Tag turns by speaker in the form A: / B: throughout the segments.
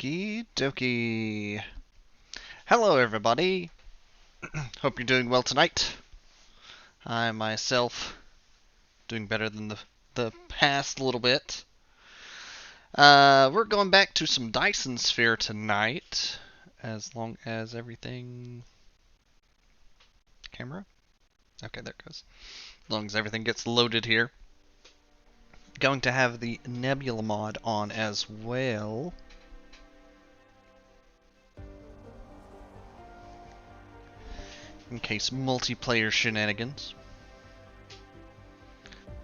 A: Okie dokie. Hello, everybody. Hope you're doing well tonight. I myself doing better than the past little bit. We're going back to some Dyson Sphere tonight, as long as everything. Camera? Okay, there it goes. As long as everything gets loaded here. Going to have the Nebula mod on as well. In case multiplayer shenanigans.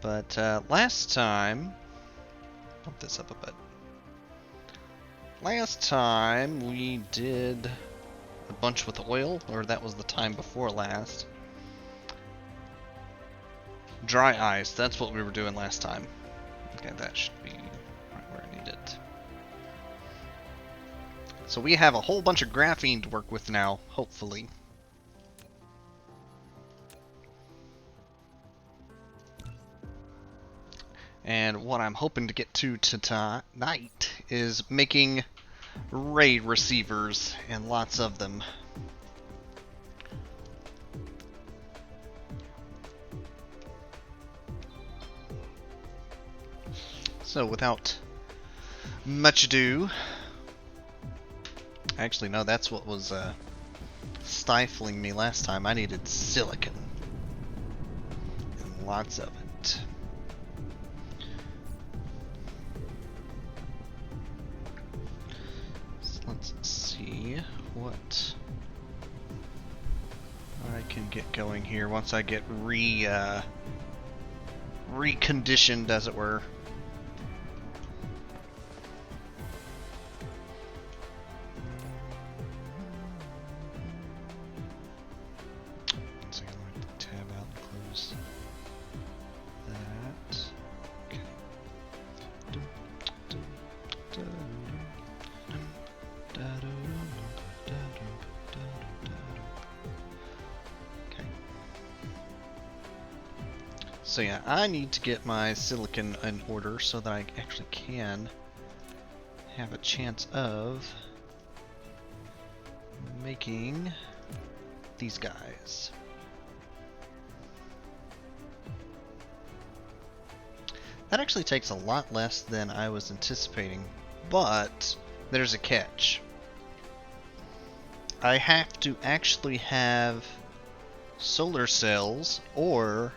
A: But last time, bump this up a bit. Last time we did a bunch with oil, or that was the time before last. Dry ice, that's what we were doing last time. Okay, that should be right where I need it. So we have a whole bunch of graphene to work with now, hopefully. And what I'm hoping to get to tonight is making ray receivers, and lots of them. So without much ado, actually no, that's what was stifling me last time. I needed silicon, and lots of it. So let's see what I can get going here once I get reconditioned, as it were. So yeah, I need to get my silicon in order so that I actually can have a chance of making these guys. That actually takes a lot less than I was anticipating, but there's a catch. I have to actually have solar cells or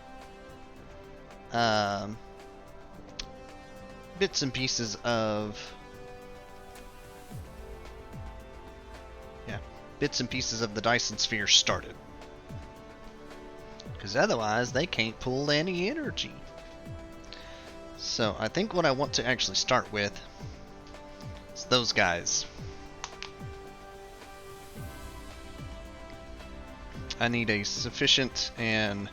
A: bits and pieces of the Dyson Sphere started, because otherwise they can't pull any energy. So I think what I want to actually start with is those guys. I need a sufficient and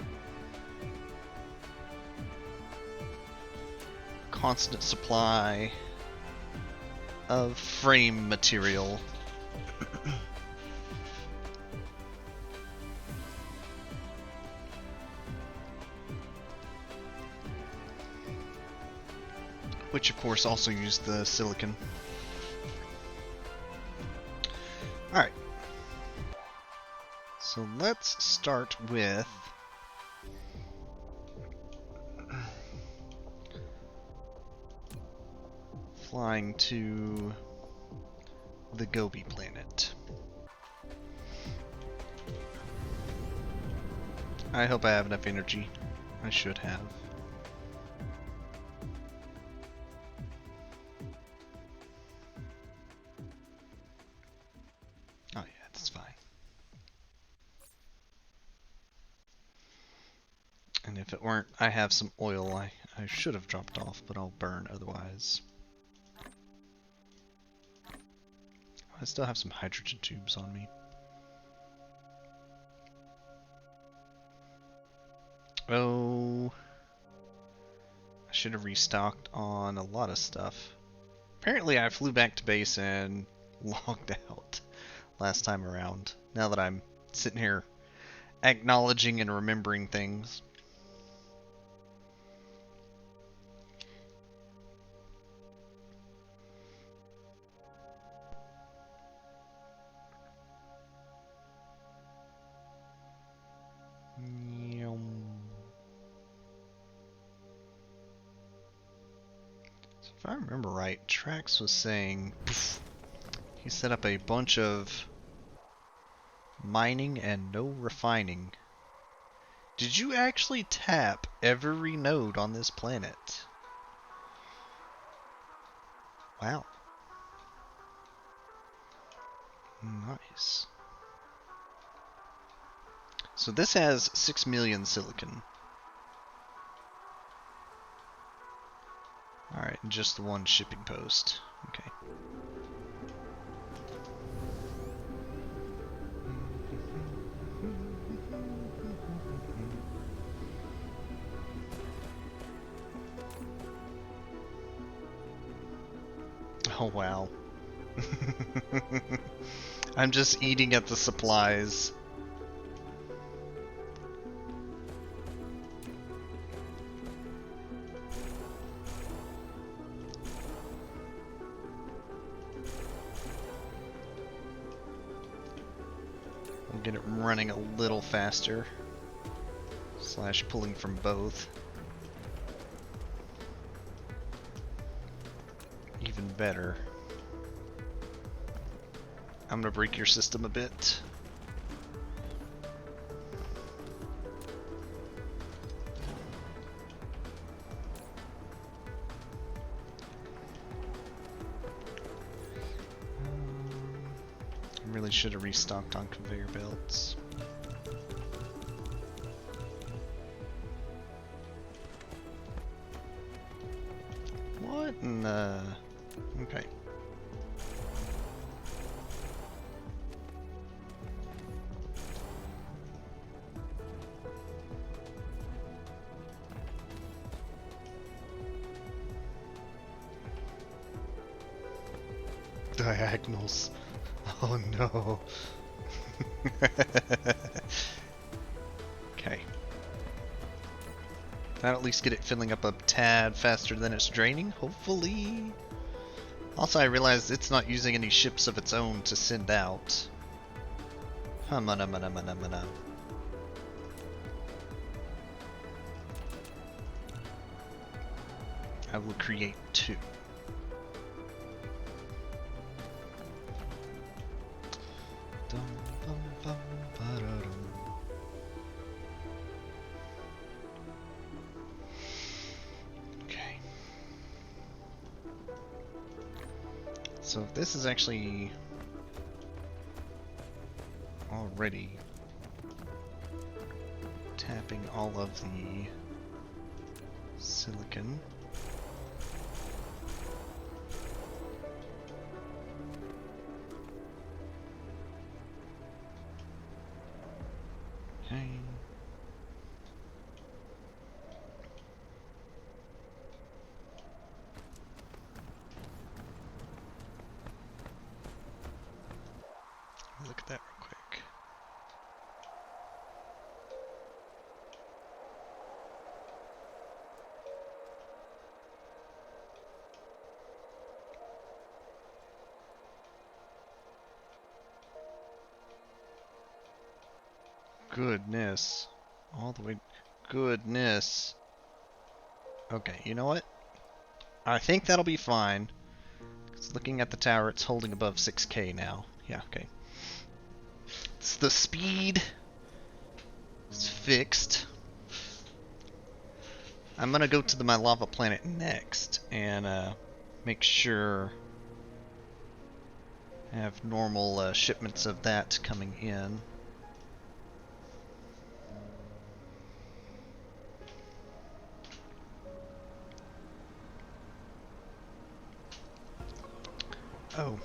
A: constant supply of frame material. Which of course also use the silicon. Alright. So let's start with flying to the Gobi planet. I hope I have enough energy. I should have. Oh yeah, that's fine. And if it weren't, I have some oil I should have dropped off, but I'll burn otherwise. I still have some hydrogen tubes on me. Oh, I should have restocked on a lot of stuff. Apparently I flew back to base and logged out last time around, now that I'm sitting here acknowledging and remembering things. If I remember right, Trax was saying he set up a bunch of mining and no refining. Did you actually tap every node on this planet? Wow. Nice. So this has 6 million silicon. Alright, just the one shipping post. Okay. Oh wow. I'm just eating at the supplies. We'll get it running a little faster. Slash pulling from both. Even better. I'm gonna break your system a bit. Really should have restocked on conveyor belts. What in the... Okay. Diagonals. Oh no. Okay. That'll at least get it filling up a tad faster than it's draining, hopefully. Also, I realized it's not using any ships of its own to send out. Humana. I will create 2. Okay. So if this is actually already tapping all of the silicon. Okay. Look at that real quick. Goodness. All the way. Goodness. Okay, you know what? I think that'll be fine. 'Cause looking at the tower, it's holding above 6K now. Yeah, okay. It's the speed. It's fixed. I'm gonna go to my lava planet next and make sure I have normal shipments of that coming in. Oh.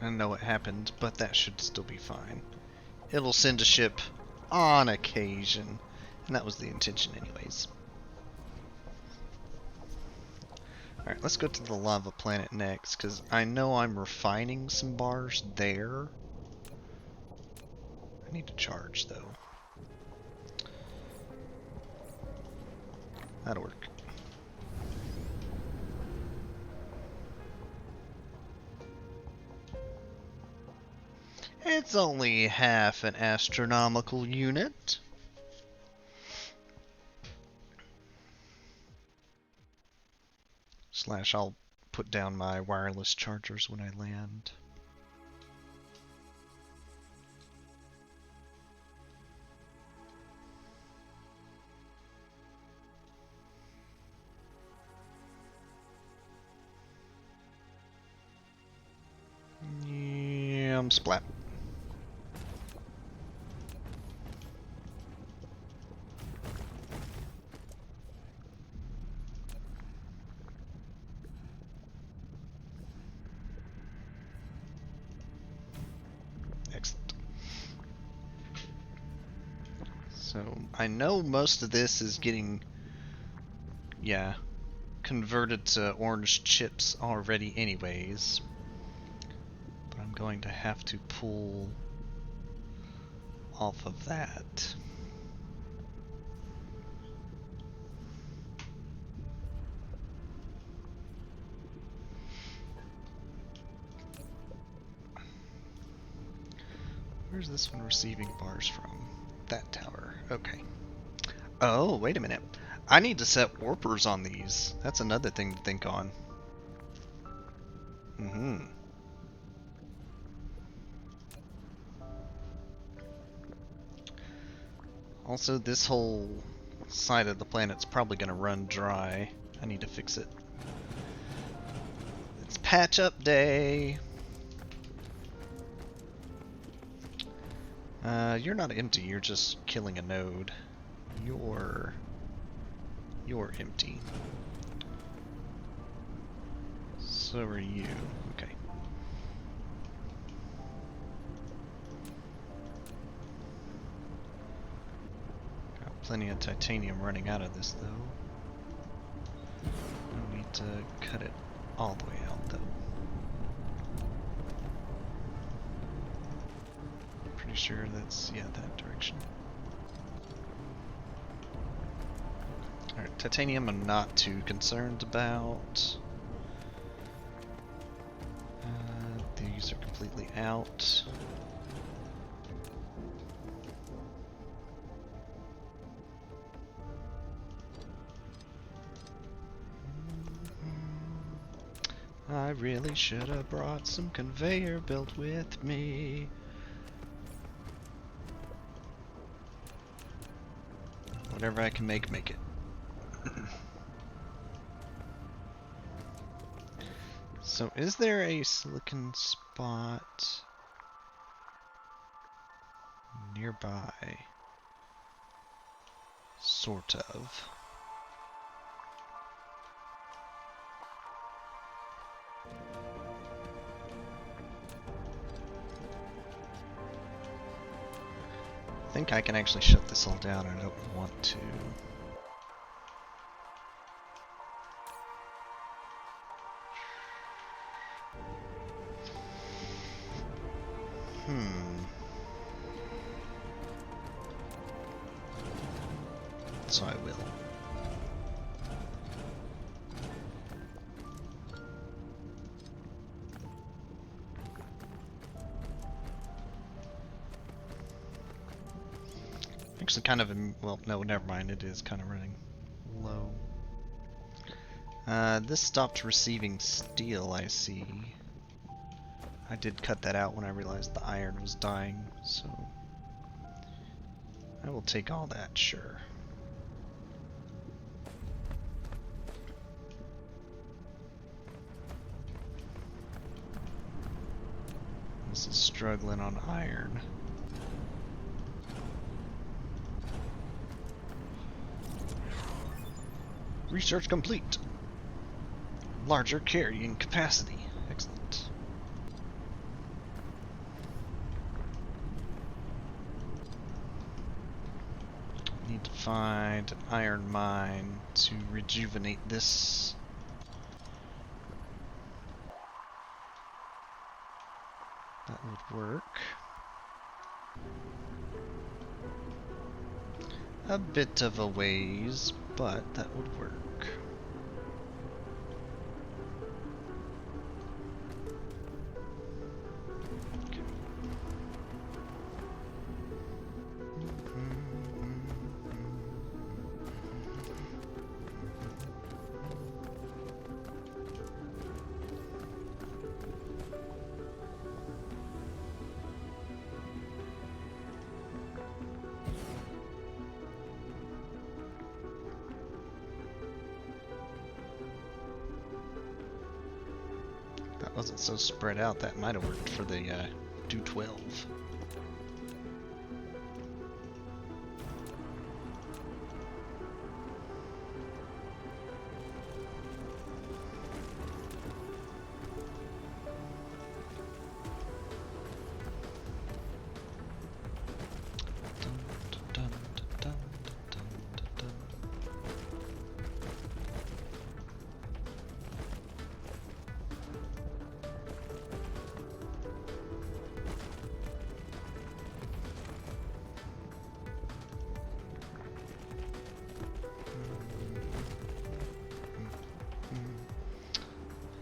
A: I know what happened, but that should still be fine. It'll send a ship on occasion, and that was the intention anyways. Alright, let's go to the lava planet next, because I know I'm refining some bars there. I need to charge, though. That'll work. It's only half an astronomical unit. Slash, I'll put down my wireless chargers when I land. Yeah, I'm splat. Excellent. So, I know most of this is getting, yeah, converted to orange chips already anyways. But I'm going to have to pull off of that. Where's this one receiving bars from? That tower. Okay. Oh, wait a minute. I need to set warpers on these. That's another thing to think on. Mm-hmm. Also, this whole side of the planet's probably going to run dry. I need to fix it. It's patch up day. You're not empty, you're just killing a node. You're empty. So are you. Okay. Got plenty of titanium running out of this, though. I need to cut it all the way out, though. Pretty sure that's, yeah, that direction. Alright, titanium I'm not too concerned about. These are completely out. I really should have brought some conveyor belt with me. Whatever I can make it. So, is there a silicon spot nearby? Sort of. I think I can actually shut this all down. I don't want to. So I will. Actually kind of, well, no, never mind, it is kind of running low. This stopped receiving steel, I see. I did cut that out when I realized the iron was dying, so I will take all that, sure. This is struggling on iron. Research complete. Larger carrying capacity. Excellent. Need to find an iron mine to rejuvenate this. That would work. A bit of a ways, but that would work. Okay. Wasn't so spread out, that might have worked for the do 12.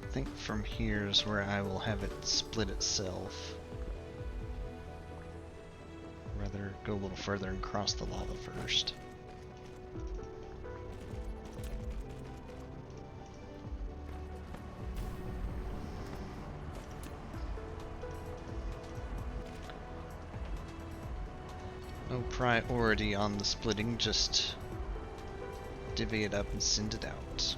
A: I think from here is where I will have it split itself. Rather go a little further and cross the lava first. No priority on the splitting, just divvy it up and send it out.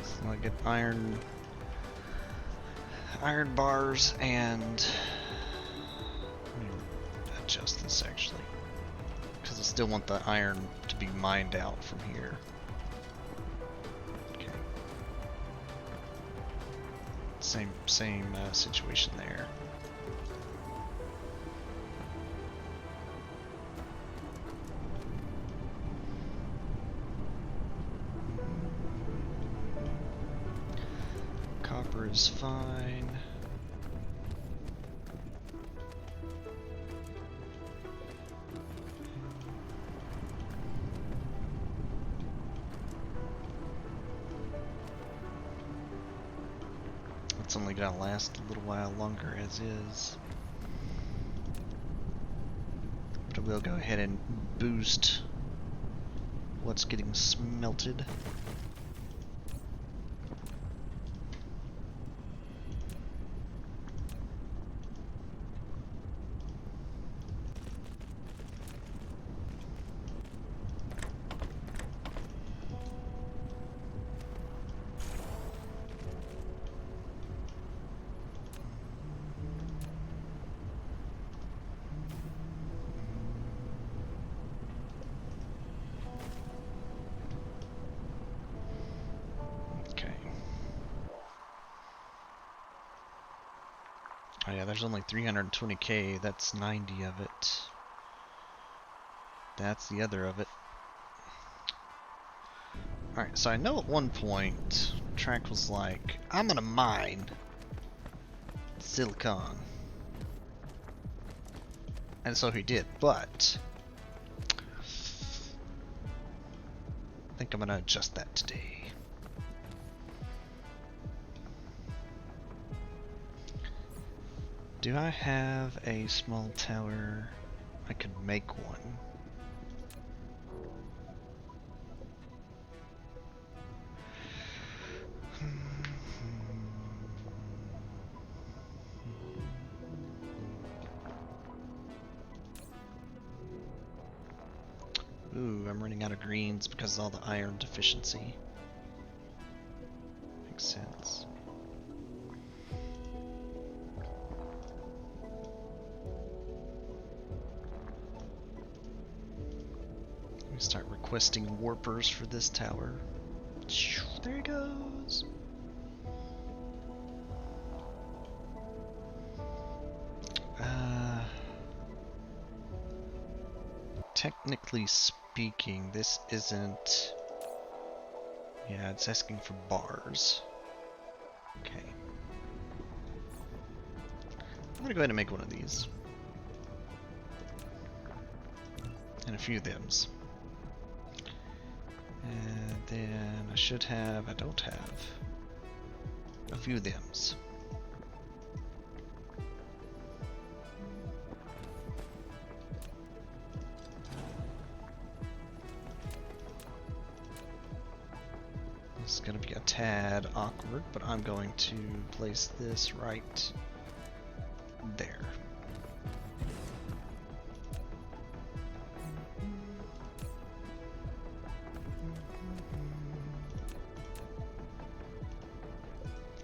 A: So I get iron bars and let me adjust this actually, because I still want the iron to be mined out from here. Okay. Same situation there. Copper is fine. It's only gonna last a little while longer as is. But we'll go ahead and boost what's getting smelted. Oh yeah, there's only 320k, that's 90 of it. That's the other of it. Alright, so I know at one point, Track was like, I'm gonna mine silicon. And so he did, but I think I'm gonna adjust that today. Do I have a small tower? I could make one. Ooh, I'm running out of greens because of all the iron deficiency. Makes sense. Start requesting warpers for this tower. There he goes. Technically speaking, this isn't... Yeah, it's asking for bars. Okay. I'm gonna go ahead and make one of these. And a few of thems. And then I should have, I don't have, a few of thems. This is going to be a tad awkward, but I'm going to place this right there.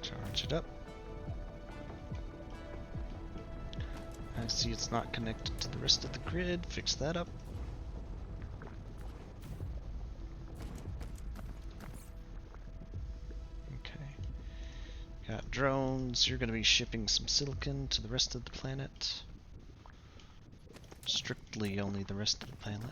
A: Charge it up. I see it's not connected to the rest of the grid. Fix that up. Okay. Got drones. You're going to be shipping some silicon to the rest of the planet. Strictly only the rest of the planet.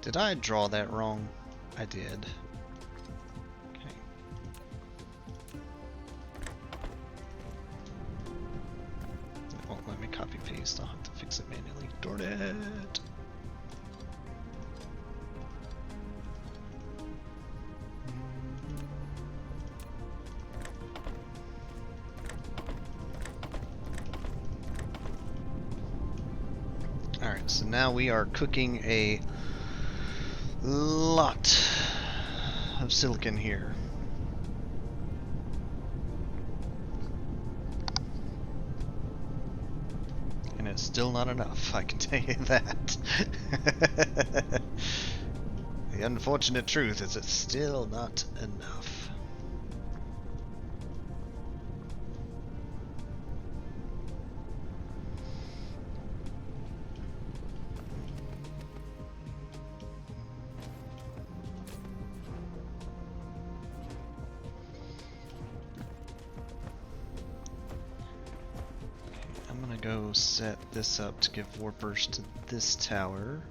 A: Did I draw that wrong? I did. Okay. It won't let me copy paste. I'll have to fix it manually. Darn it! Alright, so now we are cooking a lot of silicon here. And it's still not enough, I can tell you that. The unfortunate truth is it's still not enough. Go set this up to give warpers to this tower.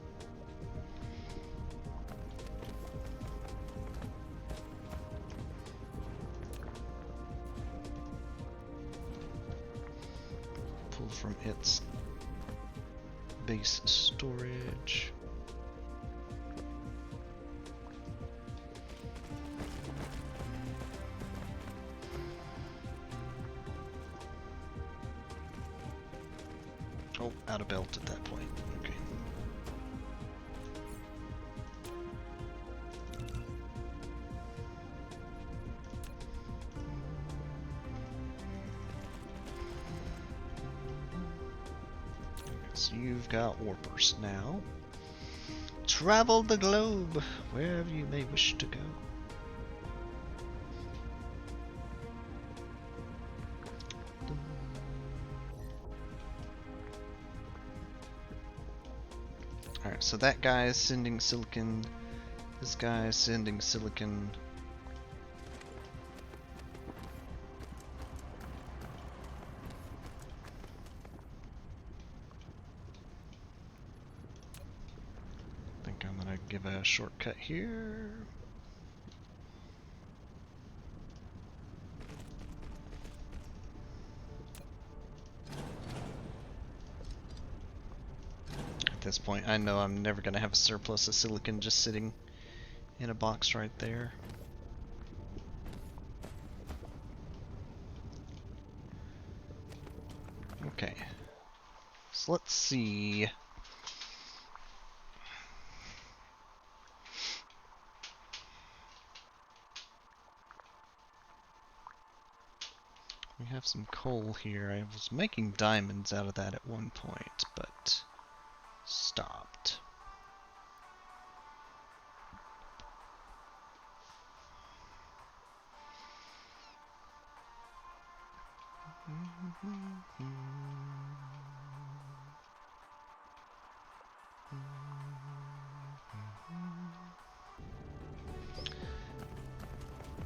A: Pull from its base storage. Oh, out of belt at that point. Okay. So you've got warpers now. Travel the globe wherever you may wish to go. Alright, so that guy is sending silicon. This guy is sending silicon. I think I'm gonna give a shortcut here. At this point, I know I'm never gonna have a surplus of silicon just sitting in a box right there. Okay, so let's see. We have some coal here. I was making diamonds out of that at one point, but stopped.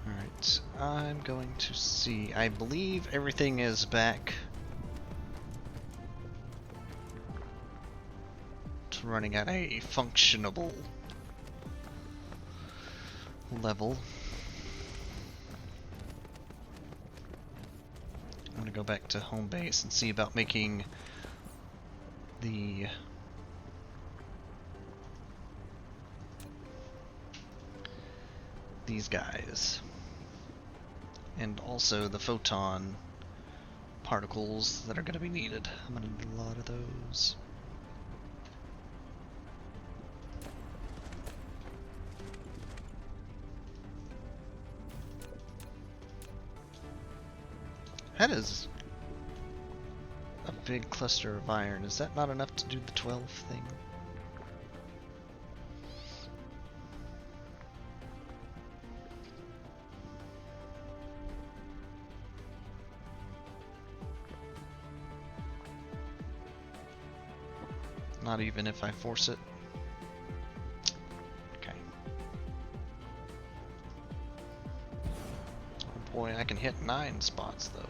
A: Alright, I'm going to see. I believe everything is back running at a functionable level. I'm gonna go back to home base and see about making these guys, and also the photon particles that are going to be needed. I'm going to need a lot of those. That is a big cluster of iron. Is that not enough to do the 12 thing? Not even if I force it. Okay. Oh boy, I can hit 9 spots though.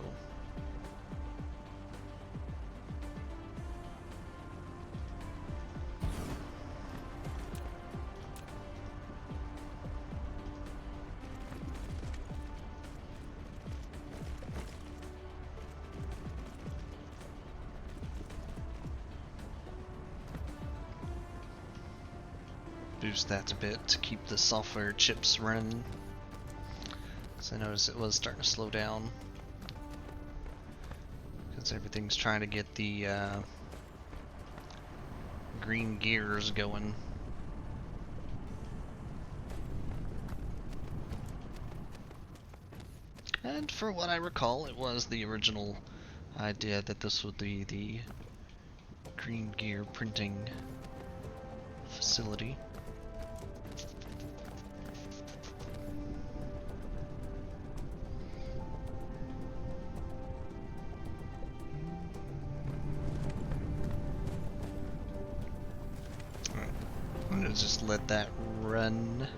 A: Boost that a bit to keep the software chips running. So I noticed it was starting to slow down. Because everything's trying to get the green gears going. And for what I recall, it was the original idea that this would be the green gear printing facility. I'm gonna just let that run.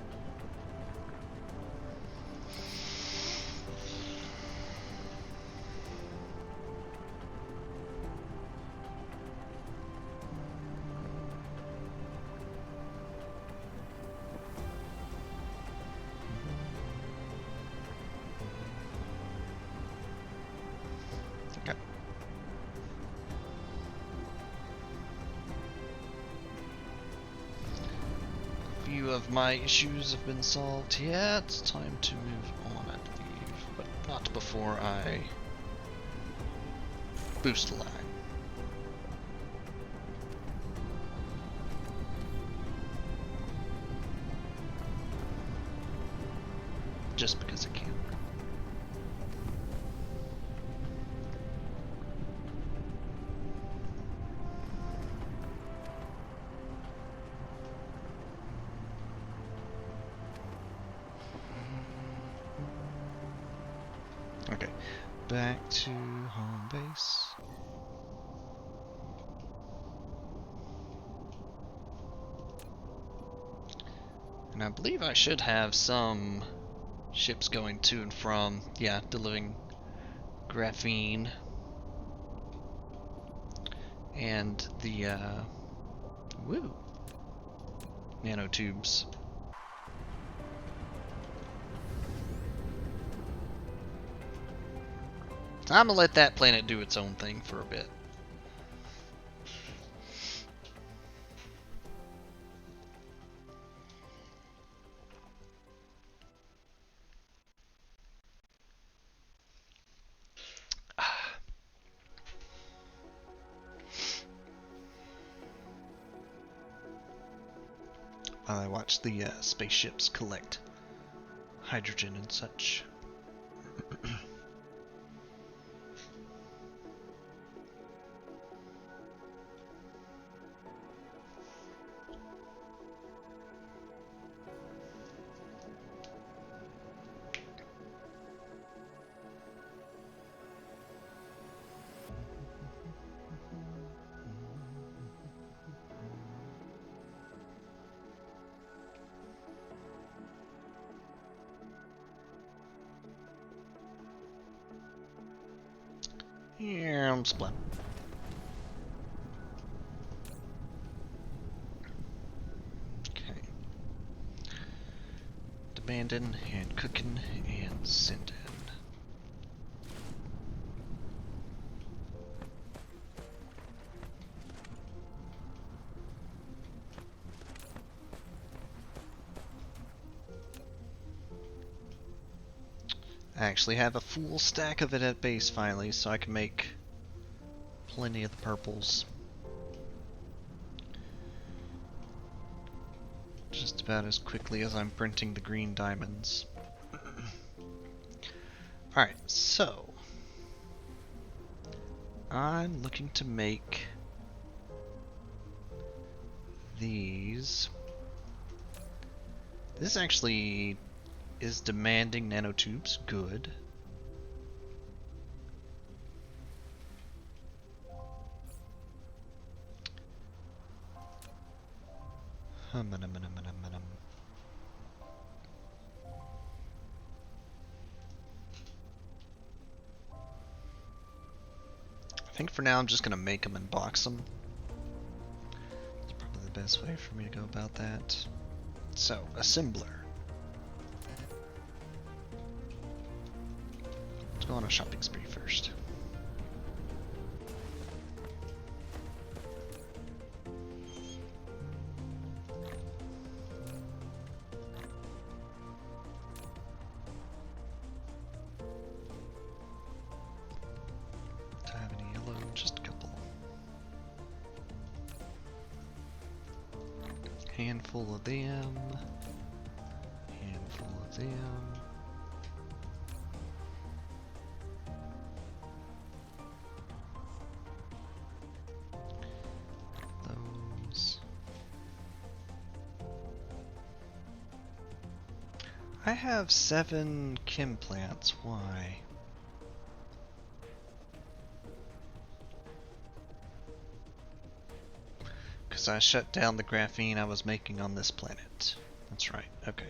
A: Okay. Few of my issues have been solved. Yeah, it's time to move on, I believe, but not before I boost a line. Just because I can. Okay, back to home base. And I believe I should have some ships going to and from, yeah, delivering graphene and the nanotubes. So I'm gonna let that planet do its own thing for a bit. I watch the spaceships collect hydrogen and such. Yeah, I'm split. sanding and cooking and sending. I actually have a full stack of it at base finally, so I can make plenty of the purples. Just about as quickly as I'm printing the green diamonds. Alright, so I'm looking to make these. This actually is demanding nanotubes. Good. I think for now I'm just going to make them and box them. It's probably the best way for me to go about that. So, assembler. Let's go on a shopping spree first. Do I have any yellow? Just a couple. Handful of them. Handful of them. I have 7 chem plants. Why? Because I shut down the graphene I was making on this planet. That's right. Okay.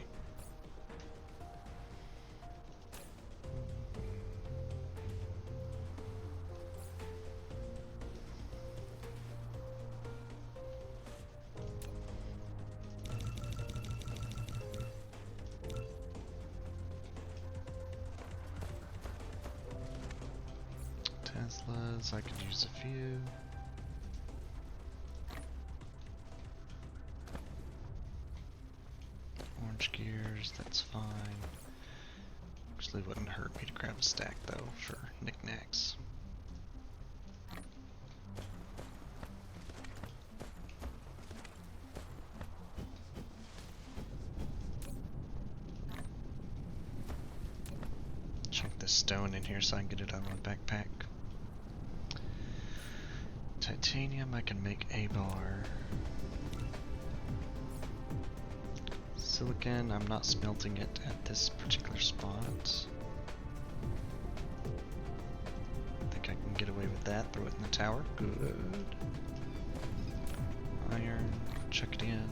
A: Teslas, I could use a few. Orange gears, that's fine. Actually wouldn't hurt me to grab a stack though for knickknacks. Check this stone in here so I can get it out of my backpack. Titanium, I can make a bar. Silicon, I'm not smelting it at this particular spot. I think I can get away with that. Throw it in the tower. Good. Iron, chuck it in.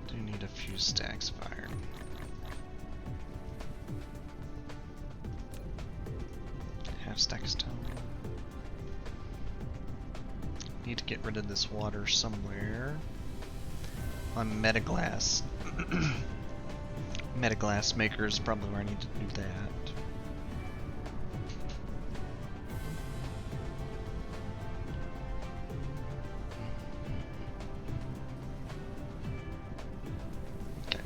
A: Do need a few stacks of iron. Stack of stone. Need to get rid of this water somewhere. On metaglass. Metaglass maker is probably where I need to do that. Okay.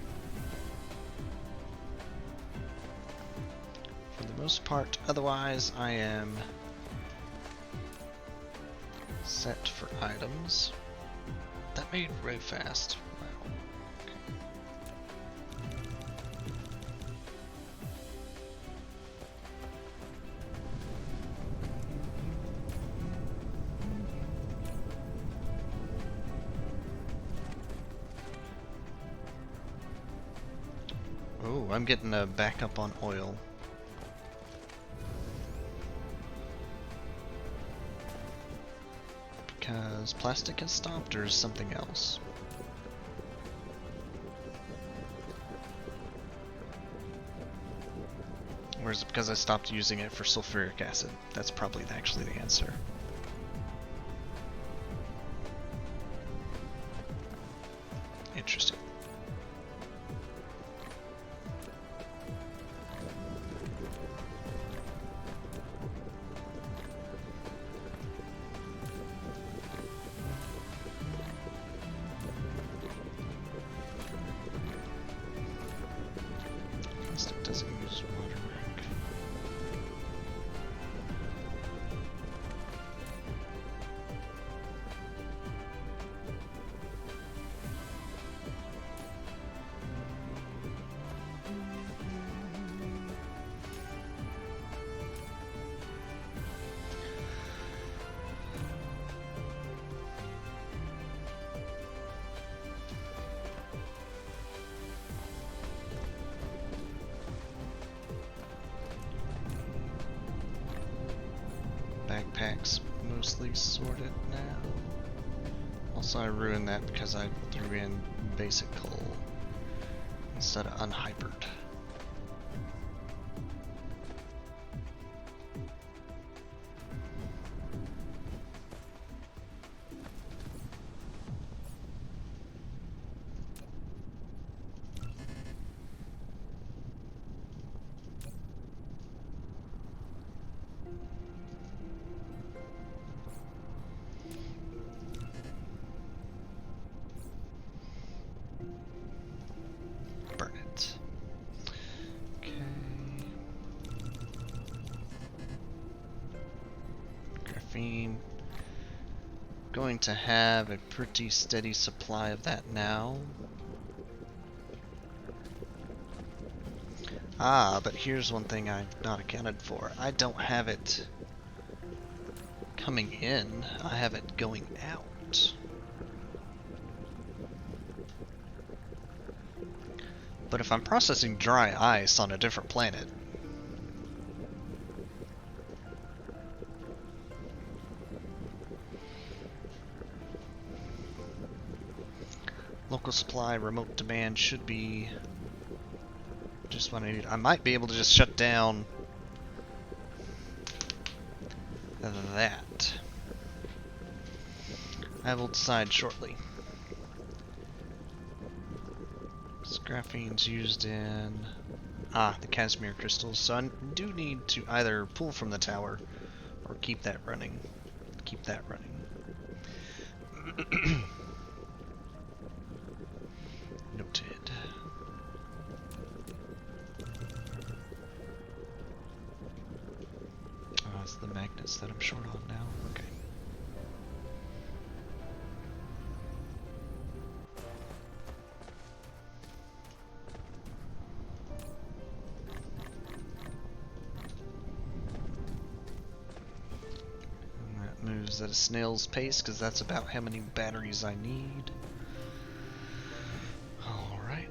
A: For the most part, otherwise I am set for items. That made really fast. Wow. Oh, I'm getting a backup on oil. Because plastic has stopped, or is something else? Or is it because I stopped using it for sulfuric acid? That's probably actually the answer. Interesting. plastic doesn't use water. Backpack's mostly sorted now. Also, I ruined that because I threw in basic coal instead of unhypered. Burn it. Okay. Graphene. Going to have a pretty steady supply of that now. Ah, but here's one thing I've not accounted for. I don't have it coming in, I have it going out. But if I'm processing dry ice on a different planet, local supply, remote demand should be just what I need. I might be able to just shut down that. I will decide shortly. This graphene's used in the Casimir crystals, so I do need to either pull from the tower or keep that running. Keep that running. Noted. Oh, it's the magnets that I'm short on now. Okay. And that moves at a snail's pace because that's about how many batteries I need. Alright.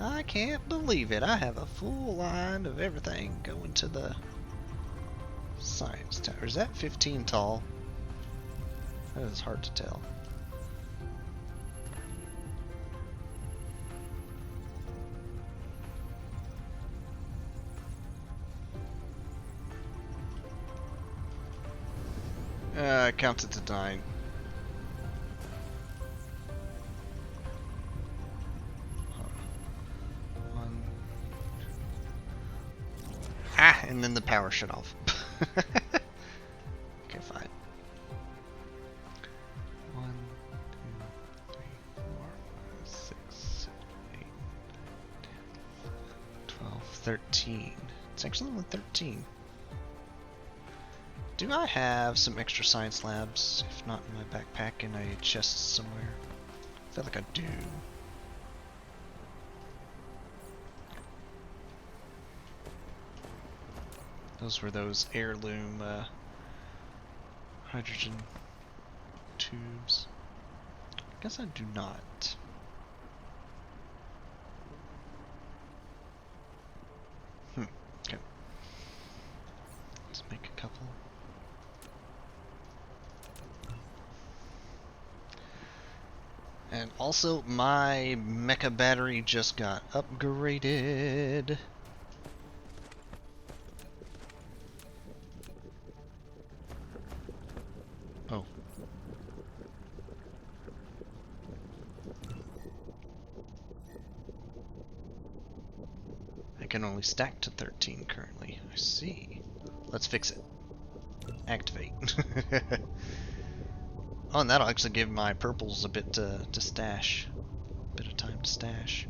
A: I can't believe it. I have a full line of everything going to the science tower. Is that 15 tall? That is hard to tell. I counted to 9. And then the power shut off. Okay, fine. 1, 2, 3, 4, 5, 6, 7, 8, 12, 13. It's actually only 13. Do I have some extra science labs? If not in my backpack, in a chest somewhere? I feel like I do. Those were those heirloom hydrogen tubes. I guess I do not. Okay. Let's make a couple. And also, my mecha battery just got upgraded. Oh. I can only stack to 13 currently. I see. Let's fix it. Activate. Oh, and that'll actually give my purples a bit to stash. A bit of time to stash.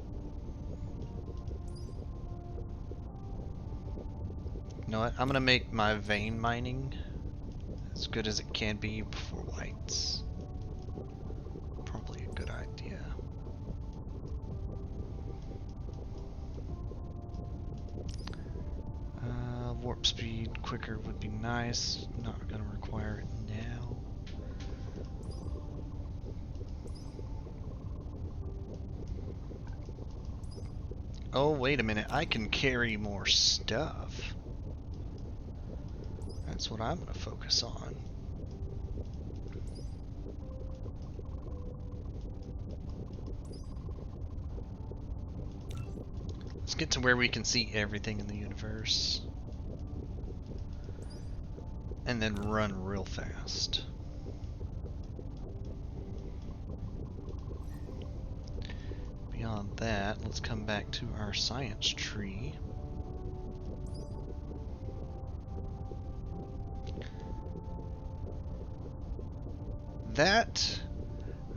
A: You know what? I'm gonna make my vein mining as good as it can be before whites. Probably a good idea. Warp speed quicker would be nice. Not gonna require it now. Oh, wait a minute. I can carry more stuff. That's what I'm gonna focus on. Let's get to where we can see everything in the universe. And then run real fast. Beyond that, let's come back to our science tree. That,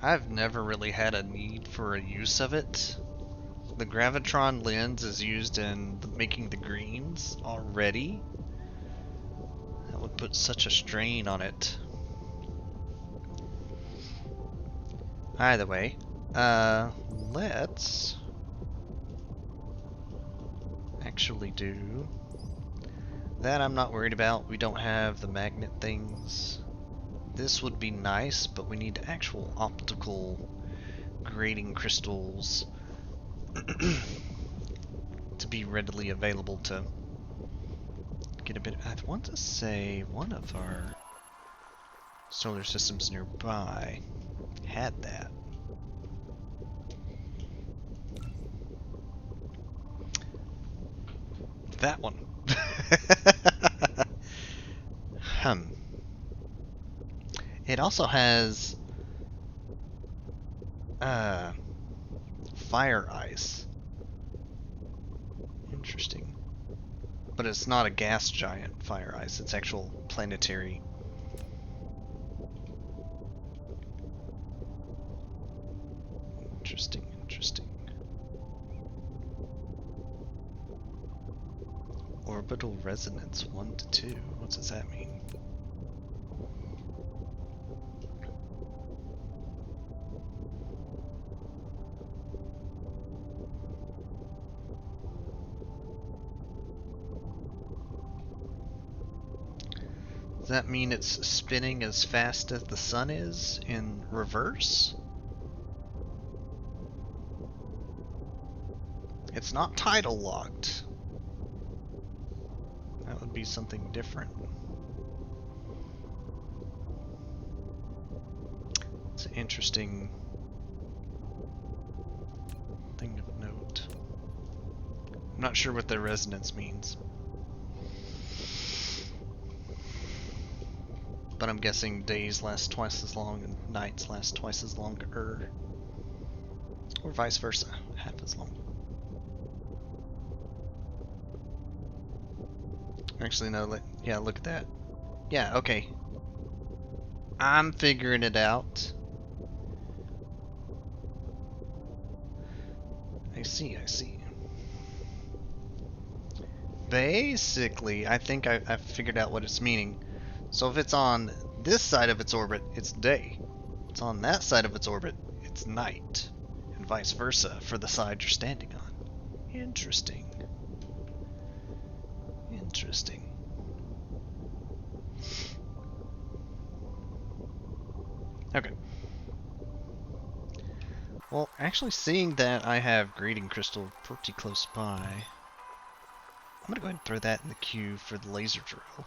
A: I've never really had a need for a use of it. The gravitron lens is used in making the greens already. That would put such a strain on it. Either way, let's actually do that. I'm not worried about. We don't have the magnet things. This would be nice, but we need actual optical grading crystals to be readily available to get a bit. I want to say one of our solar systems nearby had that. That one. It also has fire ice. Interesting. But it's not a gas giant fire ice, it's actual planetary. Interesting, interesting. Orbital resonance 1 to 2. What does that mean? Does that mean it's spinning as fast as the sun is in reverse? It's not tidal locked. That would be something different. It's an interesting thing of note. I'm not sure what the resonance means. But I'm guessing days last twice as long and nights last twice as longer. Or vice versa, half as long. Actually, no, yeah, look at that. Yeah, okay. I'm figuring it out. I see, I see. Basically, I think I've figured out what it's meaning. So if it's on this side of its orbit, it's day. If it's on that side of its orbit, it's night. And vice versa for the side you're standing on. Interesting. Interesting. Okay. Well, actually seeing that I have grading crystal pretty close by, I'm gonna go ahead and throw that in the queue for the laser drill.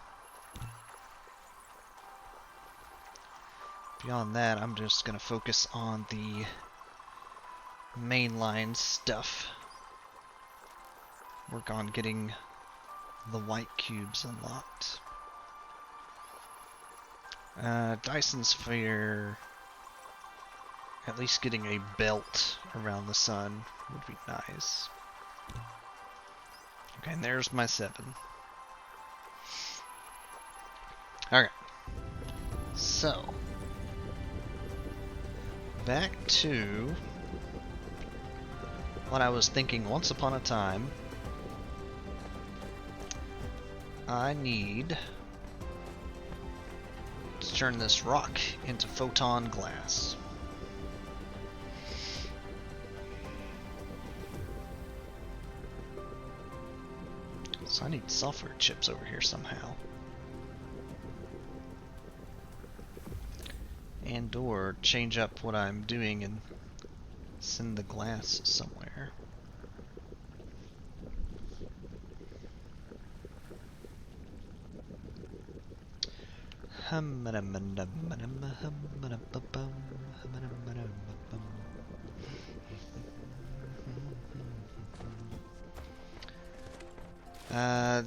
A: Beyond that, I'm just gonna focus on the mainline stuff. Work on getting the white cubes unlocked. Dyson Sphere, at least getting a belt around the sun would be nice. Okay, and there's my 7. Okay. So, back to what I was thinking once upon a time. I need to turn this rock into photon glass. So I need software chips over here somehow. And or change up what I'm doing and send the glass somewhere.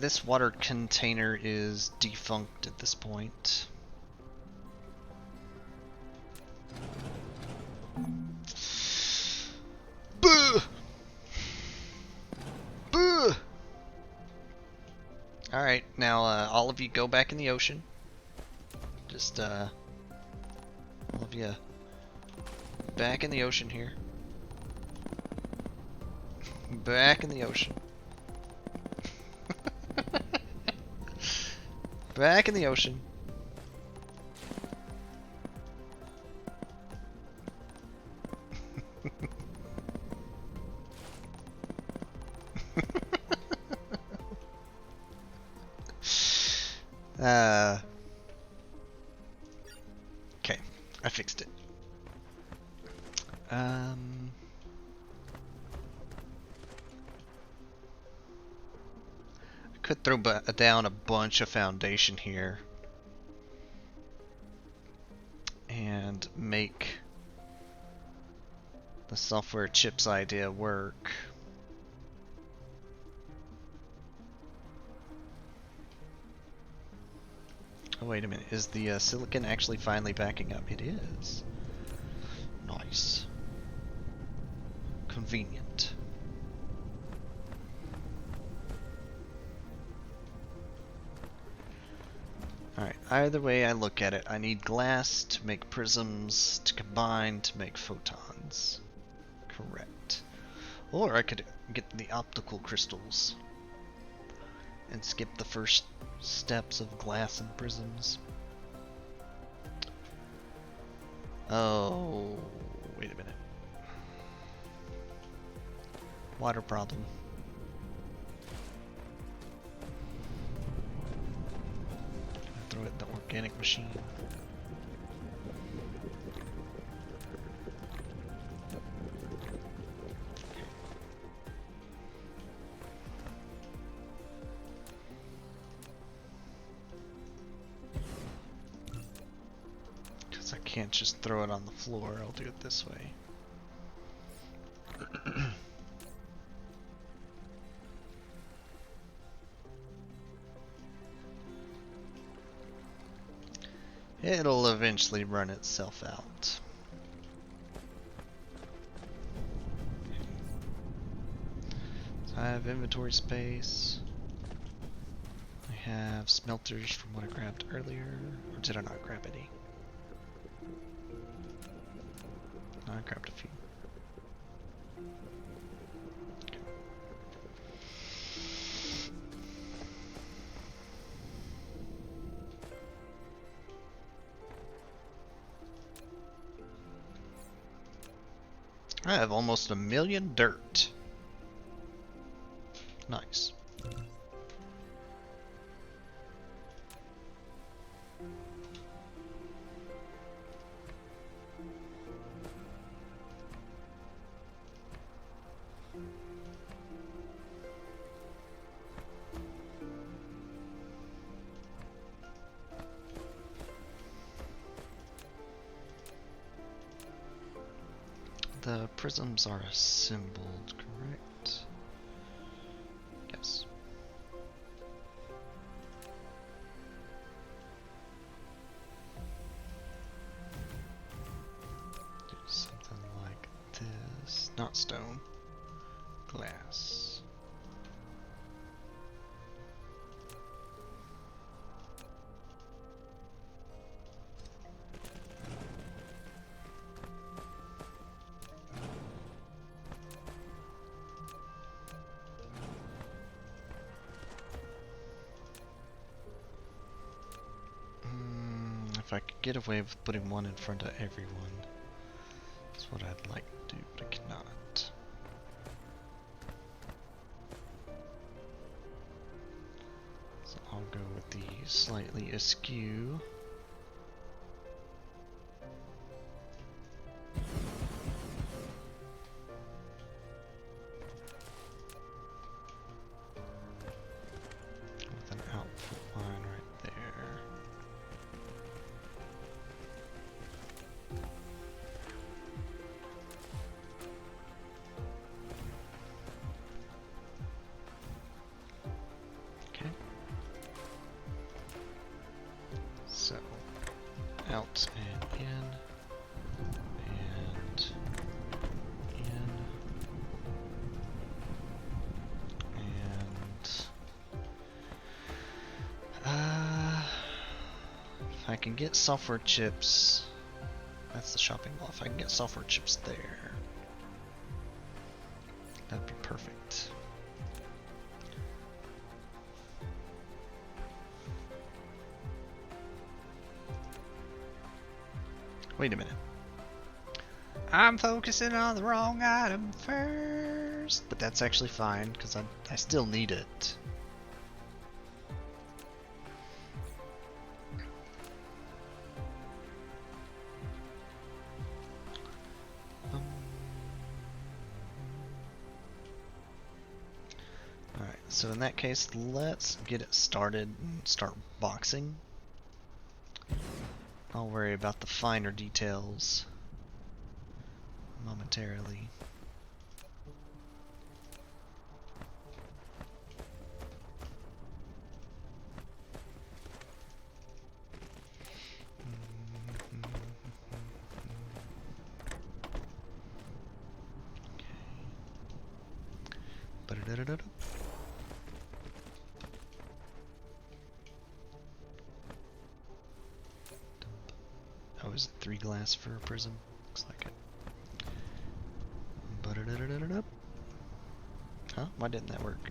A: This water container is defunct at this point. Boo! Boo! Alright, now all of you go back in the ocean. Just, all of you back in the ocean here. Back in the ocean. Back in the ocean. Okay, I fixed it. I could throw down a bunch of foundation here and make the software chips idea work. Oh, wait a minute. Is the silicon actually finally backing up? It is. Nice. Convenient. Alright, either way I look at it, I need glass to make prisms, to combine to make photons. Correct. Or I could get the optical crystals and skip the first steps of glass and prisms. Oh, wait a minute. Water problem. Throw it in the organic machine. Because I can't just throw it on the floor, I'll do it this way. It'll eventually run itself out. So I have inventory space. I have smelters from what I grabbed earlier. Or did I not grab any? No, I grabbed a few. I have almost 1,000,000 dirt. Nice. The prisms are assembled, correct? Yes. Do something like this. Not stone. Glass. if I could get away with putting one in front of everyone. That's what I'd like to do, but I cannot. So I'll go with the slightly askew. With an output line right there. Okay. So, out and in, and in, and if I can get software chips, that's the shopping mall. If I can get software chips there, that'd be perfect. Wait a minute. I'm focusing on the wrong item first. But that's actually fine, because I still need it. Alright, so in that case, let's get it started and start boxing. I'll worry about the finer details momentarily. Okay. Oh, is it 3 glass for a prism? Looks like it. Huh? Why didn't that work?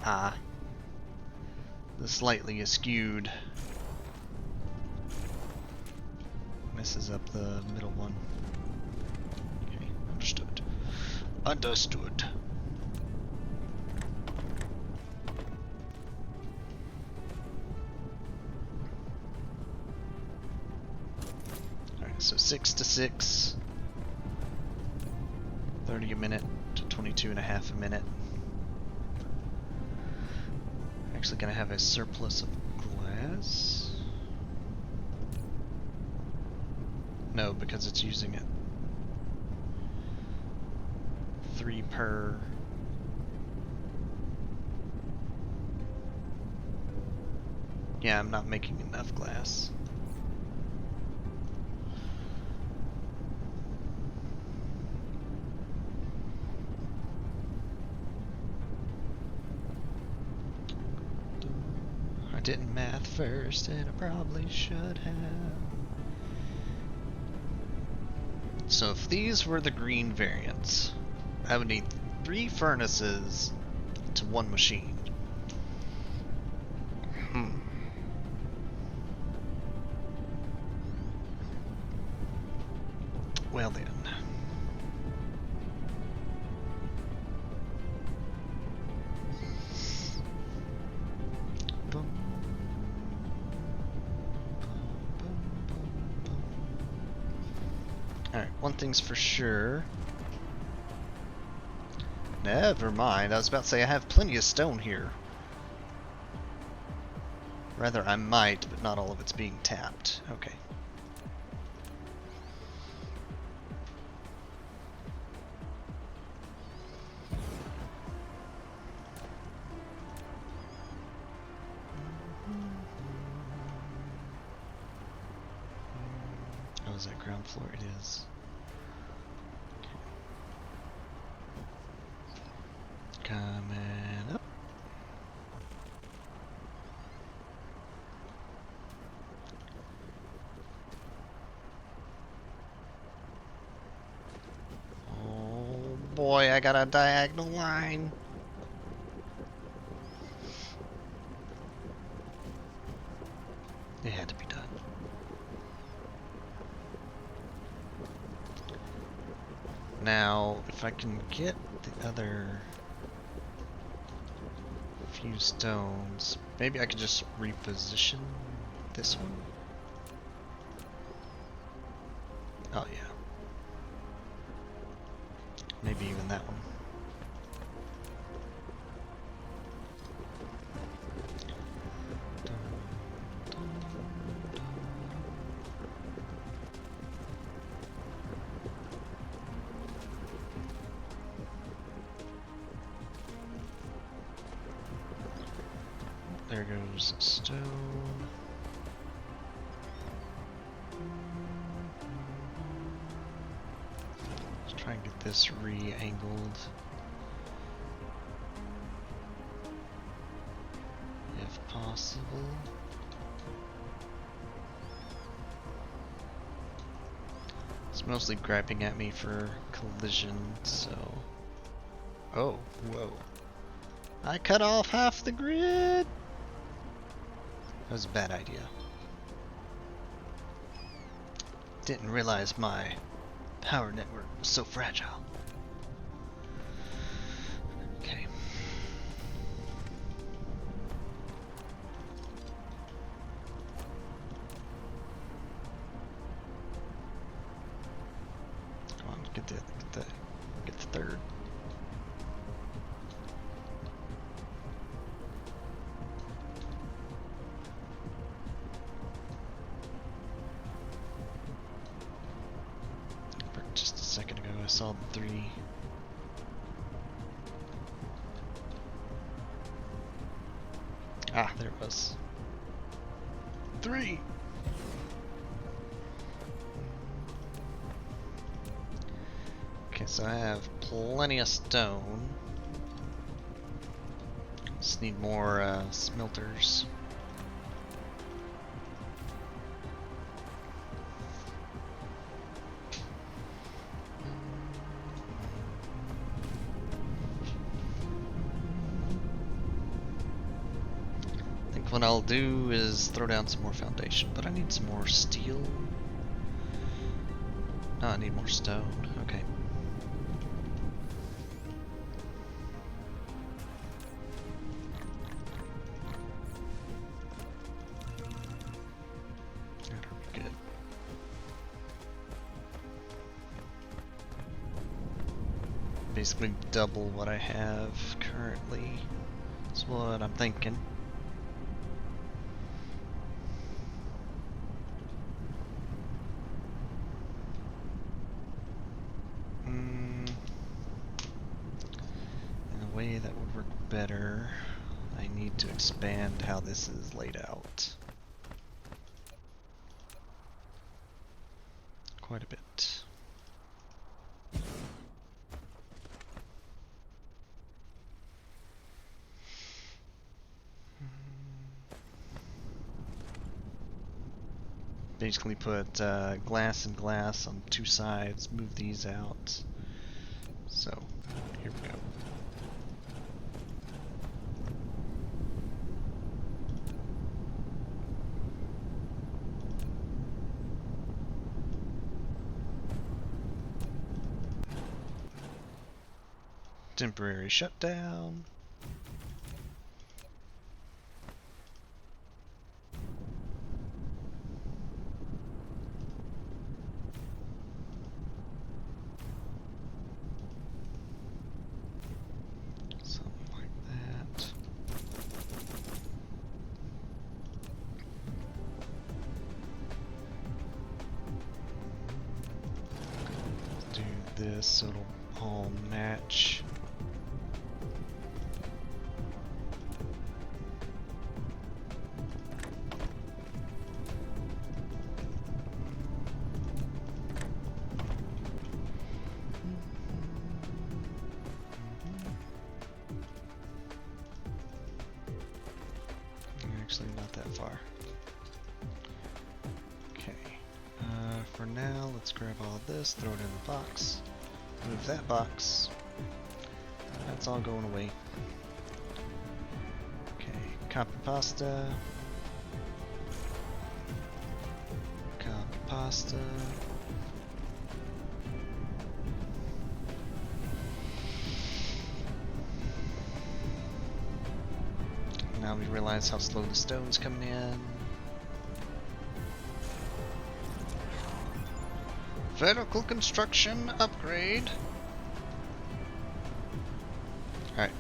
A: Ah. The slightly askewed messes up the middle one. Okay, understood. Understood. Alright, so 6 to 6. 30 a minute to 22 and a half a minute. Actually gonna have a surplus of glass. No, because it's using it. 3 per. Yeah, I'm not making enough glass. I didn't math first, and I probably should have. So if these were the green variants, I would need 3 furnaces to 1 machine. Well then. Alright, one thing's for sure. Never mind, I was about to say I have plenty of stone here. Rather, I might, but not all of it's being tapped. Okay. Oh, is that ground floor? It is. Okay. Coming up. Oh boy, I got a diagonal line. Now, if I can get the other few stones, maybe I could just reposition this one. Oh yeah. Maybe even that one. There goes stone. Let's try and get this re-angled. If possible. It's mostly grabbing at me for collision, so... Oh, whoa. I cut off half the grid! That was a bad idea. Didn't realize my power network was so fragile. Okay. Come on, get the third. Just a second ago I saw the 3. Ah, there it was. 3! Okay, so I have plenty of stone. Just need more smelters. What I'll do is throw down some more foundation, but I need some more steel. No, I need more stone. Okay. That'll be good. Basically double what I have currently. That's what I'm thinking. That would work better. I need to expand how this is laid out quite a bit. Basically put glass and glass on 2 sides, move these out. So, here we go. Temporary shutdown. Something like that. Do this so it'll all match. Actually, not that far. Okay. For now, let's grab all of this, throw it in the box, move that box. That's all going away. Okay, copy pasta. Copy pasta. Now we realize how slow the stone's coming in. Vertical construction upgrade. Alright.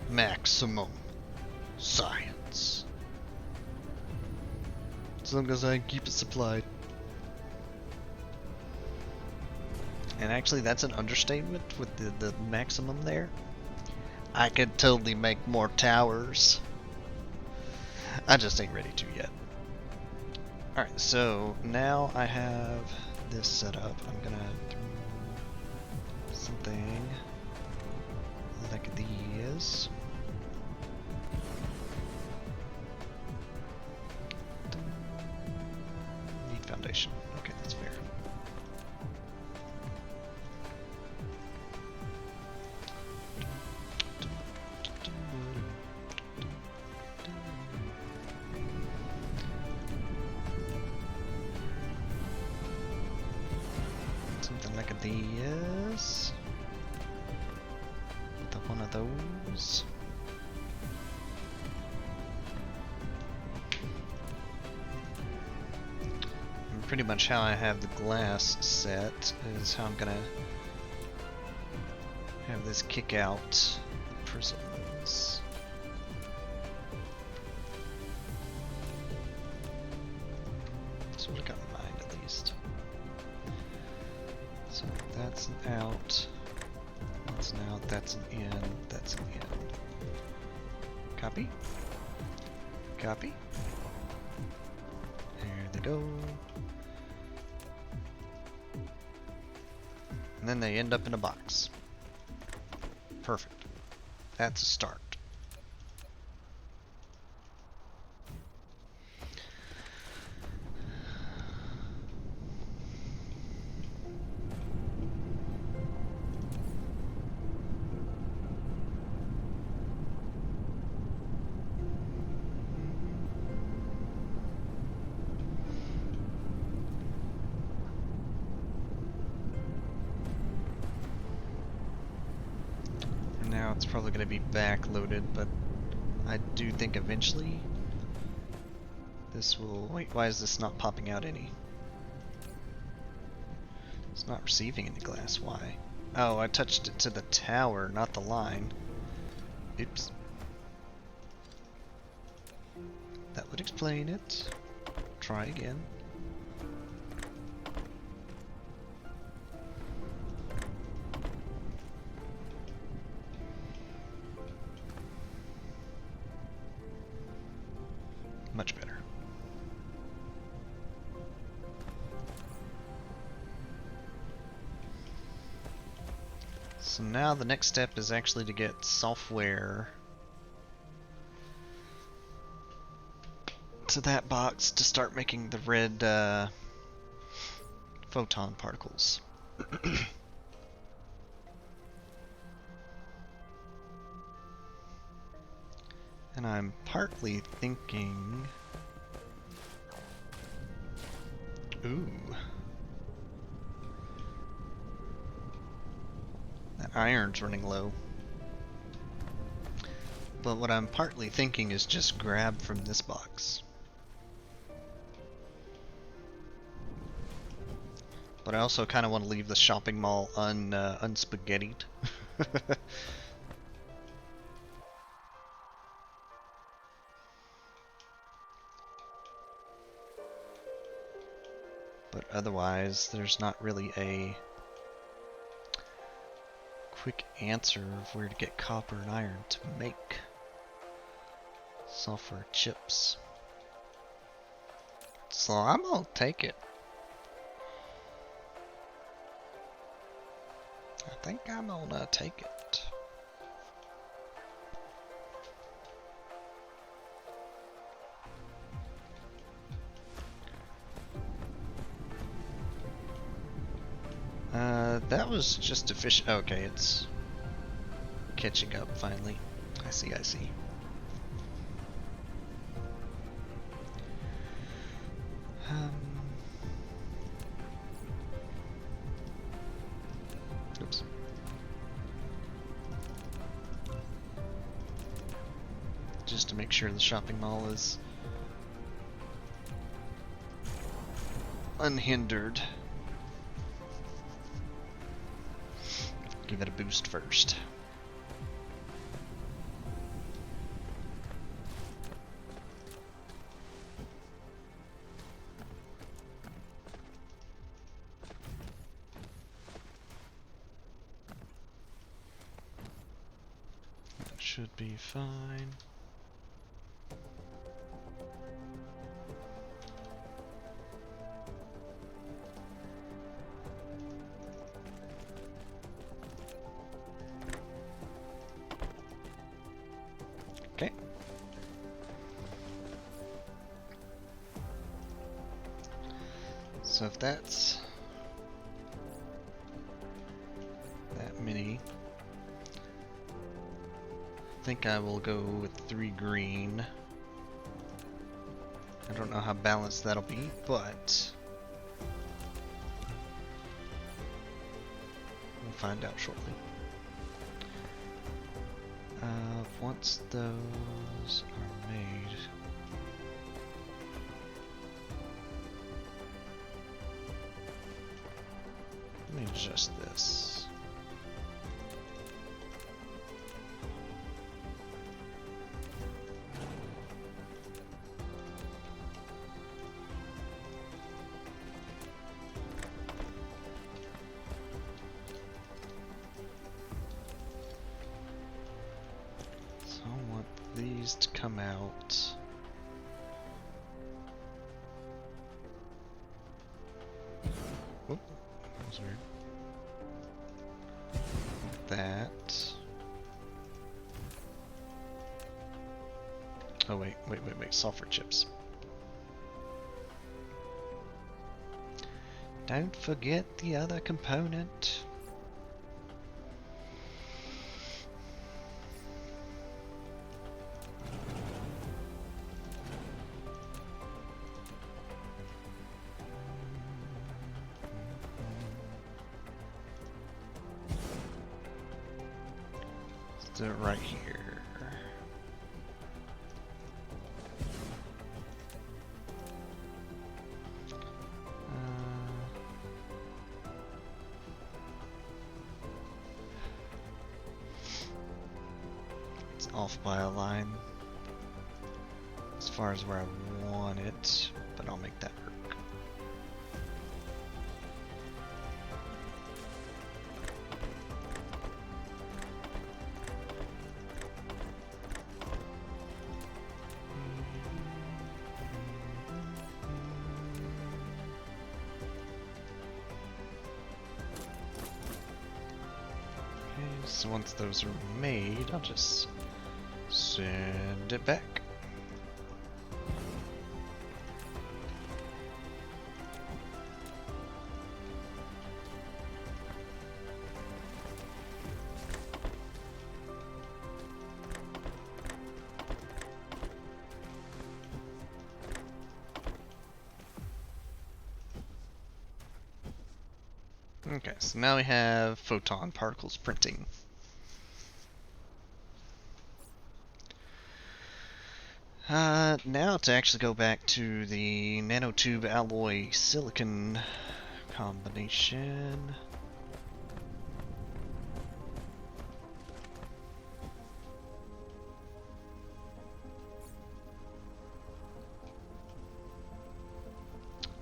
A: Maximum science. As long as I keep it supplied. And actually, that's an understatement with the maximum there. I could totally make more towers. I just ain't ready to yet. Alright, so now I have this set up. I'm gonna do something like these. Need foundation. Okay, that's fair. Something like these. With one of those. And pretty much how I have the glass set is how I'm gonna have this kick out the prisms. That's what I got in mind, at least. So that's an out, that's an out, that's an in, that's an in. Copy. Copy. There they go. And then they end up in a box. Perfect. That's a start. Now it's probably going to be backloaded, but I do think eventually this will... Wait, why is this not popping out any? It's not receiving any glass, why? Oh, I touched it to the tower, not the line. Oops. That would explain it. Try again. Much better. So now the next step is actually to get software to that box to start making the red photon particles. And I'm partly thinking... Ooh. That iron's running low. But what I'm partly thinking is just grab from this box. But I also kind of want to leave the shopping mall unspaghettied. But otherwise, there's not really a quick answer of where to get copper and iron to make software chips. So I'm gonna take it. I think I'm gonna take it. That was just a fish. Okay, it's catching up finally. I see, I see. just to make sure the shopping mall is unhindered. Give it a boost first. That should be fine. Okay. So if that's that many, I think I will go with 3 green. I don't know how balanced that'll be, but we'll find out shortly. Once those are made, let me adjust this. These to come out. Whoop, that was weird. That. Oh wait, sulfur chips. Don't forget the other component. Do it right here. It's off by a line as far as where I want it, but I'll make that work. So once those are made, I'll just send it back. Okay, so now we have photon particles printing. Now to actually go back to the nanotube alloy silicon combination.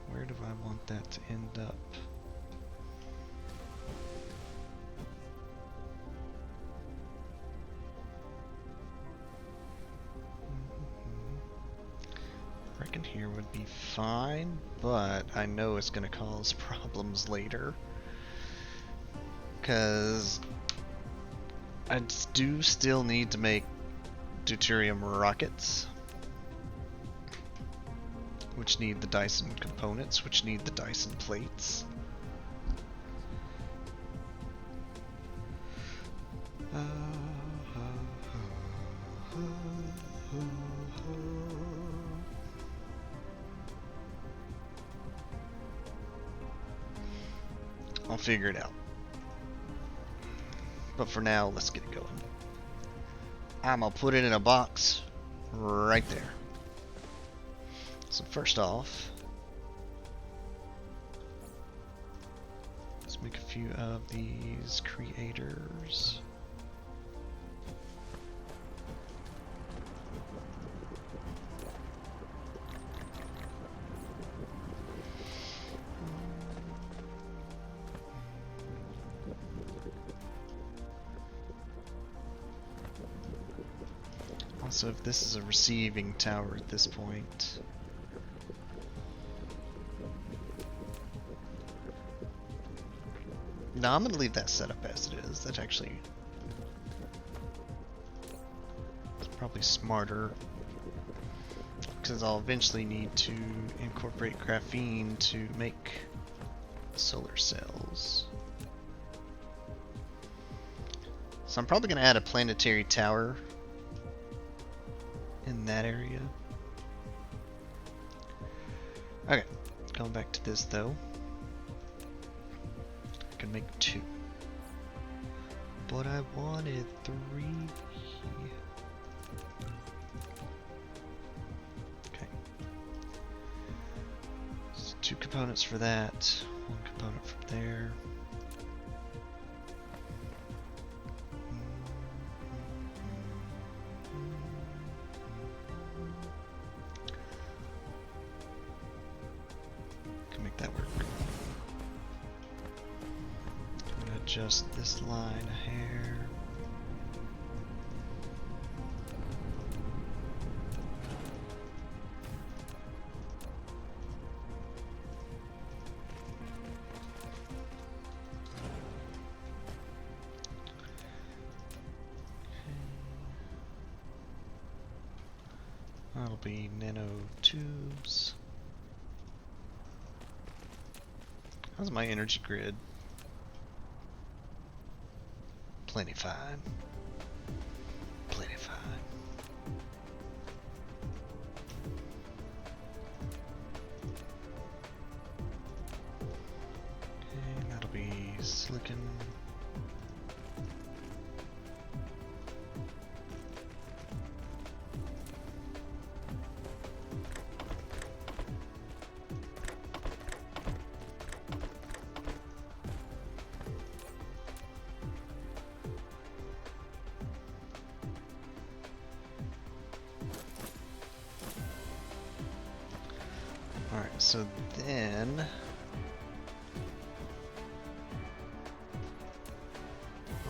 A: Where do I want that to end up? Here would be fine, but I know it's going to cause problems later, because I do still need to make deuterium rockets, which need the Dyson components, which need the Dyson plates. I'll figure it out. But for now, let's get it going. I'm gonna put it in a box right there. So first off, let's make a few of these creators. Also, if this is a receiving tower at this point. No, I'm gonna leave that setup as it is. That's actually probably smarter, because I'll eventually need to incorporate graphene to make solar cells. So I'm probably gonna add a planetary tower in that area. Okay, going back to this though. I can make 2. But I wanted 3. Okay. So 2 components for that, 1 component from there. Adjust this line a hair. That'll be nanotubes. How's my energy grid? Plenty fine. Plenty fine. Okay, that'll be silicon. Alright, so then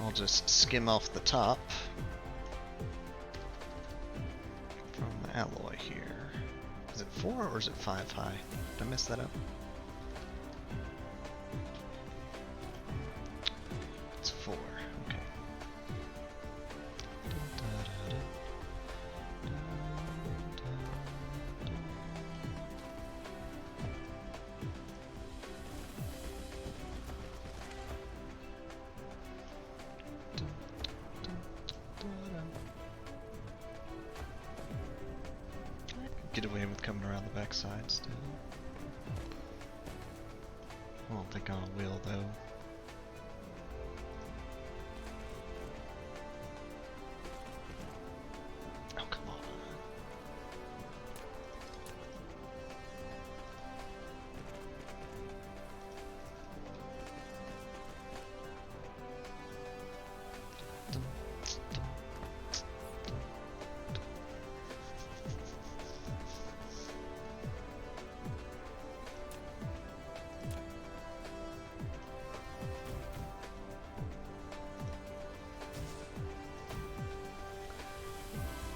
A: I'll just skim off the top from the alloy here. Is it 4 or is it 5 high? Did I mess that up? It's 4. Okay. Get away with coming around the backside still. I don't think I will though. Oh, come on.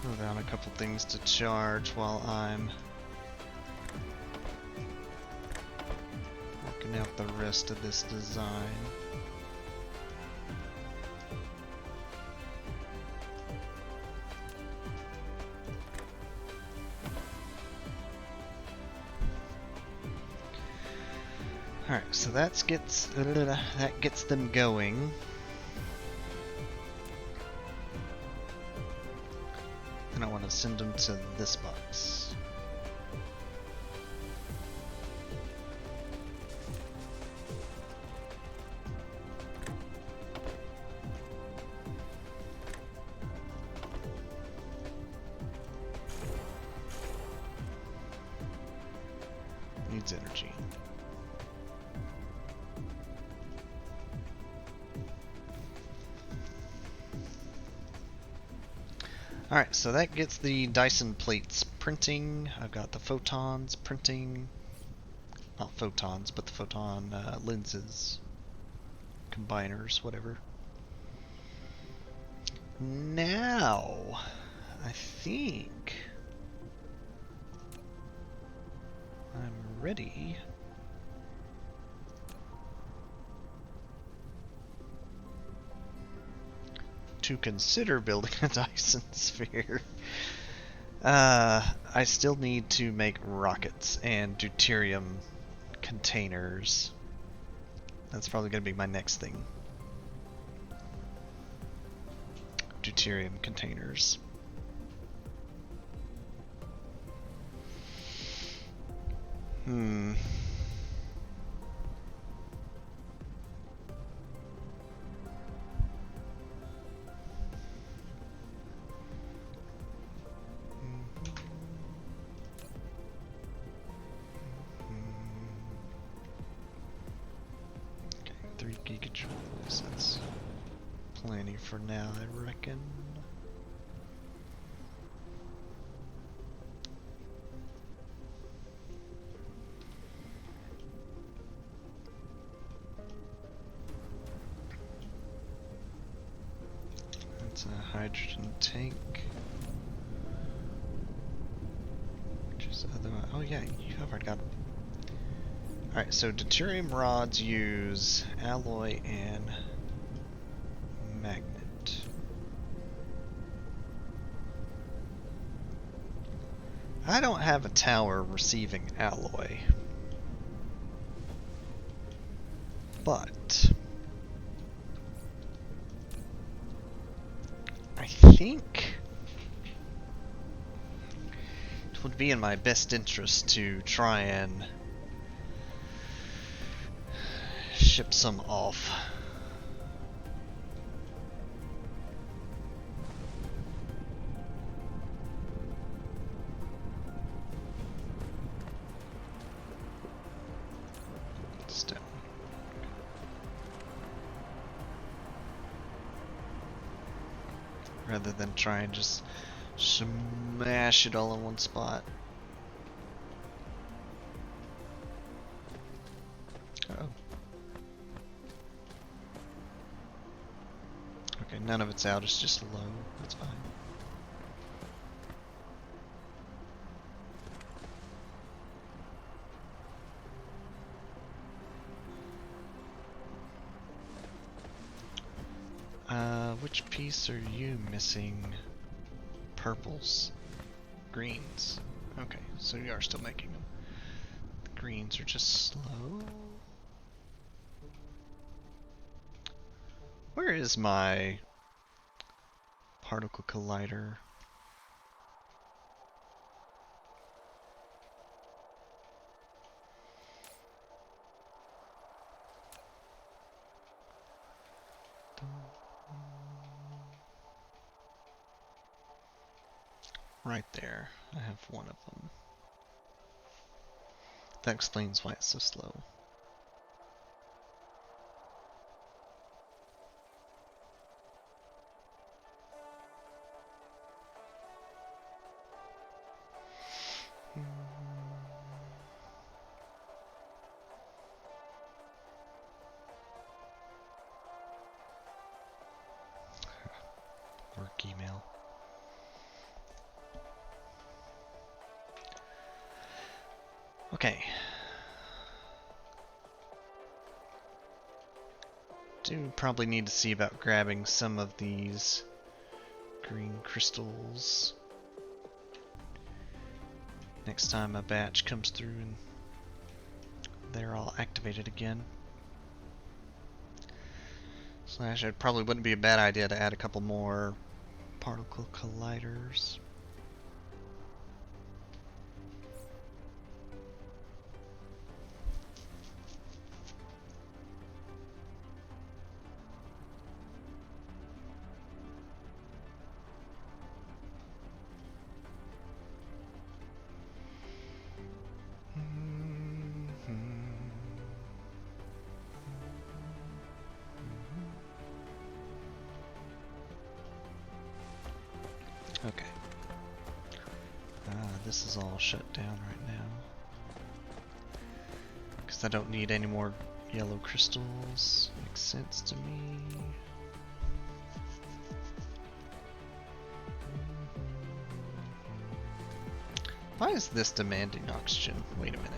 A: Throw down a couple things to charge while I'm working out the rest of this design. Alright, so that gets them going. And I want to send them to this box. needs energy. Alright, so that gets the Dyson plates printing. I've got the photons printing. Not photons, but the photon lenses. Combiners, whatever. Now, I think I'm ready to consider building a Dyson Sphere. I still need to make rockets and deuterium containers. That's probably going to be my next thing. Deuterium containers. Okay, 3 gigajoules. That's plenty for now, I reckon. That's a hydrogen tank. Which is the other one. Oh yeah, you have already got them. Alright, so deuterium rods use alloy and magnet. I don't have a tower receiving alloy. But I think it would be in my best interest to try and ship some off. Stone. Rather than try and just smash it all in one spot. Uh-oh. Okay, none of it's out, it's just low. That's fine. Which piece are you missing? Purples. Greens. Okay, so you are still making them. The greens are just slow. Where is my particle collider? Right there. I have one of them. That explains why it's so slow. Work email. Okay. Do probably need to see about grabbing some of these green crystals next time a batch comes through and they're all activated again. Slash, it probably wouldn't be a bad idea to add a couple more particle colliders. this is all shut down right now. Because I don't need any more yellow crystals. Makes sense to me. Why is this demanding oxygen? Wait a minute.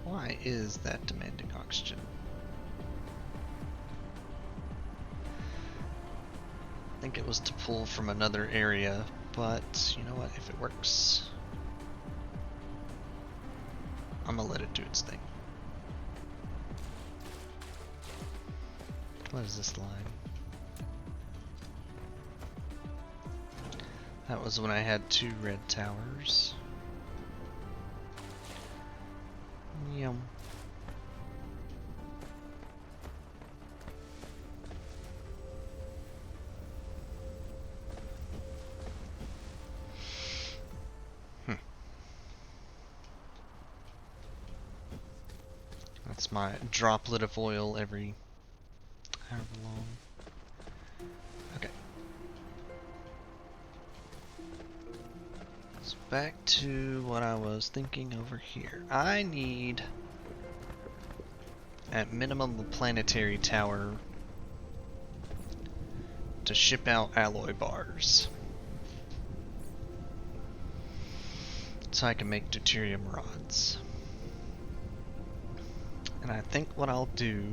A: Why is that demanding oxygen? I think it was to pull from another area, but you know what? If it works, I'm gonna let it do its thing. What is this line? That was when I had 2 red towers. Yum. That's my droplet of oil every however long. Okay. So back to what I was thinking over here. I need, at minimum, a planetary tower to ship out alloy bars. So I can make deuterium rods. And I think what I'll do...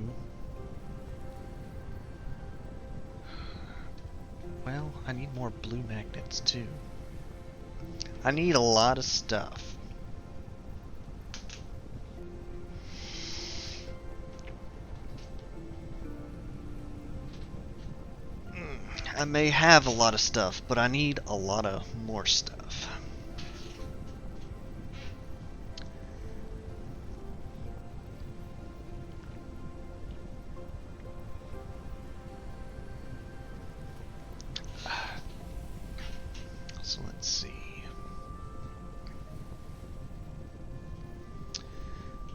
A: Well, I need more blue magnets too. I need a lot of stuff. I may have a lot of stuff, but I need a lot of more stuff. So let's see.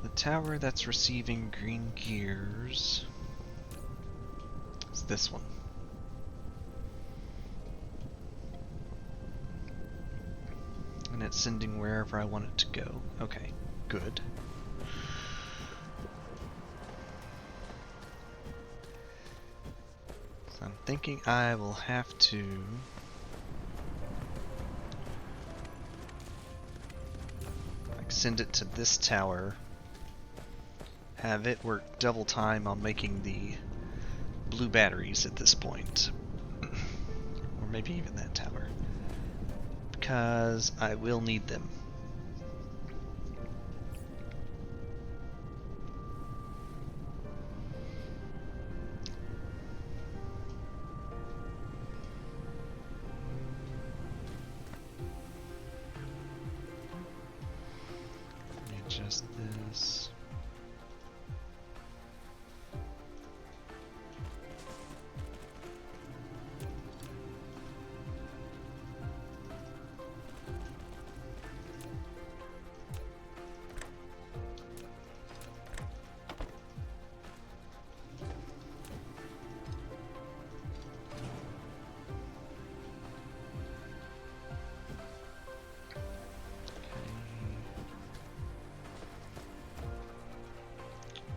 A: The tower that's receiving green gears is this one. And it's sending wherever I want it to go. Okay, good. So I'm thinking I will have to send it to this tower, have it work double time on making the blue batteries at this point. Or maybe even that tower. Because I will need them. Just this.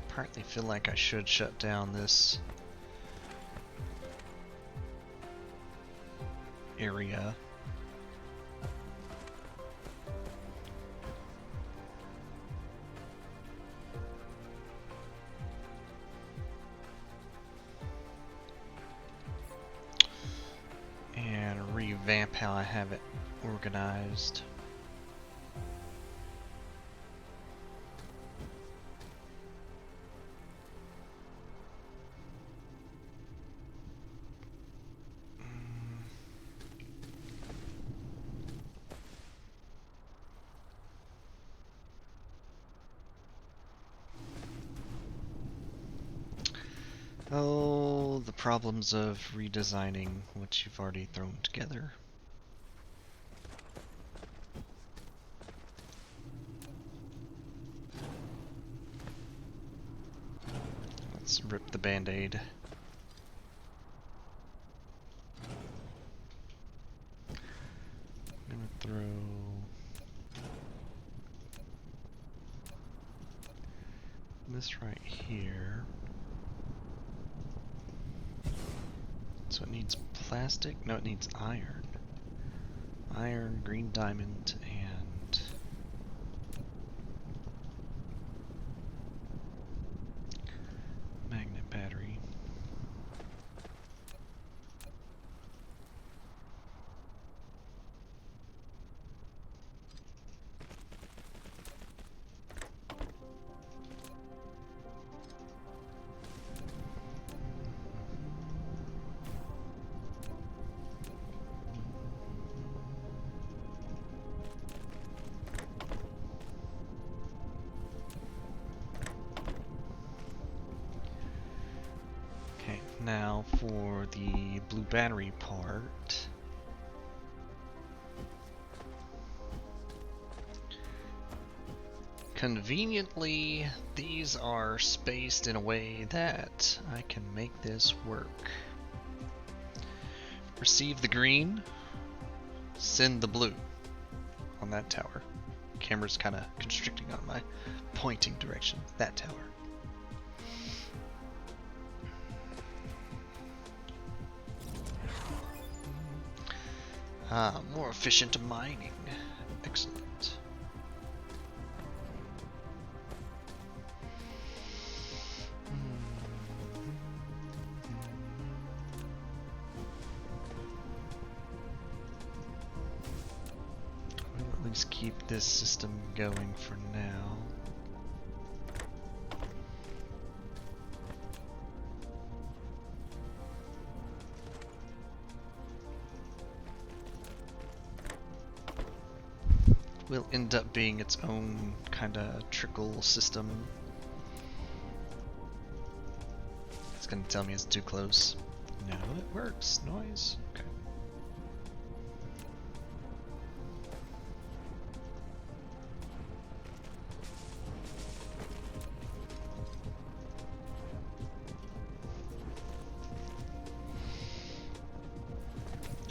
A: Partly feel like I should shut down this area. And revamp how I have it organized. Oh, the problems of redesigning what you've already thrown together. Let's rip the band-aid. I'm gonna this right here. So it needs plastic? No, it needs iron. Iron, green diamond, and magnet battery. Okay, now for the blue battery part. Conveniently, these are spaced in a way that I can make this work. Receive the green, send the blue on that tower. Camera's kind of constricting on my pointing direction. That tower. Ah, more efficient mining. Excellent. We'll at least keep this system going for now. Will end up being its own kind of trickle system. It's gonna tell me it's too close. No, it works. Noise. Okay.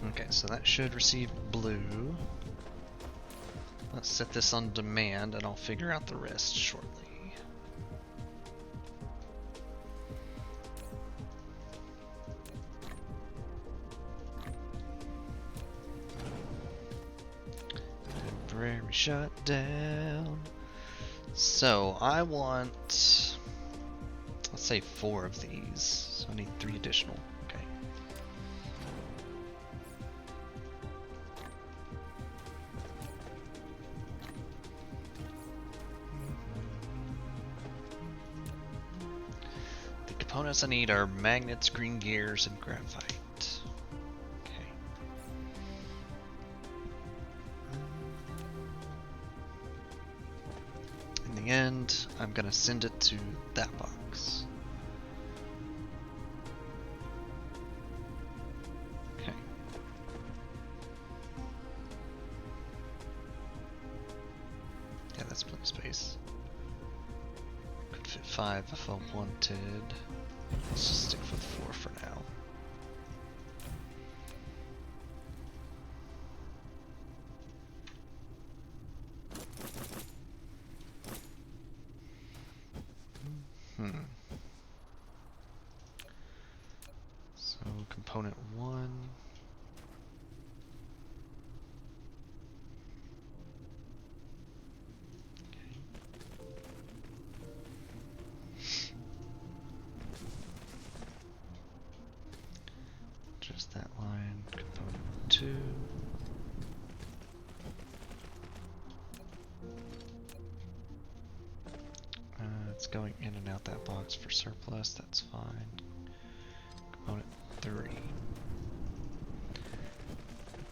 A: Okay, so that should receive blue. Let's set this on demand and I'll figure out the rest shortly. Temporary shutdown. So I want, let's say 4 of these. So I need 3 additional. Okay. The components I need are magnets, green gears, and graphite. Okay. In the end, I'm gonna send it to that box. Okay. Yeah, that's plenty of space. Could fit 5 if I wanted. Let's just stick with 4 for now. So component 1. Just that line, component 2. It's going in and out that box for surplus, that's fine. Component 3.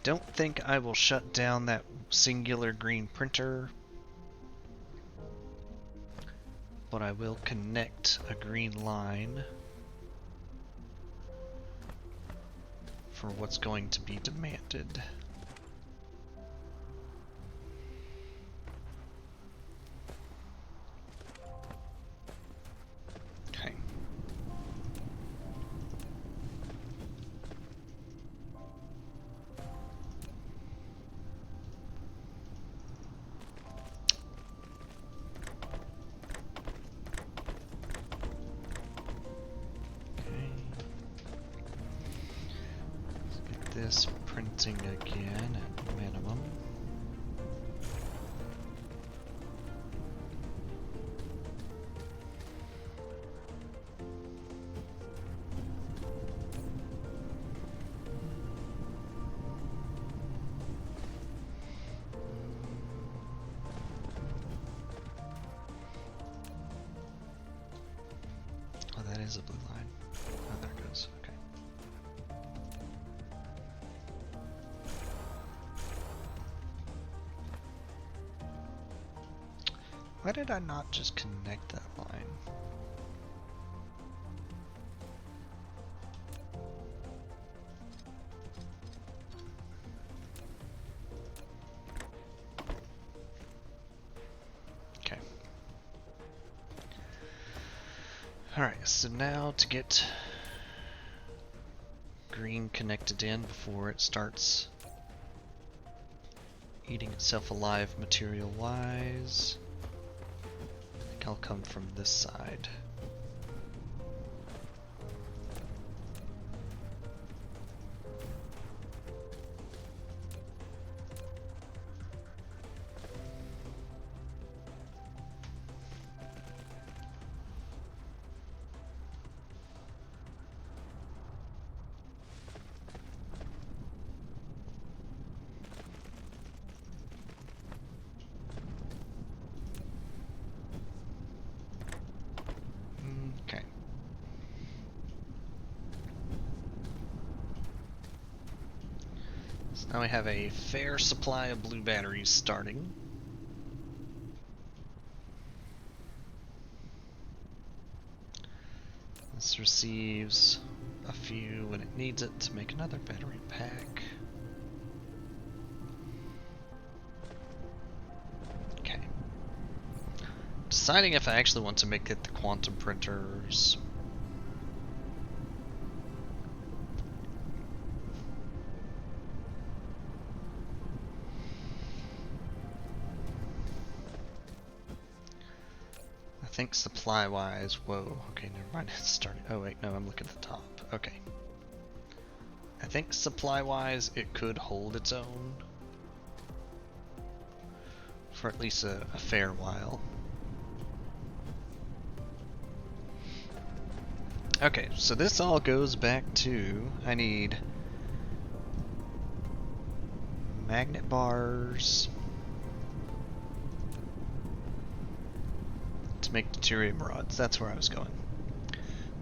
A: Don't think I will shut down that singular green printer, but I will connect a green line for what's going to be demanded. Okay. this printing again at minimum. Oh, that is a blue line. Oh, there it goes. Okay. Why did I not just connect that line? Okay. Alright, so now to get green connected in before it starts eating itself alive material-wise, I think I'll come from this side. Okay. So now we have a fair supply of blue batteries starting. This receives a few when it needs it to make another battery pack. Okay. Deciding if I actually want to make it the quantum printers. I think supply-wise, whoa, okay, never mind, it's starting. Oh wait, no, I'm looking at the top. Okay. I think supply-wise, it could hold its own for at least a fair while. Okay, so this all goes back to, I need magnet bars to make deuterium rods. That's where I was going.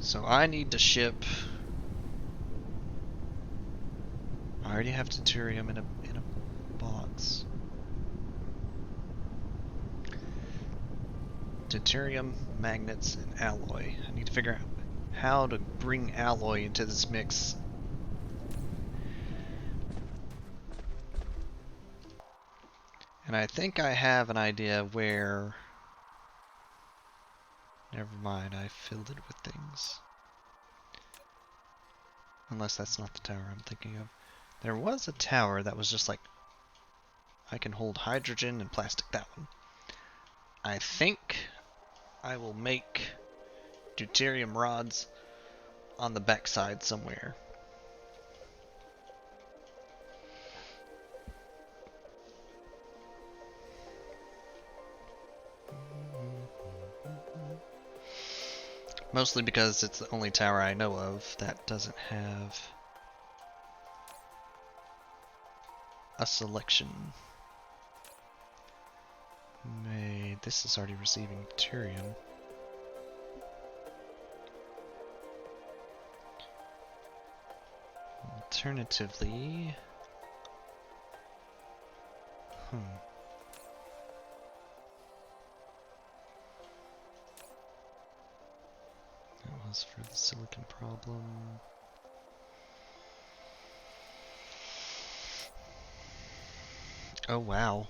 A: So I need to ship. I already have deuterium in a box. Deuterium, magnets, and alloy. I need to figure out how to bring alloy into this mix. And I think I have an idea where. Never mind, I filled it with things. Unless that's not the tower I'm thinking of. There was a tower that was just like, I can hold hydrogen and plastic, that one. I think I will make deuterium rods on the backside somewhere. Mostly because it's the only tower I know of that doesn't have a selection made. This is already receiving deuterium. Alternatively, that was for the silicon problem. Oh wow.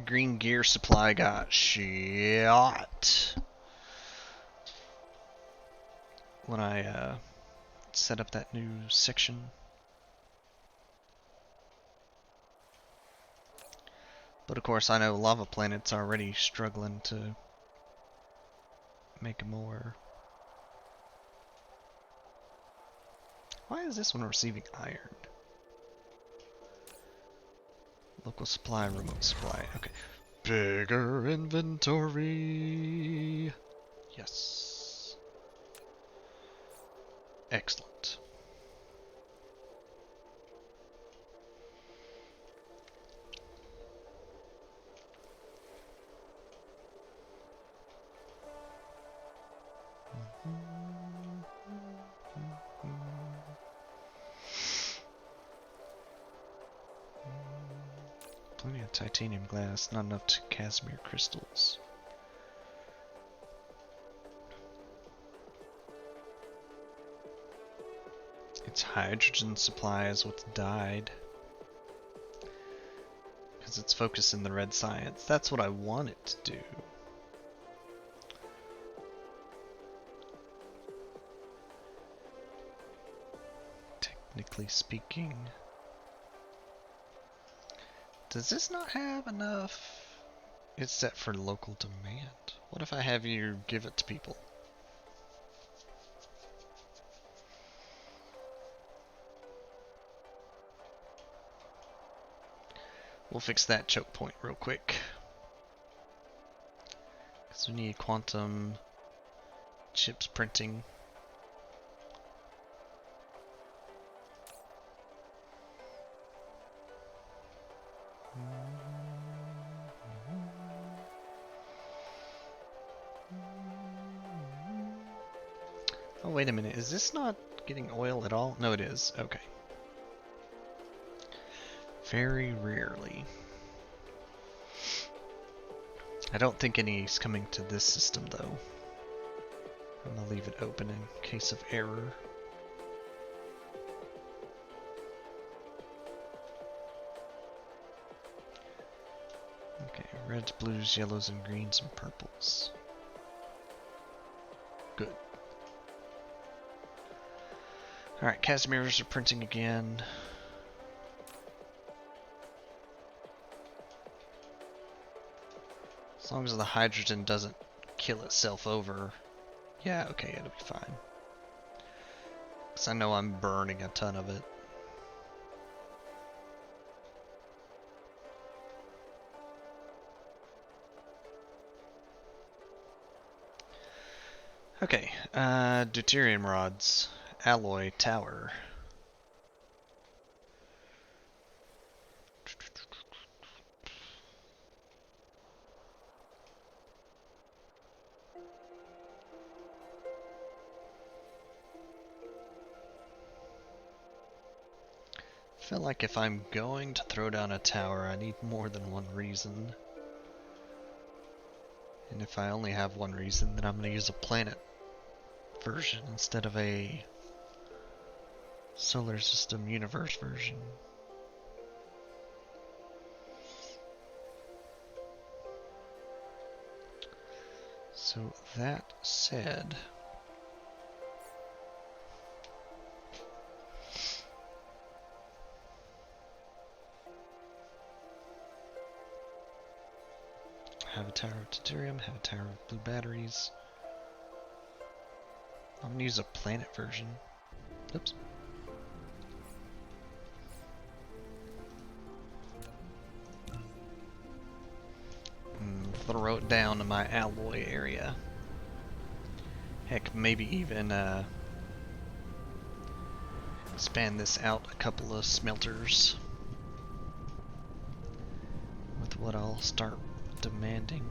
A: Green gear supply got shot when I set up that new section. But of course I know Lava Planet's already struggling to make more. Why is this one receiving iron? Local supply, remote supply. Okay. Bigger inventory. Yes. Excellent. Plenty of titanium glass, not enough casimir crystals. Its hydrogen supply is what's died. Because it's focused in the red science. That's what I want it to do. Technically speaking. Does this not have enough? It's set for local demand. What if I have you give it to people? We'll fix that choke point real quick. Because we need quantum chips printing. Oh, wait a minute. Is this not getting oil at all? No, it is. Okay. Very rarely. I don't think any's coming to this system, though. I'm gonna leave it open in case of error. Okay, reds, blues, yellows, and greens, and purples. Good. Alright, Casimirs are printing again. As long as the hydrogen doesn't kill itself over. Yeah, okay, it'll be fine. Because I know I'm burning a ton of it. Okay, deuterium rods. Alloy tower. I feel like if I'm going to throw down a tower, I need more than one reason. And if I only have one reason, then I'm going to use a planet version instead of a solar system universe version. So that said, have a tower of deuterium, have a tower of blue batteries. I'm gonna use a planet version. Oops. Throw it down to my alloy area. Heck, maybe even expand this out a couple of smelters with what I'll start demanding.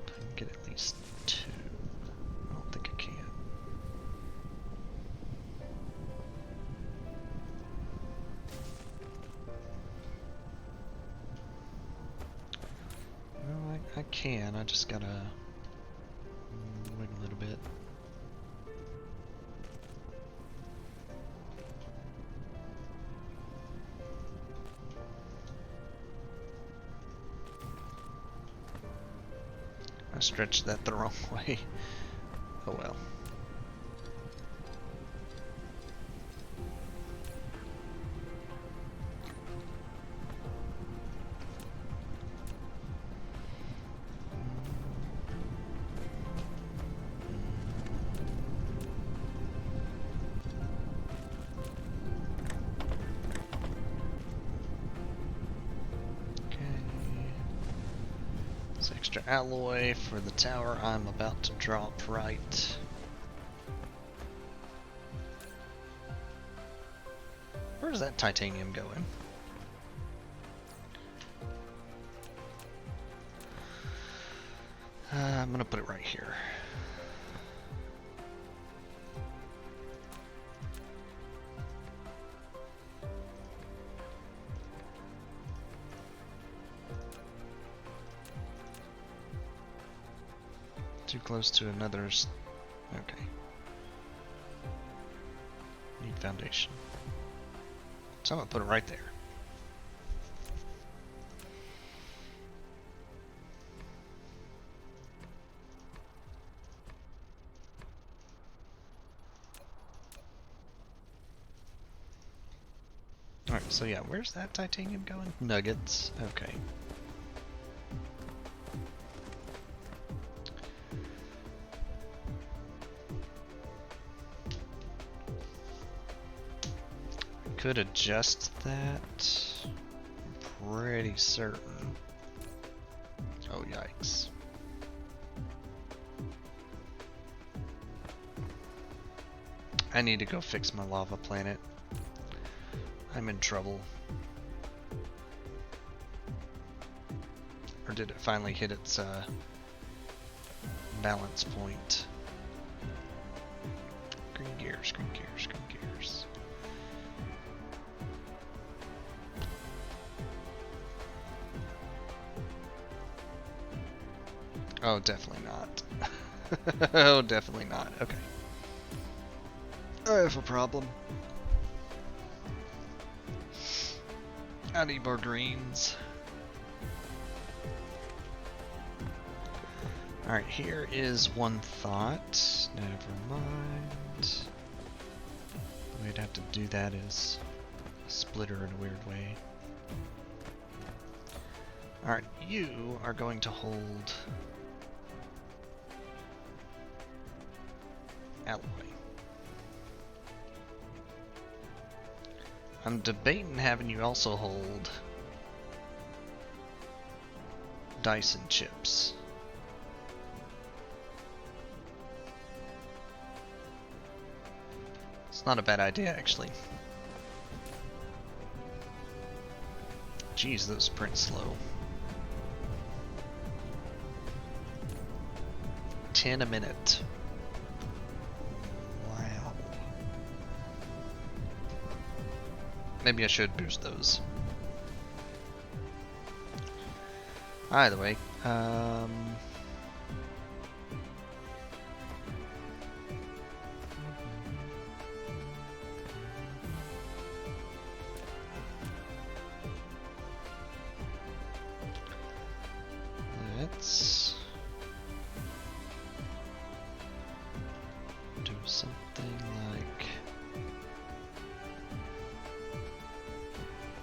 A: I can get at least 2. I don't think I can. Well, I can, I just gotta wait a little bit. I stretched that the wrong way. Oh well. Extra alloy for the tower I'm about to drop right. Where does that titanium go in? I'm gonna put it right here. Too close to another. Okay. Need foundation. So I'm gonna put it right there. Alright, so yeah, where's that titanium going? Nuggets. Okay. Could adjust that. I'm pretty certain. Oh, yikes. I need to go fix my lava planet. I'm in trouble. Or did it finally hit its balance point? Green gears, green gears, green gears. Oh, definitely not. Oh, definitely not. Okay. I have a problem. I need more greens. Alright, here is one thought. Never mind. The way I'd have to do that is a splitter in a weird way. Alright, you are going to hold alloy. I'm debating having you also hold Dyson chips. It's not a bad idea, actually. Jeez, those print slow. 10 a minute. Wow. Maybe I should boost those. Either way, let's do something like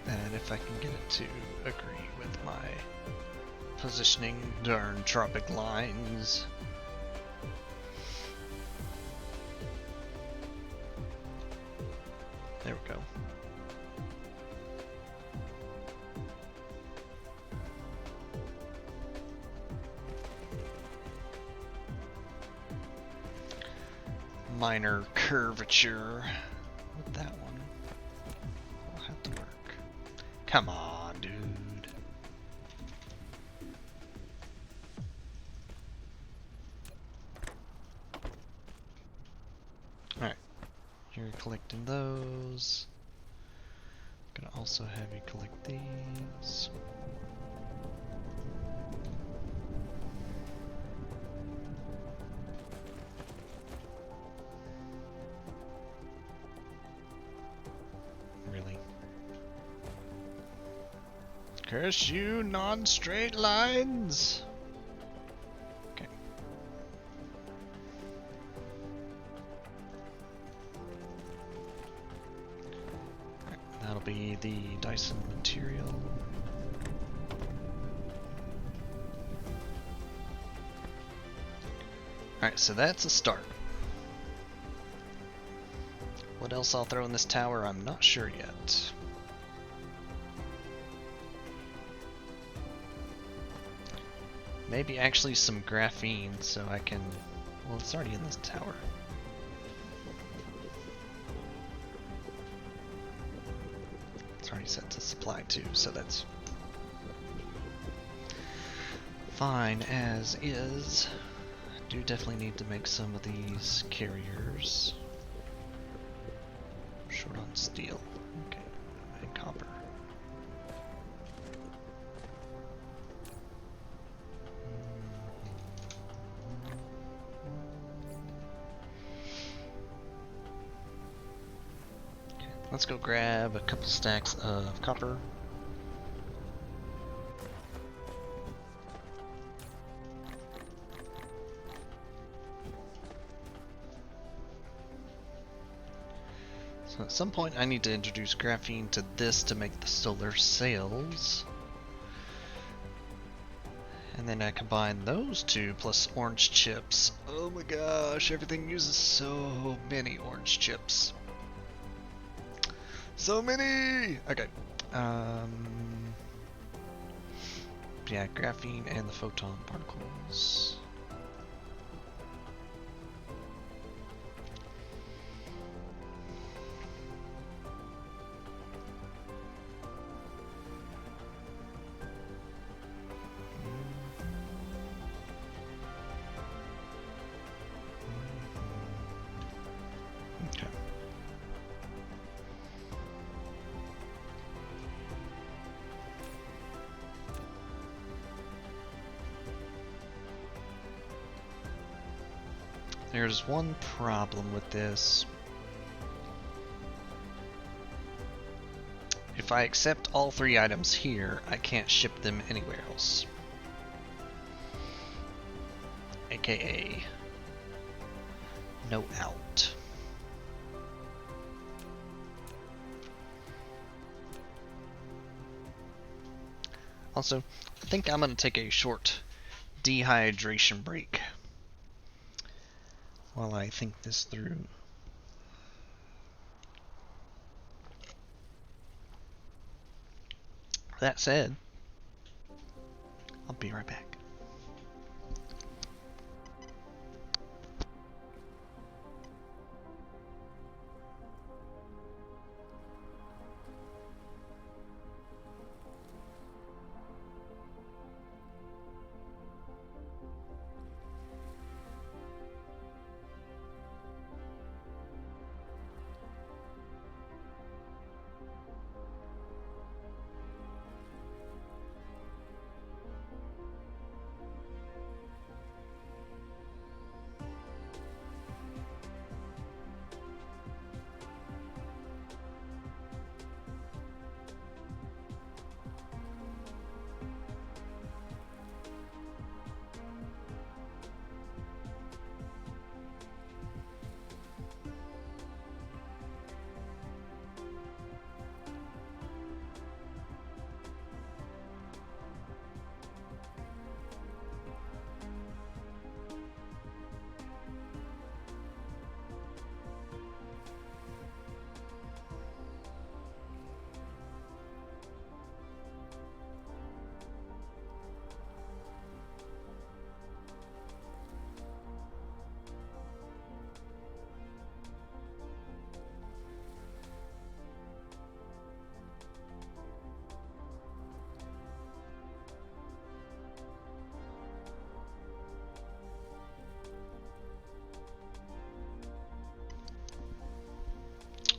A: that if I can get it to agree with my positioning. Darn tropic lines. There we go. Minor curvature with that one. Will have to work. Come on, dude. Alright. You're collecting those. Gonna also have you collect these. Really? Curse you, non-straight lines! Okay. Alright, that'll be the Dyson material. Alright, so that's a start. What else I'll throw in this tower, I'm not sure yet. maybe actually some graphene so I can... Well, it's already in this tower. It's already set to supply too, so that's fine as is. I do definitely need to make some of these carriers. Short on steel. Okay, and copper. Okay, let's go grab a couple stacks of copper. So at some point I need to introduce graphene to this to make the solar sails. And then I combine those two plus orange chips. Oh my gosh, everything uses so many orange chips. So many! Okay. Yeah, graphene and the photon particles. Okay. There's one problem with this. If I accept all three items here, I can't ship them anywhere else. AKA, no out. Also, I think I'm going to take a short dehydration break while I think this through. That said, I'll be right back.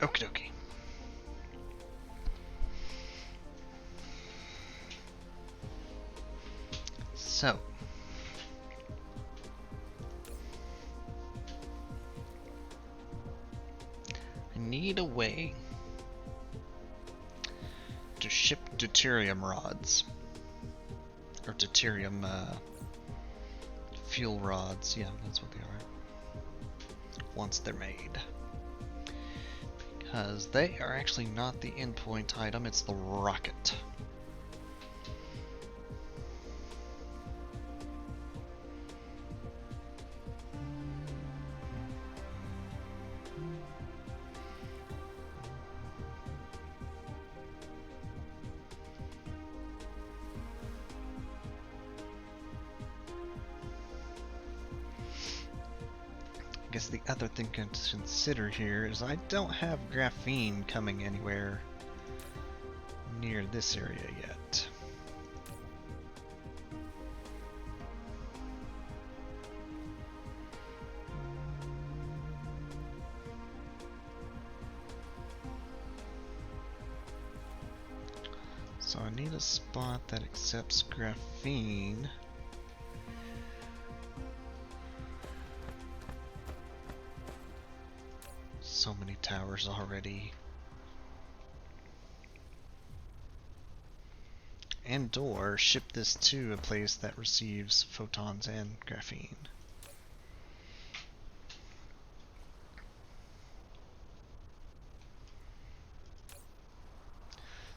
A: Okie dokie. So, I need a way to ship deuterium rods. Or deuterium fuel rods. Yeah, that's what they are. Once they're made. Because they are actually not the endpoint item, it's the rocket. guess the other thing to consider here is I don't have graphene coming anywhere near this area yet. So I need a spot that accepts graphene. So many towers already. And or ship this to a place that receives photons and graphene.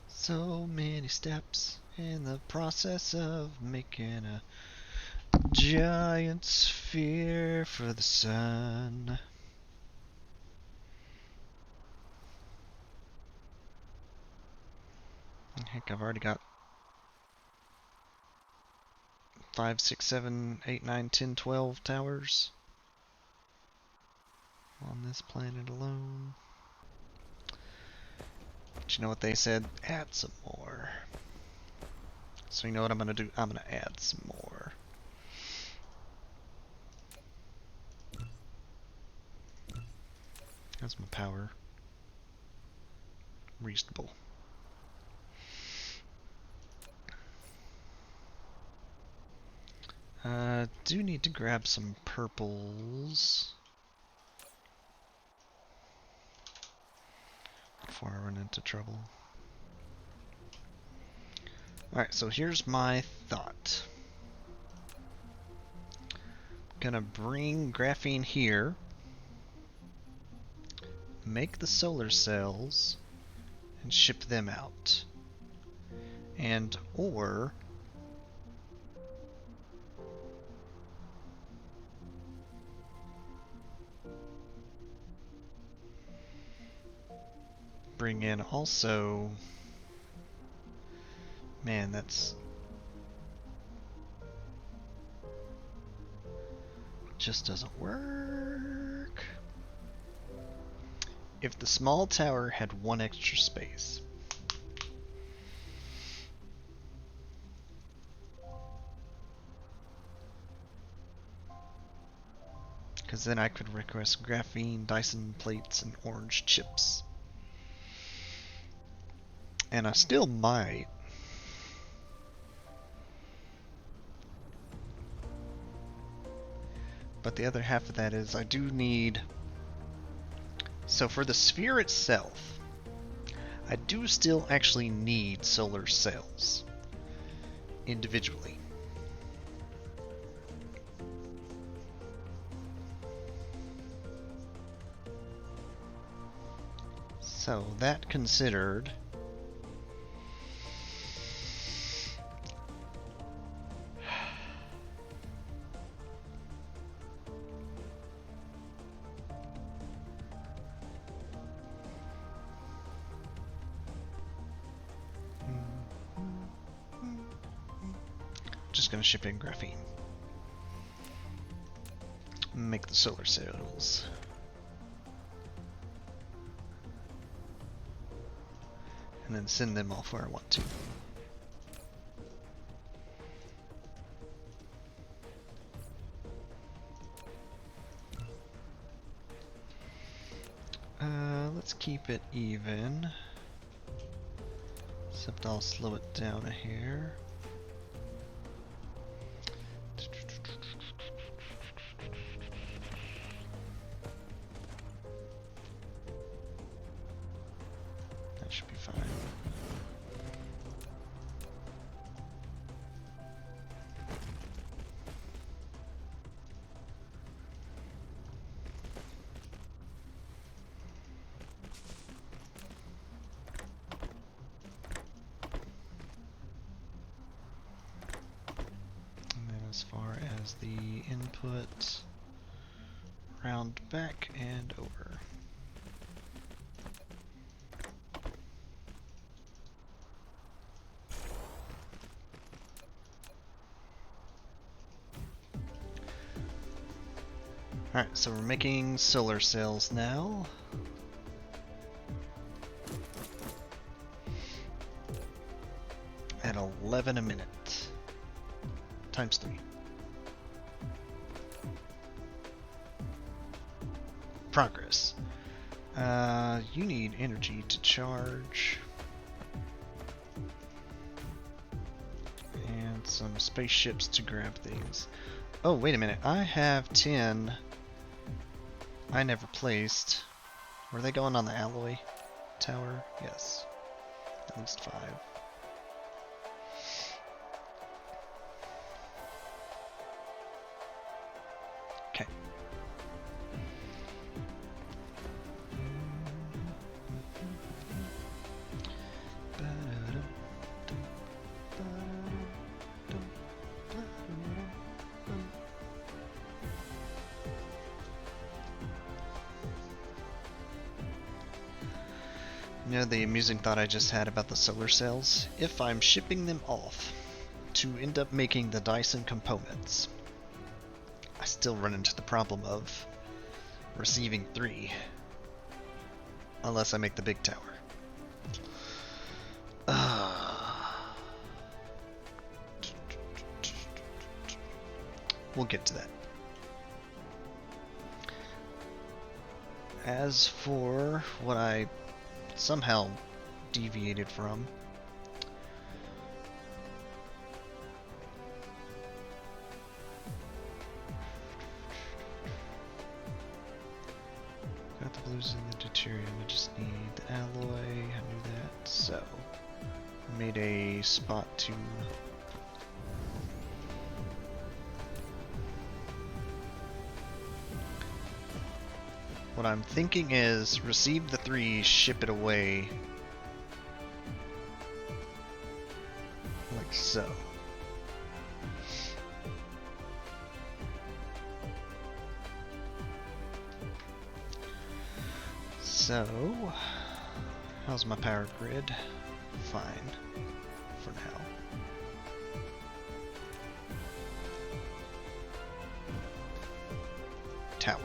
A: So many steps in the process of making a giant sphere for the sun. Heck, I've already got 5, 6, 7, 8, 9, 10, 12 towers on this planet alone. But you know what they said? Add some more. So you know what I'm gonna do? I'm gonna add some more. That's my power. Reasonable. Do need to grab some purples before I run into trouble. Alright, so here's my thought. I'm gonna bring graphene here, make the solar cells, and ship them out. And or bring in also, man, that's just doesn't work. If the small tower had one extra space, because then I could request graphene, Dyson plates, and orange chips. And I still might. But the other half of that is I do need... So for the sphere itself, I do still actually need solar cells individually. So that considered, just gonna ship in graphene. Make the solar cells. And then send them off where I want to. Let's keep it even. Except I'll slow it down a hair. That should be fine. As far as the input, round back and over. Alright, so we're making solar cells now. At 11 a minute. Times 3. Progress. You need energy to charge. And some spaceships to grab things. Oh, wait a minute. I have 10 I never placed. Were they going on the alloy tower? Yes. At least 5. Okay. You know the amusing thought I just had about the solar cells? If I'm shipping them off to end up making the Dyson components, I still run into the problem of receiving 3. Unless I make the big tower. We'll get to that. As for what I somehow deviated from, got the blues and the deuterium, I just need the alloy, I knew that, so made a spot to what I'm thinking is receive the 3, ship it away like so. So, how's my power grid? Fine, for now. Tower.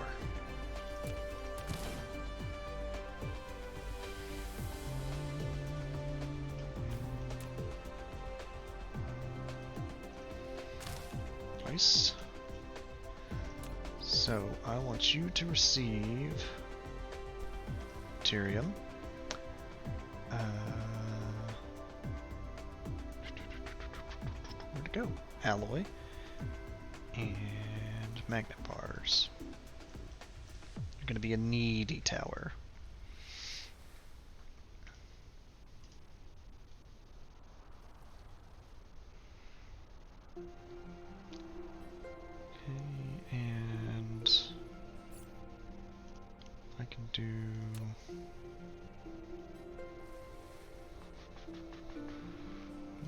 A: Nice. So, I want you to receive deuterium. Where'd it go? Alloy. And magnet bars. You're going to be a needy tower. Okay, and I can do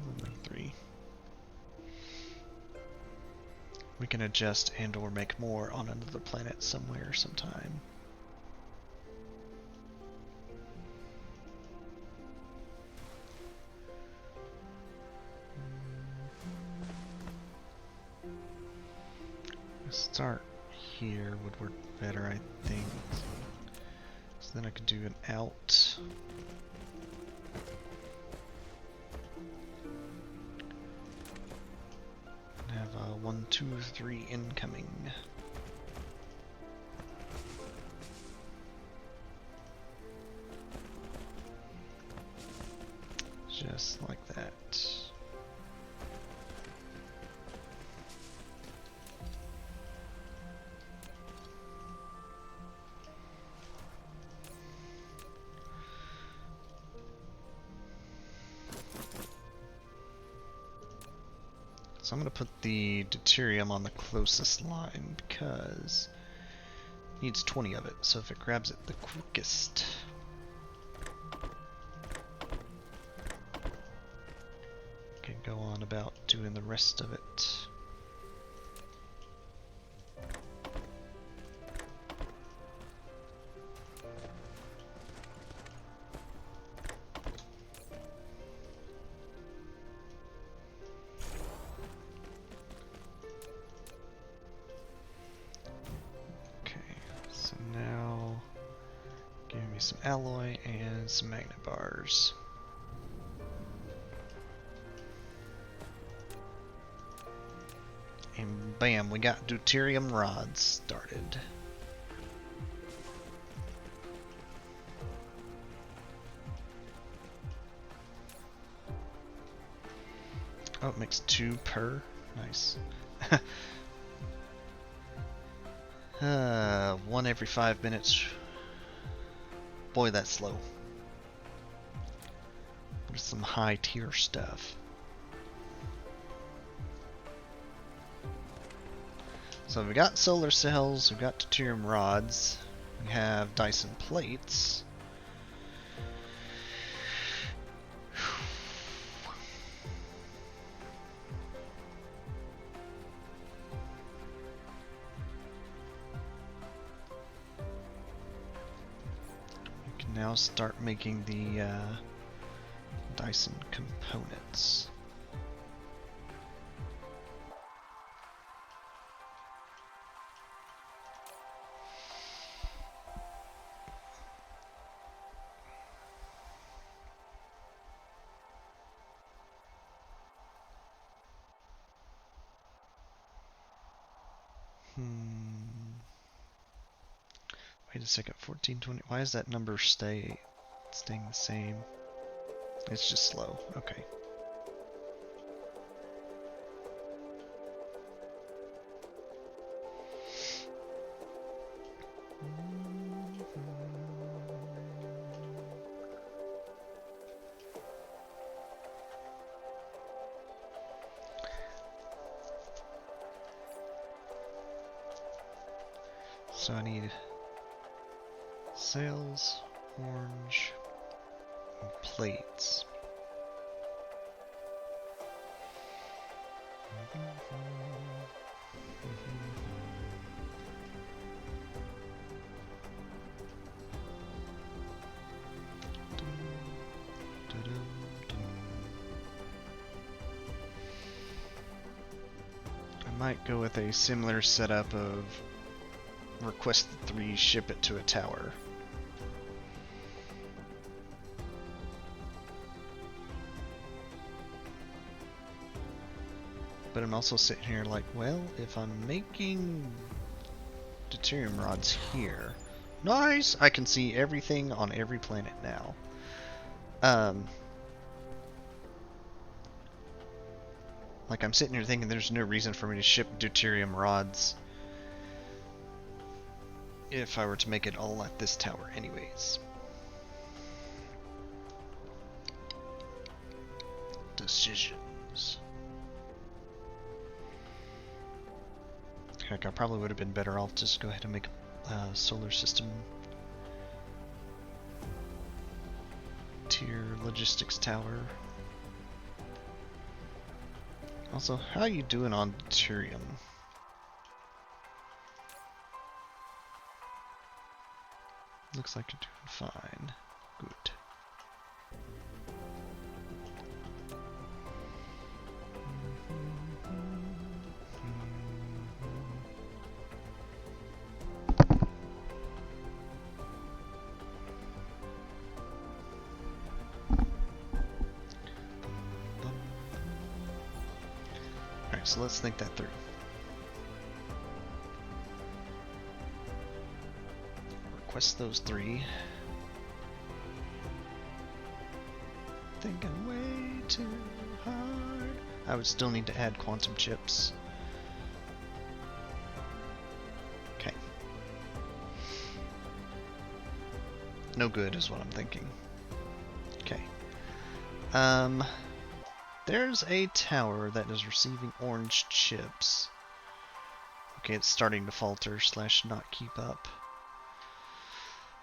A: number 3. We can adjust and or make more on another planet somewhere sometime. Start here would work better, I think. So then I could do an out. And have a 1, 2, 3 incoming. Just like that. So I'm going to put the deuterium on the closest line because it needs 20 of it, so if it grabs it the quickest. Can go on about doing the rest of it. some alloy and some magnet bars. And bam, we got deuterium rods started. Oh, it makes 2 per. Nice. 1 every 5 minutes. Boy, that's slow. There's some high tier stuff. So we got solar cells, we've got deuterium rods, we have Dyson plates. We can now start making the Dyson components. Wait a second, 1420. Why is that number staying the same? It's just slow. Okay. So I need sails, orange, and plates. I might go with a similar setup of request the 3, ship it to a tower. But I'm also sitting here like, well, if I'm making deuterium rods here, nice! I can see everything on every planet now. Like I'm sitting here thinking there's no reason for me to ship deuterium rods if I were to make it all at this tower anyways. Decisions. Heck, I probably would have been better off just go ahead and make a solar system tier logistics tower. Also, how are you doing on deuterium? Looks like you're doing fine. Good. Alright, so let's think that through. Request those 3. Thinking way too hard. I would still need to add quantum chips. Okay. No good is what I'm thinking. Okay. There's a tower that is receiving orange chips. Okay, it's starting to falter / not keep up.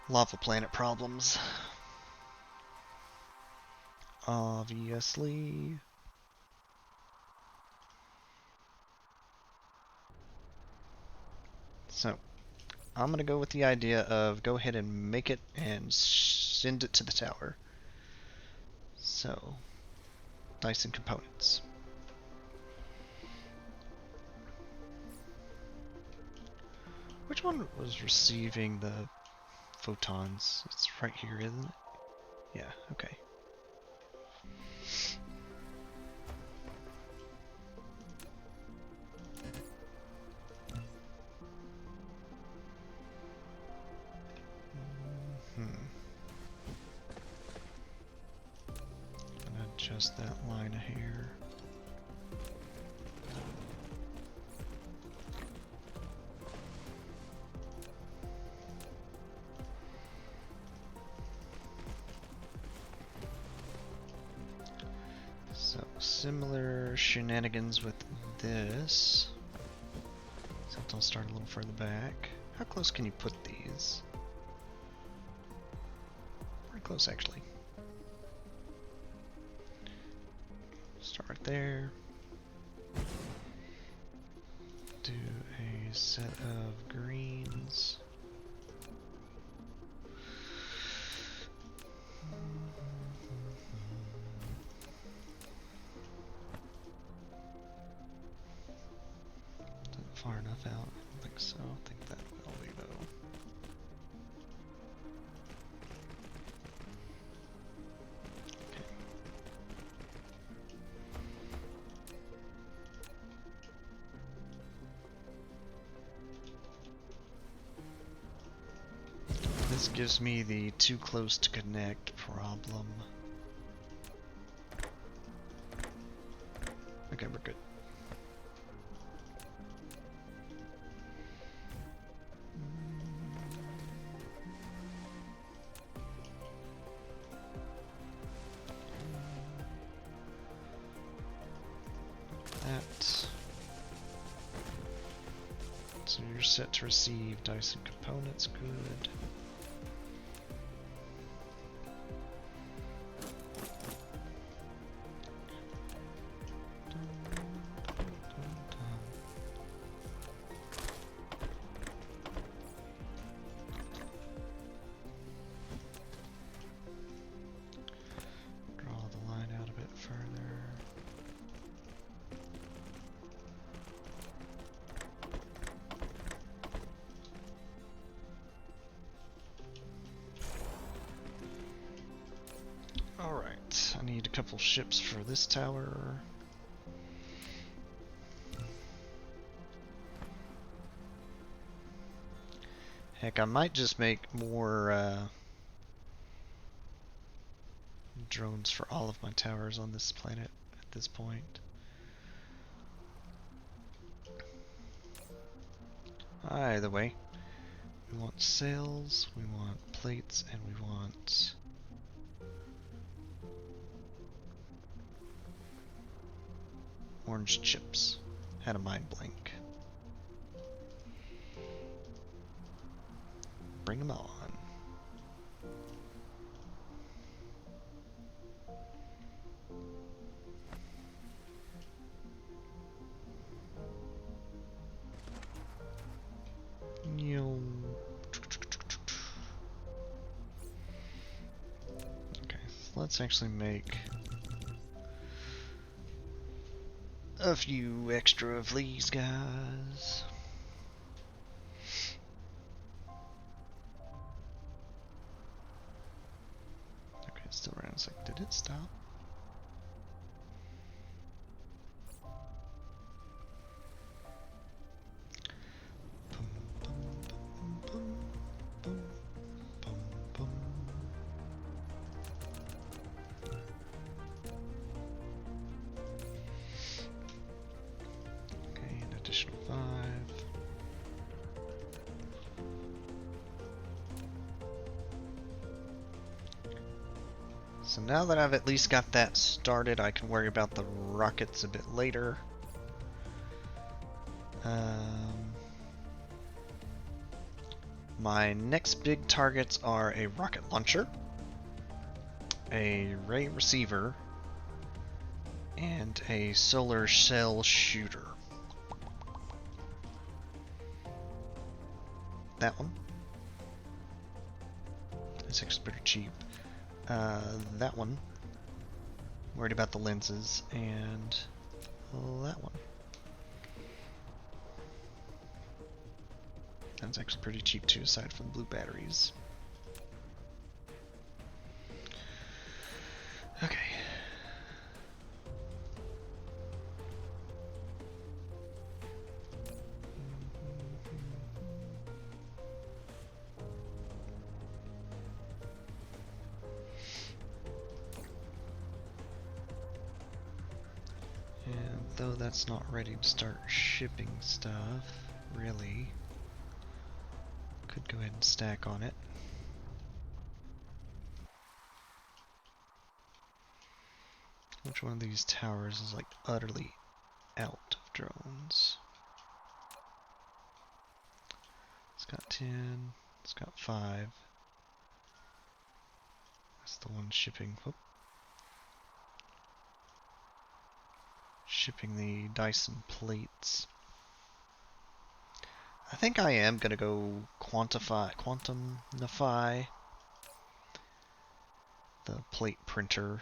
A: Lava planet problems. Obviously. So, I'm gonna go with the idea of go ahead and make it and send it to the tower. So, Dyson components. Which one was receiving the photons. It's right here, isn't it? Yeah, okay. Gonna adjust that line of hair. So, similar shenanigans with this. Except I'll start a little further back. How close can you put these? Pretty close, actually. Start right there. Do a set of greens. Far enough out? I don't think so. I think that will be though. Okay. This gives me the too close to connect problem. Okay, we're good. So you're set to receive Dyson components, good. Draw the line out a bit further. Alright, I need a couple ships for this tower. Heck, I might just make more drones for all of my towers on this planet at this point. Either way, we want sails, we want plates, and we want orange chips. Had a mind blank. Bring them on. Okay, so let's actually make a few extra of these guys. Okay, it's still around. It's like, did it stop? Okay, an additional 5. So now that I've at least got that started, I can worry about the rockets a bit later. My next big targets are a rocket launcher, a ray receiver, and a solar cell shooter. That one. It's actually pretty cheap. That one. Worried about the lenses, and that one. That's actually pretty cheap too, aside from blue batteries. Though that's not ready to start shipping stuff, really. Could go ahead and stack on it. Which one of these towers is like utterly out of drones? It's got 10, it's got 5. That's the one shipping. Whoop. Shipping the Dyson plates. I think I am gonna go quantumify the plate printer.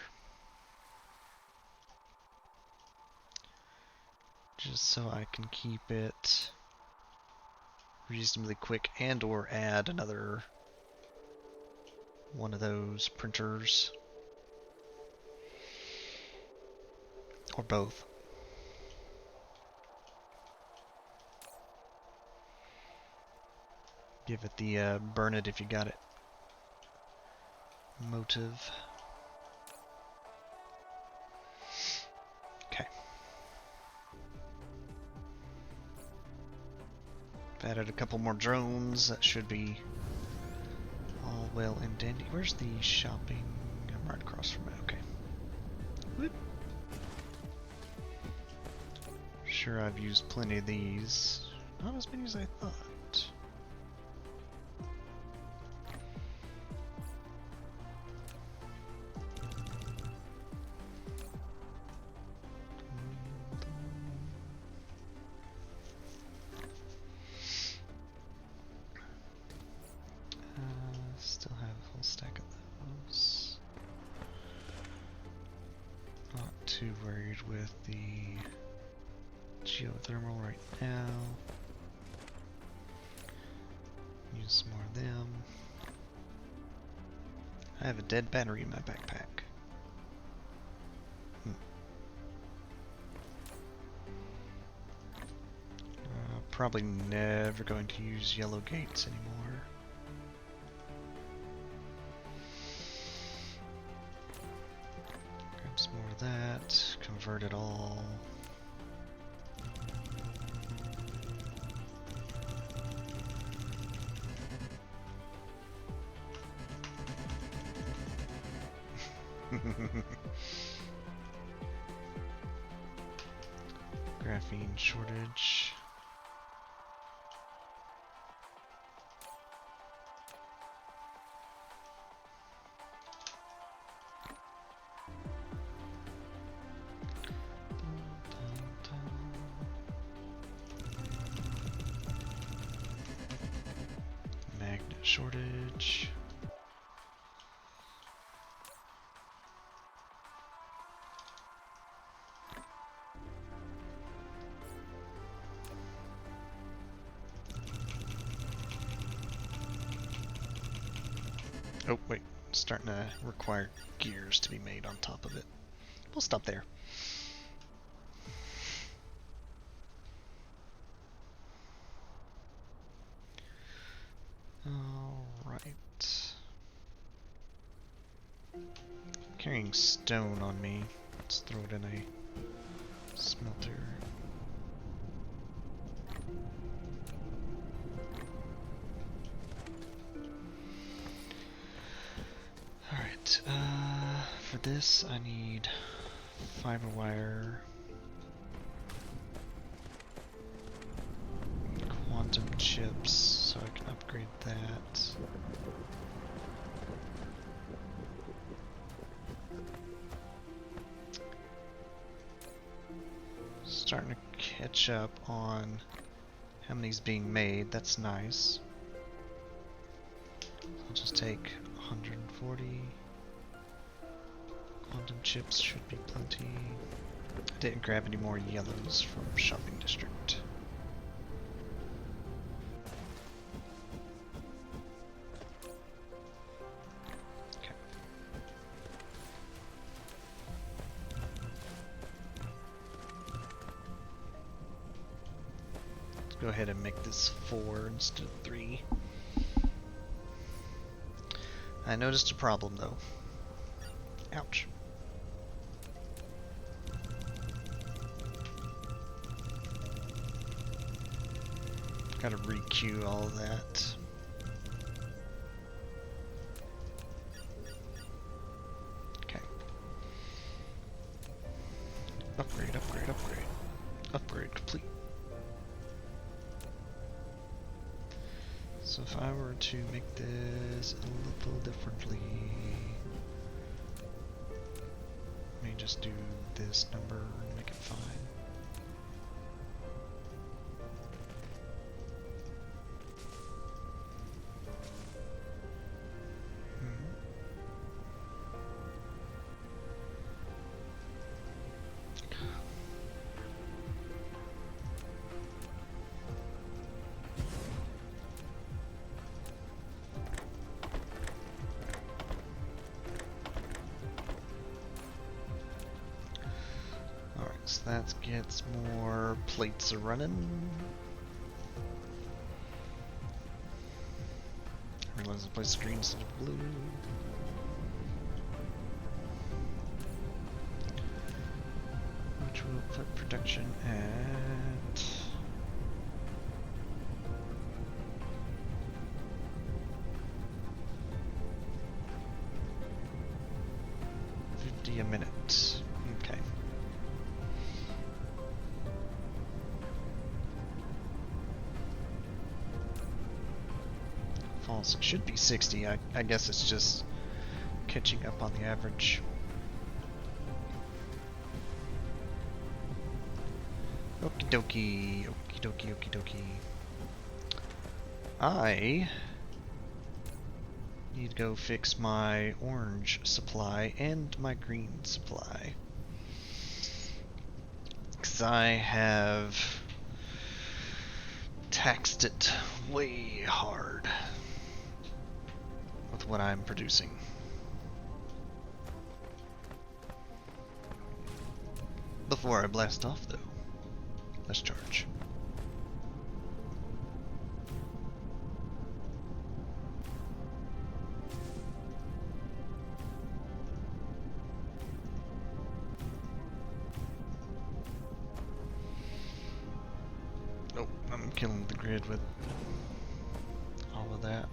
A: Just so I can keep it reasonably quick and or add another one of those printers. Or both. Give it the burn it if you got it motive. Okay. I've added a couple more drones. That should be all well and dandy. Where's the shopping? I'm right across from it. Okay. Whoop. Sure, I've used plenty of these. Not as many as I thought. Still have a full stack of those. Not too worried with the geothermal right now. Use some more of them. I have a dead battery in my backpack. Probably never going to use yellow gates anymore. Grab some more of that, convert it all. Graphene shortage. Magnet shortage. Oh, wait. It's starting to require gears to be made on top of it. We'll stop there. Alright. Carrying stone on me. Let's throw it in a smelter. Alright, for this I need fiber wire, quantum chips, so I can upgrade that. Starting to catch up on how many's being made, that's nice. I'll just take 140. Quantum chips should be plenty. I didn't grab any more yellows from shopping district. Okay. Let's go ahead and make this 4 instead of 3. I noticed a problem though. Ouch. Gotta re-queue all of that. Okay. Upgrade, upgrade, upgrade. Upgrade complete. So if I were to make this a little differently, let me just do this number and make it fine. So that gets more plates running. I realize I place green instead of blue. Which will put production at 50 a minute. Okay. False. It should be 60. I guess it's just catching up on the average. Okie dokie. Okie dokie, okie dokie. I need to go fix my orange supply and my green supply. Because I have taxed it way hard with what I'm producing. Before I blast off, though, let's charge. Nope, I'm killing the grid with all of that.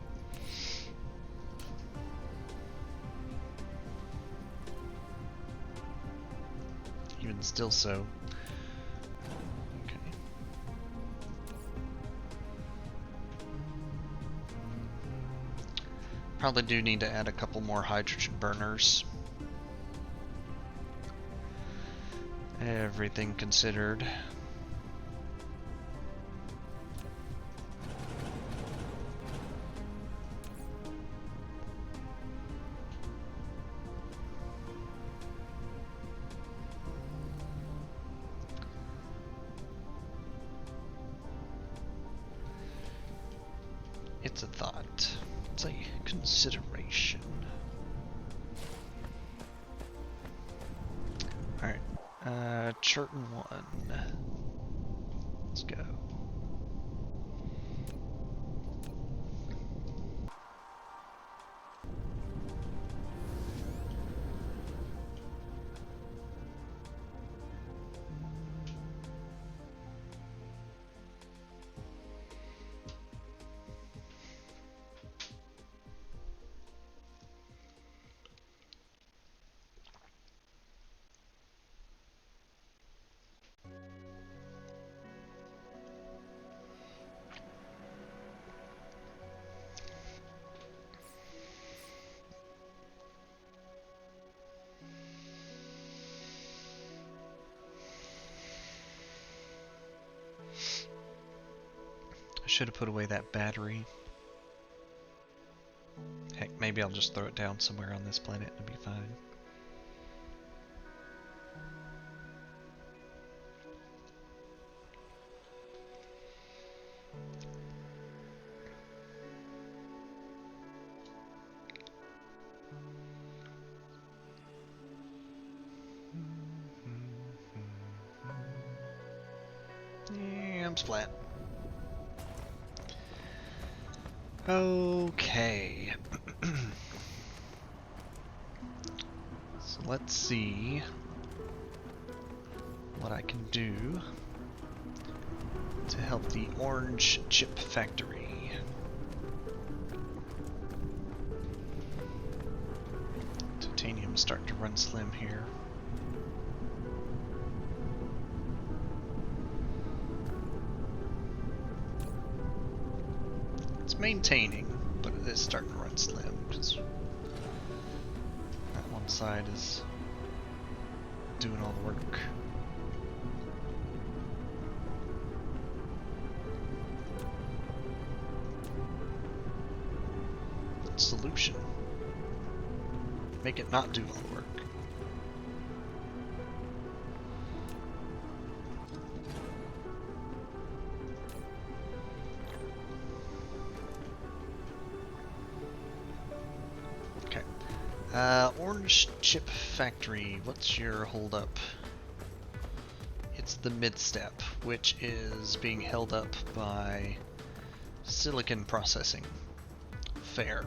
A: Even still so. Okay. Probably do need to add a couple more hydrogen burners. Everything considered. It's a thought. It's a consideration. Alright. Charton 1. Let's go. I should have put away that battery. Heck, maybe I'll just throw it down somewhere on this planet and it'll be fine. Yeah, I'm splat. Okay. So let's see what I can do to help the orange chip factory. Titanium's starting to run slim here. It's maintaining, but it is starting to run slim because that one side is doing all the work. Solution. Make it not do all the work. Okay. Orange chip factory. What's your holdup? It's the mid step, which is being held up by silicon processing. Fair.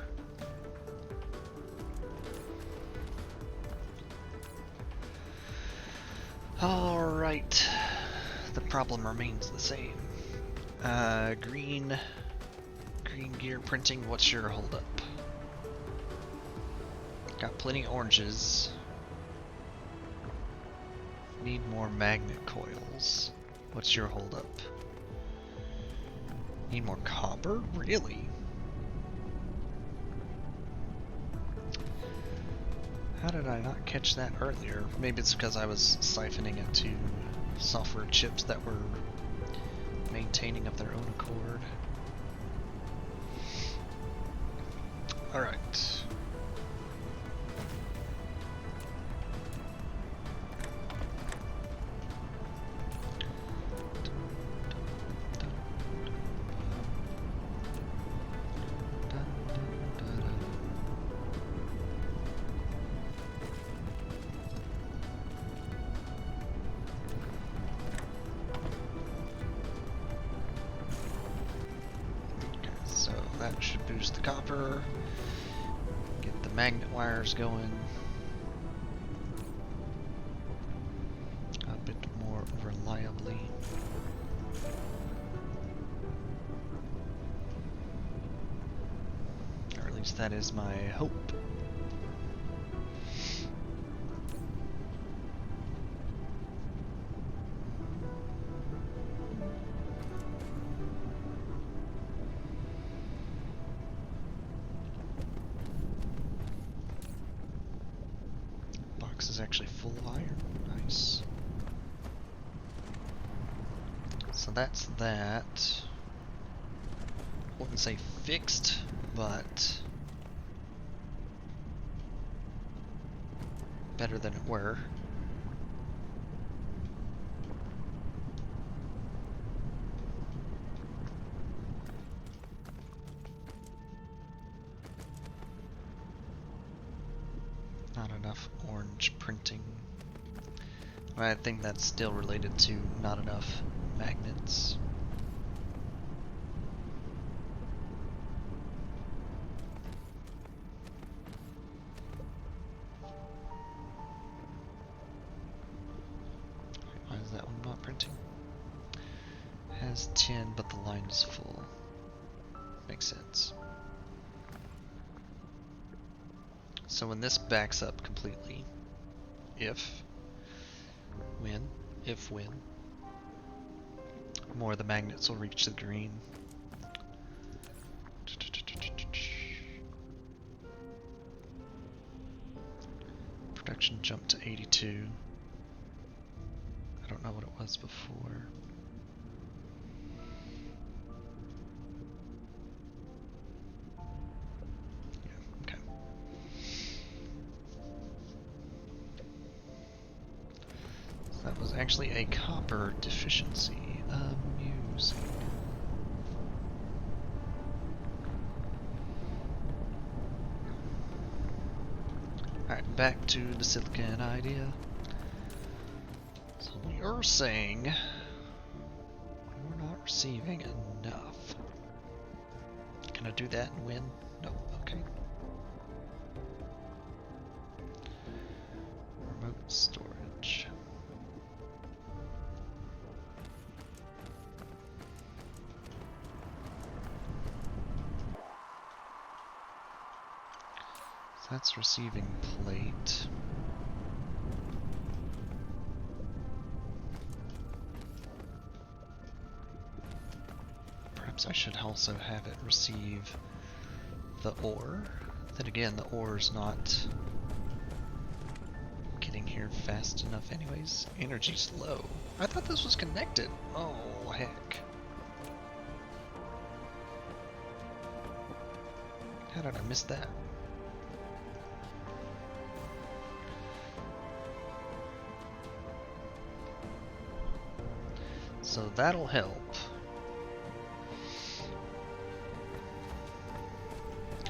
A: Alright, the problem remains the same. Green gear printing, what's your holdup? Got plenty of oranges. Need more magnet coils. What's your holdup? Need more copper? Really? How did I not catch that earlier? Maybe it's because I was siphoning it to software chips that were maintaining of their own accord. Alright. That should boost the copper, get the magnet wires going a bit more reliably. Or at least that is my hope. Is actually full of iron. Nice. So that's that. Wouldn't say fixed, but better than it were. Not enough orange printing. I think that's still related to not enough magnets. Why is that one not printing? Has 10, but the line is full. Makes sense. So when this backs up completely, when, more of the magnets will reach the green. Production jumped to 82. I don't know what it was before. That was actually a copper deficiency. Amusing. Alright, back to the silicon idea. So you're saying we're not receiving enough. Can I do that and win? No, okay. Remote storage. That's receiving plate. Perhaps I should also have it receive the ore. Then again, the ore's not getting here fast enough anyways. Energy's low. I thought this was connected. Oh, heck. How did I miss that? So that'll help.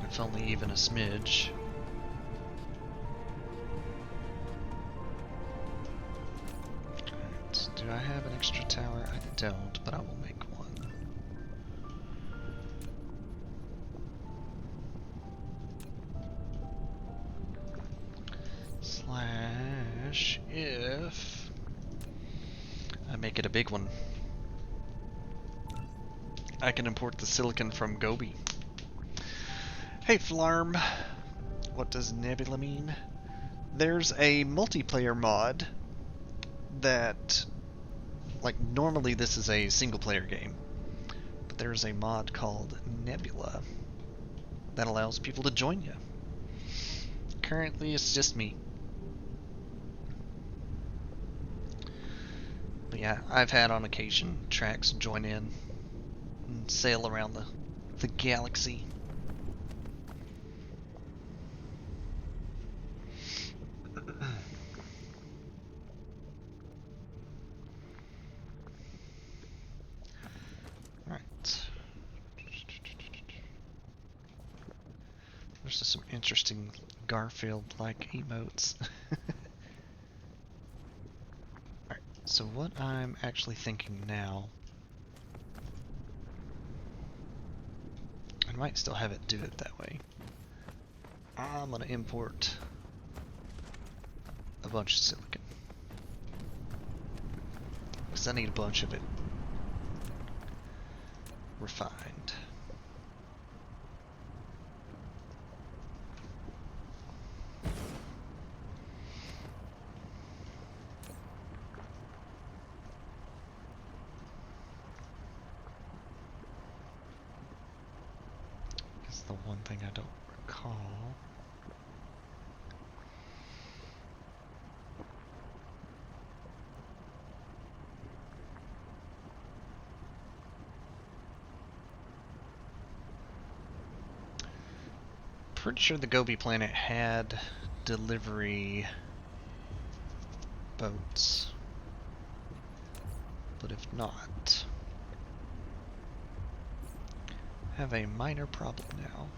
A: If only even a smidge. Alright, do I have an extra tower? I don't, but I will make one. Slash if I make it a big one, I can import the silicon from Gobi. Hey Flarm, what does Nebula mean? There's a multiplayer mod that, like, normally this is a single player game, but there's a mod called Nebula that allows people to join you. Currently it's just me. But yeah, I've had on occasion tracks join in and sail around the galaxy. Alright. There's just some interesting Garfield-like emotes. Alright, so what I'm actually thinking now, I might still have it do it that way. I'm gonna import a bunch of silicon, because I need a bunch of it refined. That's the one thing I don't recall. Pretty sure the Gobi planet had delivery boats, but if not, have a minor problem now,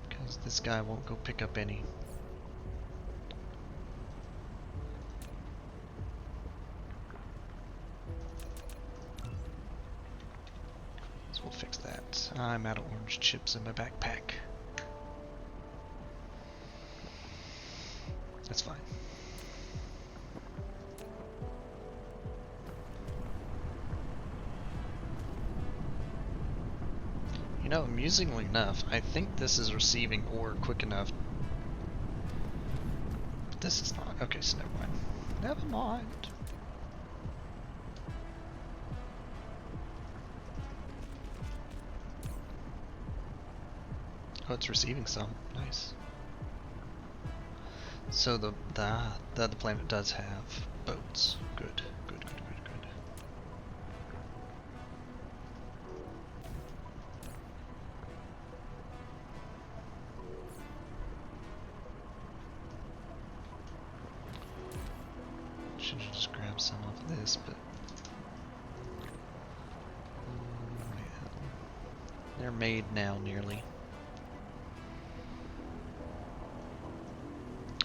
A: because this guy won't go pick up any. So we'll fix that. I'm out of orange chips in my backpack. That's fine. You know, amusingly enough, I think this is receiving ore quick enough. But this is not. Okay, so never mind. Never mind. Oh, it's receiving some. Nice. So the other planet does have boats. Good. Good, good, good, good. Should have just grabbed some of this, but oh, man. They're made now, nearly.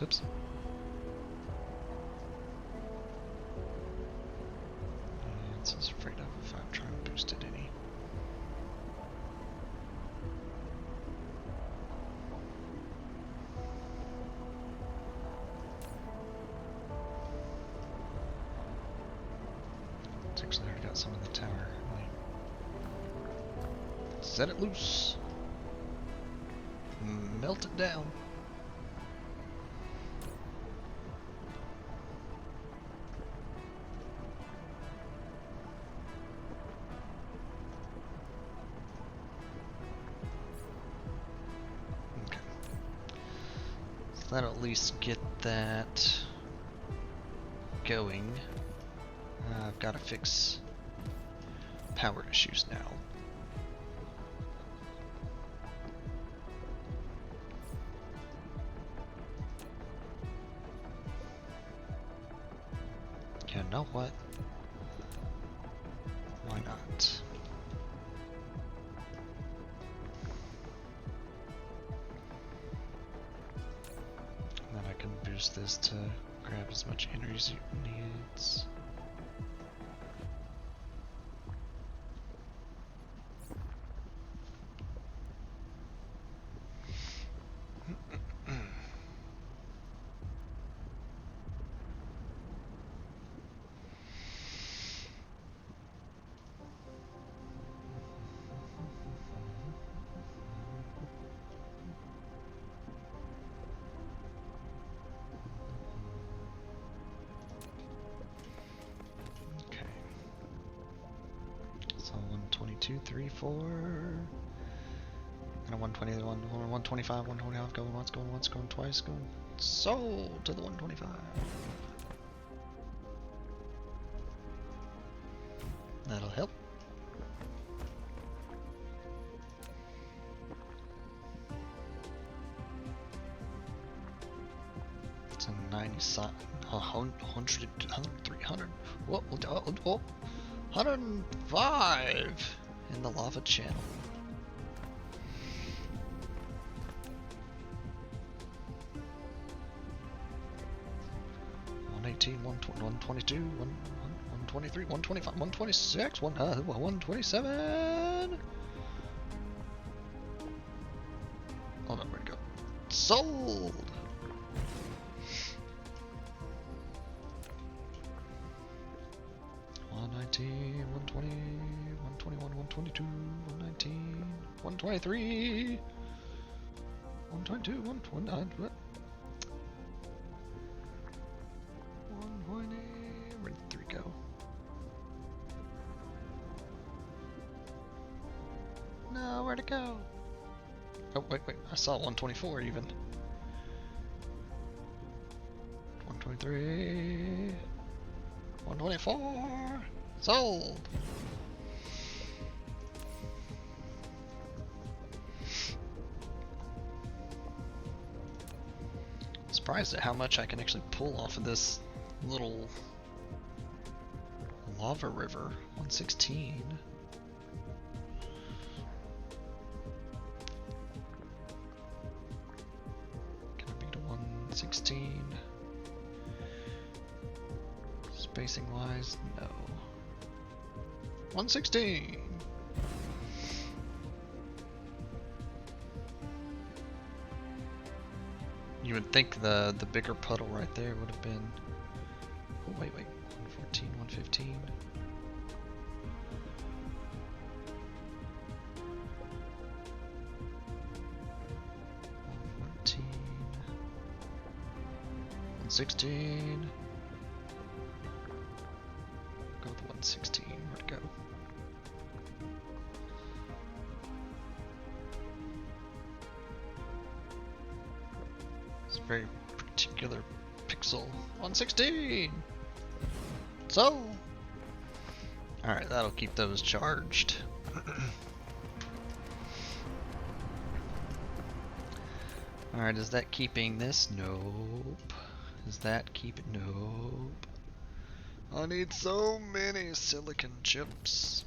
A: Oops. And so I was afraid of if I'm trying to boost it any. It's actually already got some of the tower. Set it loose. Melt it down. Okay. So that'll at least get that going. I've got to fix power issues now. You know what? Why not? And then I can boost this to grab as much energy as it needs. Okay. So 122, 3, 4. And a 120, 125, 125, going once, going once, going twice, going sold to the 125. That'll help. It's a 90 100, 300, whoa, 105 in the lava channel. $118, 122, 123, 125, 126, 127. Oh no, where'd it go? Sold! $119, 120, 121, 122, 119, 123, 122, 129, what? 120, where'd the 3 go? No, where'd it go? Oh, wait, I saw 124 even. 123, 124, sold! Surprised at how much I can actually pull off of this little lava river. 116. Can I beat a 116? Spacing wise, no. 116! You would think the bigger puddle right there would have been. Oh, wait, 114, 115. 114. 116. Go with 116. Where'd it go? It's a very particular pixel. 116! So! Alright, that'll keep those charged. Alright, is that keeping this? Nope. Is that keeping? Nope. I need so many silicon chips.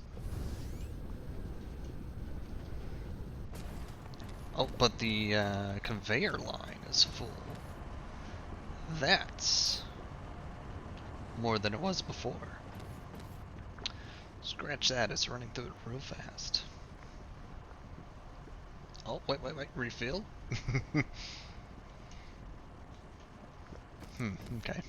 A: Oh, but the conveyor line is full. That's more than it was before. Scratch that, it's running through it real fast. Oh, wait, refill? Okay.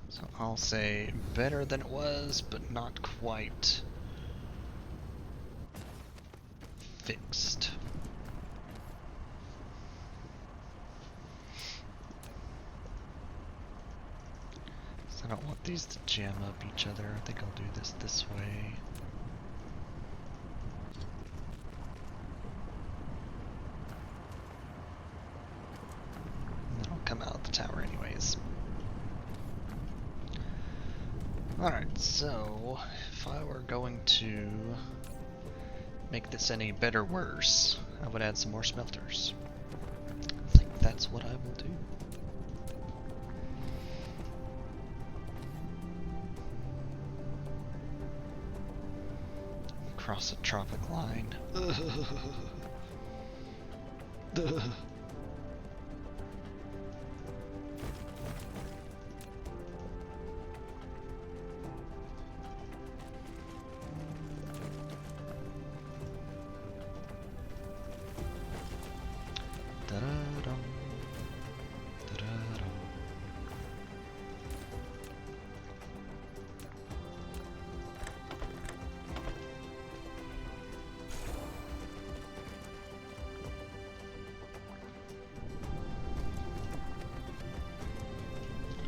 A: So I'll say better than it was, but not quite fixed. So I don't want these to jam up each other. I think I'll do this way. And then I'll come out the tower anyways. Alright, so if I were going to make this any better or worse, I would add some more smelters. I think that's what I will do. Cross a tropic line. Da-da-dum, da-da-dum.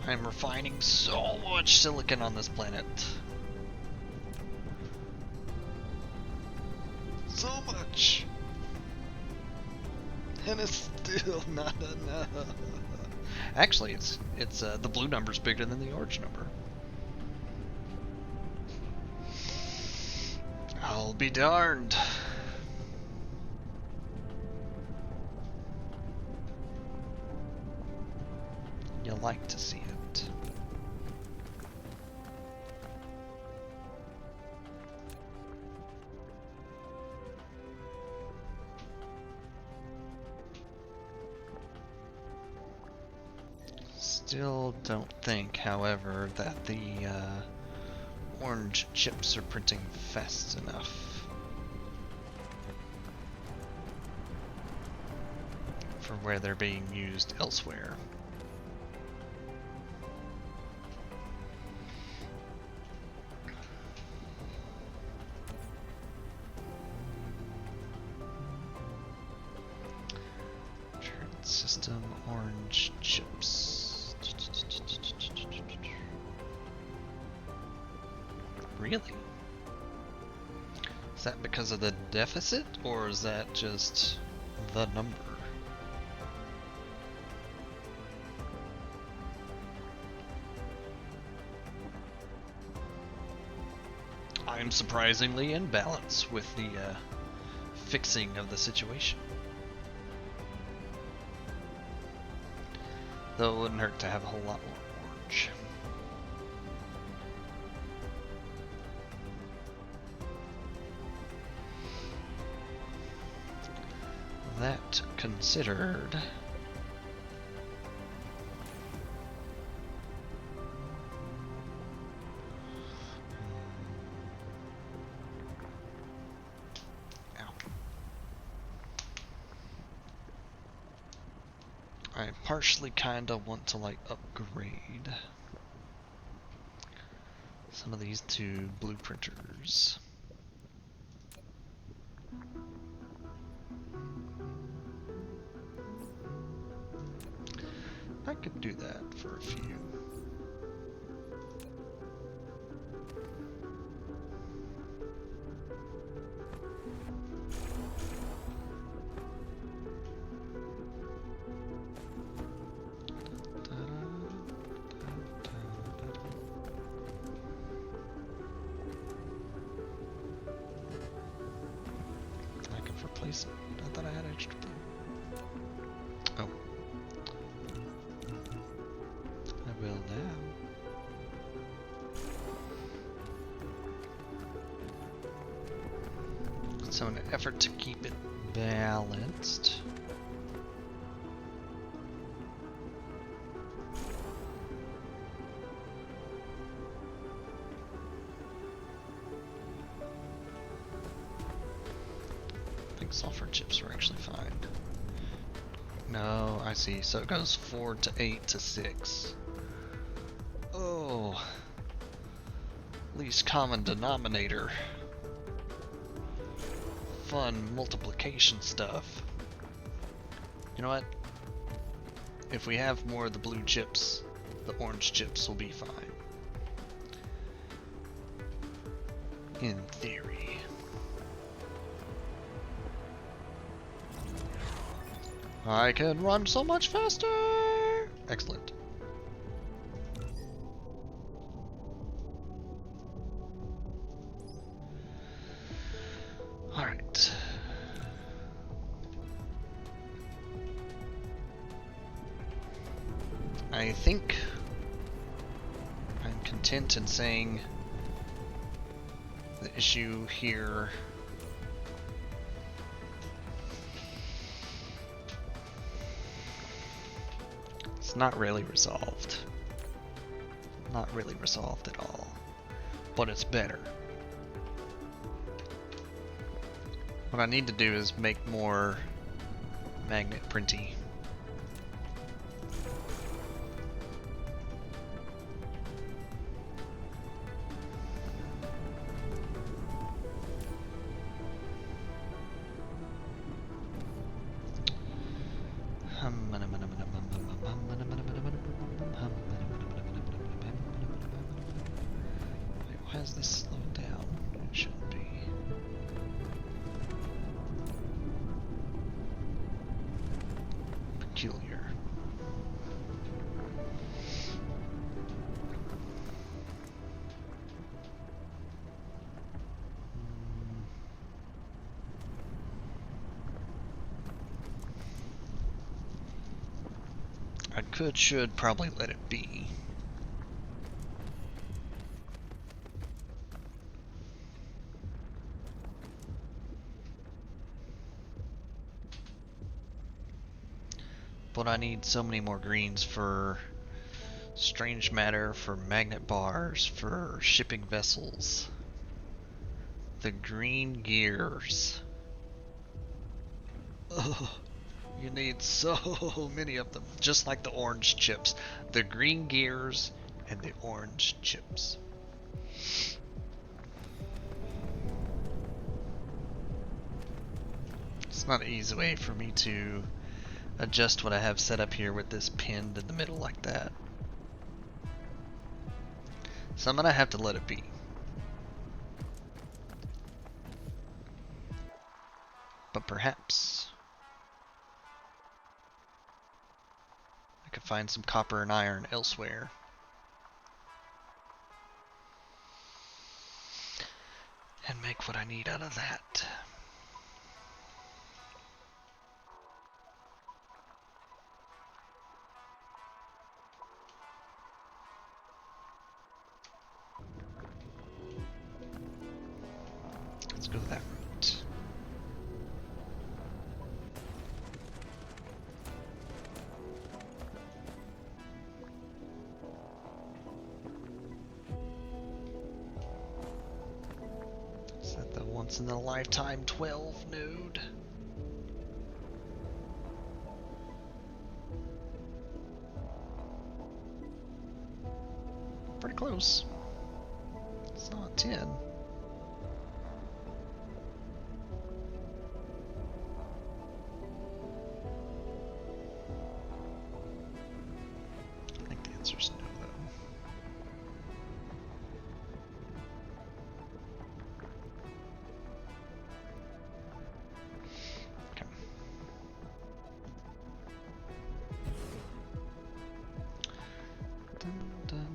A: I'm refining so much silicon on this planet. So much! And it's still not enough. Actually, it's the blue number's bigger than the orange number. I'll be darned. You like to see it. Still don't think, however, that the orange chips are printing fast enough for where they're being used elsewhere. System orange chips. Really? Is that because of the deficit, or is that just the number? I'm surprisingly in balance with the fixing of the situation. Though it wouldn't hurt to have a whole lot more orange. That considered, I partially kinda want to like upgrade some of these to blue printers. I could do that for a few. I could replace it. I thought I had extra blue. Oh. I will now. So in an effort to keep it balanced, I think sulfur chips were actually fine. No, I see. So it goes 4 to 8 to 6. Oh, least common denominator. Fun multiplication stuff. You know what? If we have more of the blue chips, the orange chips will be fine. In theory. I can run so much faster! Excellent. Alright. I think I'm content in saying the issue here is not really resolved. Not really resolved at all. But it's better. What I need to do is make more magnet printy. Wait, why is this slowed down? It shouldn't be. Peculiar. I should probably let it be. But I need so many more greens for strange matter, for magnet bars, for shipping vessels. The green gears. Ugh. You need so many of them, just like the orange chips. The green gears and the orange chips. It's not an easy way for me to adjust what I have set up here with this pinned in the middle like that. So I'm gonna have to let it be. But perhaps I could find some copper and iron elsewhere. And make what I need out of that. Let's go that route. Is that the once in a lifetime 12 node? Pretty close. It's not 10. I think the answer's no, though. Okay. Dun, dun.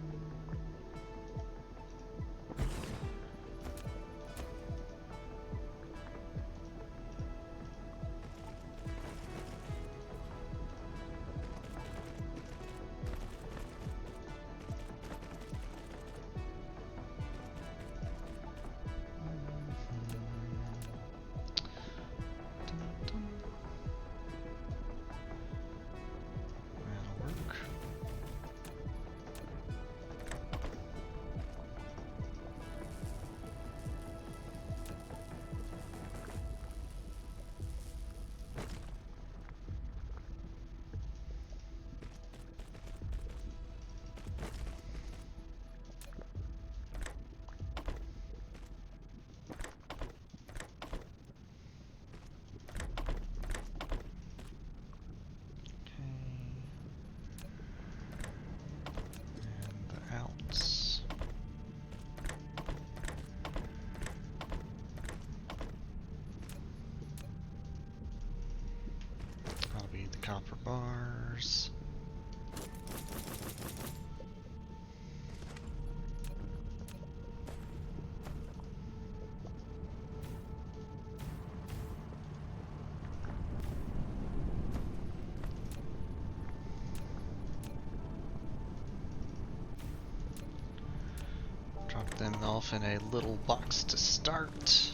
A: copper bars. Drop them off in a little box to start.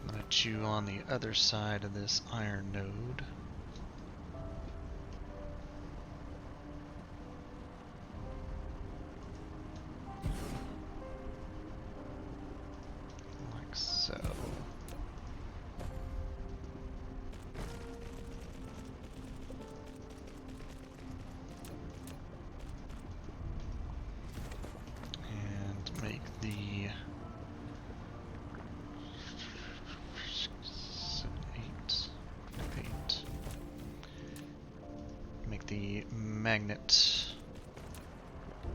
A: I'm gonna chew on the other side of this iron node. Like so. And make the 8. Make the magnet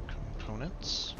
A: components.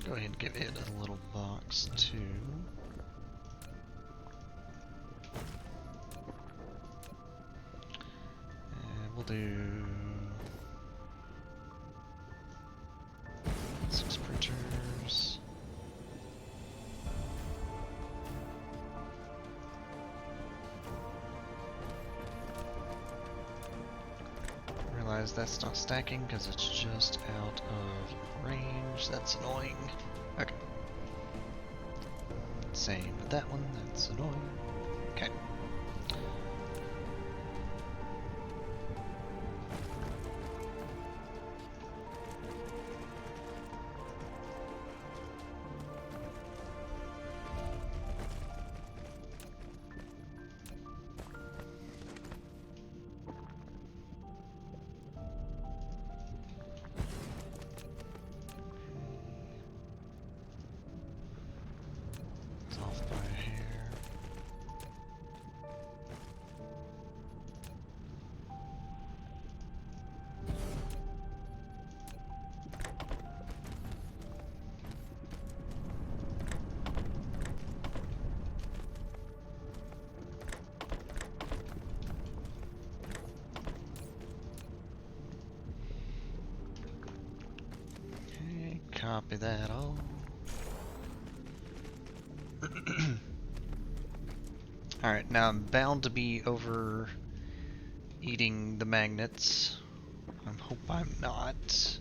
A: Go ahead and give it a little box too. And we'll do 6 printers. Realize that's not stacking because it's just out of range. That's annoying. Okay. Same with that one. That's annoying. Okay. Off by a hair. Okay, copy that all. Alright, now I'm bound to be over eating the magnets. I hope I'm not.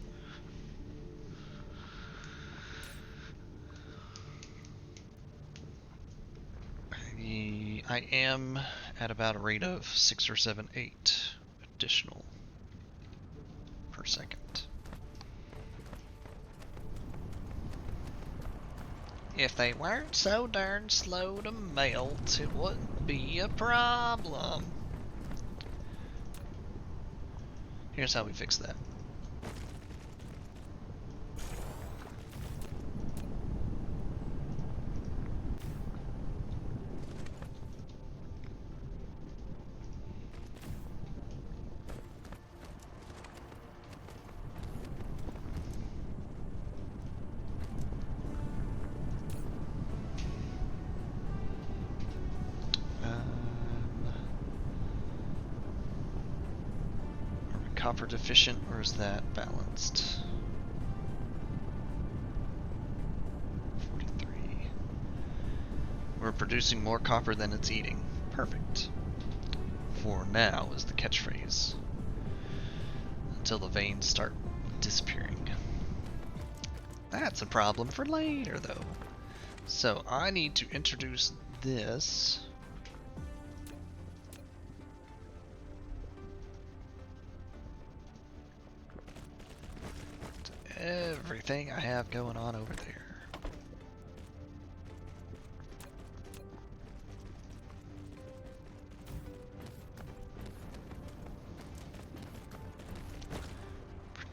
A: I am at about a rate of 6 or 7, 8 additional per second. If they weren't so darn slow to melt, it wouldn't be a problem. Here's how we fix that. Copper deficient, or is that balanced? 43. We're producing more copper than it's eating. Perfect. For now is the catchphrase. Until the veins start disappearing. That's a problem for later, though. So I need to introduce this everything I have going on over there.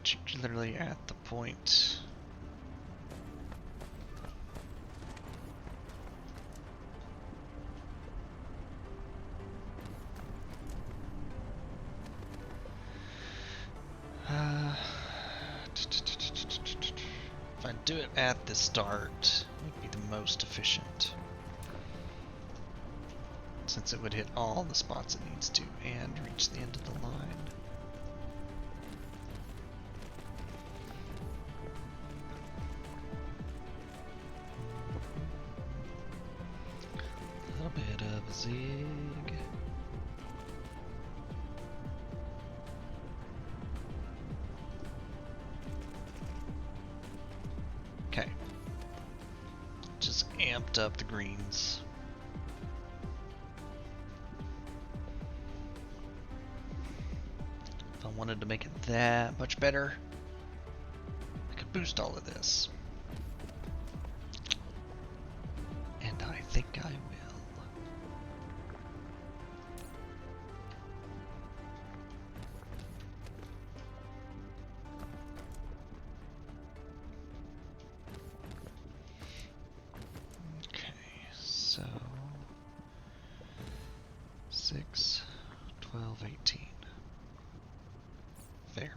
A: Particularly at the point if I do it at the start, it would be the most efficient, since it would hit all the spots it needs to and reach the end of the line. A little bit of a zig. Okay. Just amped up the greens. If I wanted to make it that much better, I could boost all of this. And I think I will. So 6, 12, 18. There.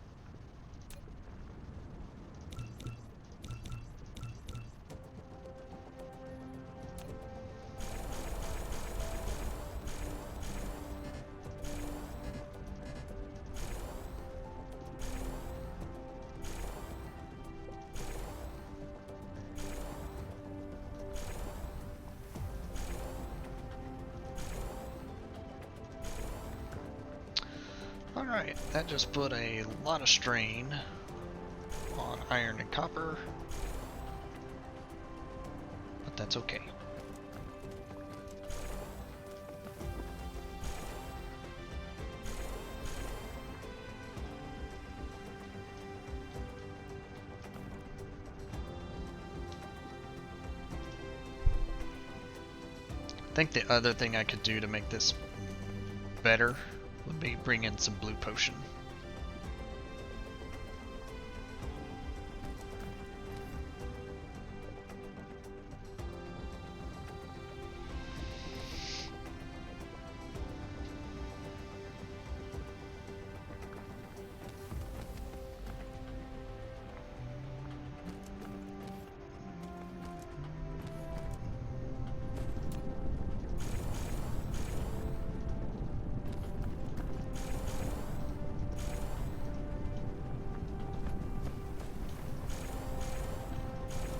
A: Alright, that just put a lot of strain on iron and copper, but that's okay. I think the other thing I could do to make this better would be bring in some blue potion.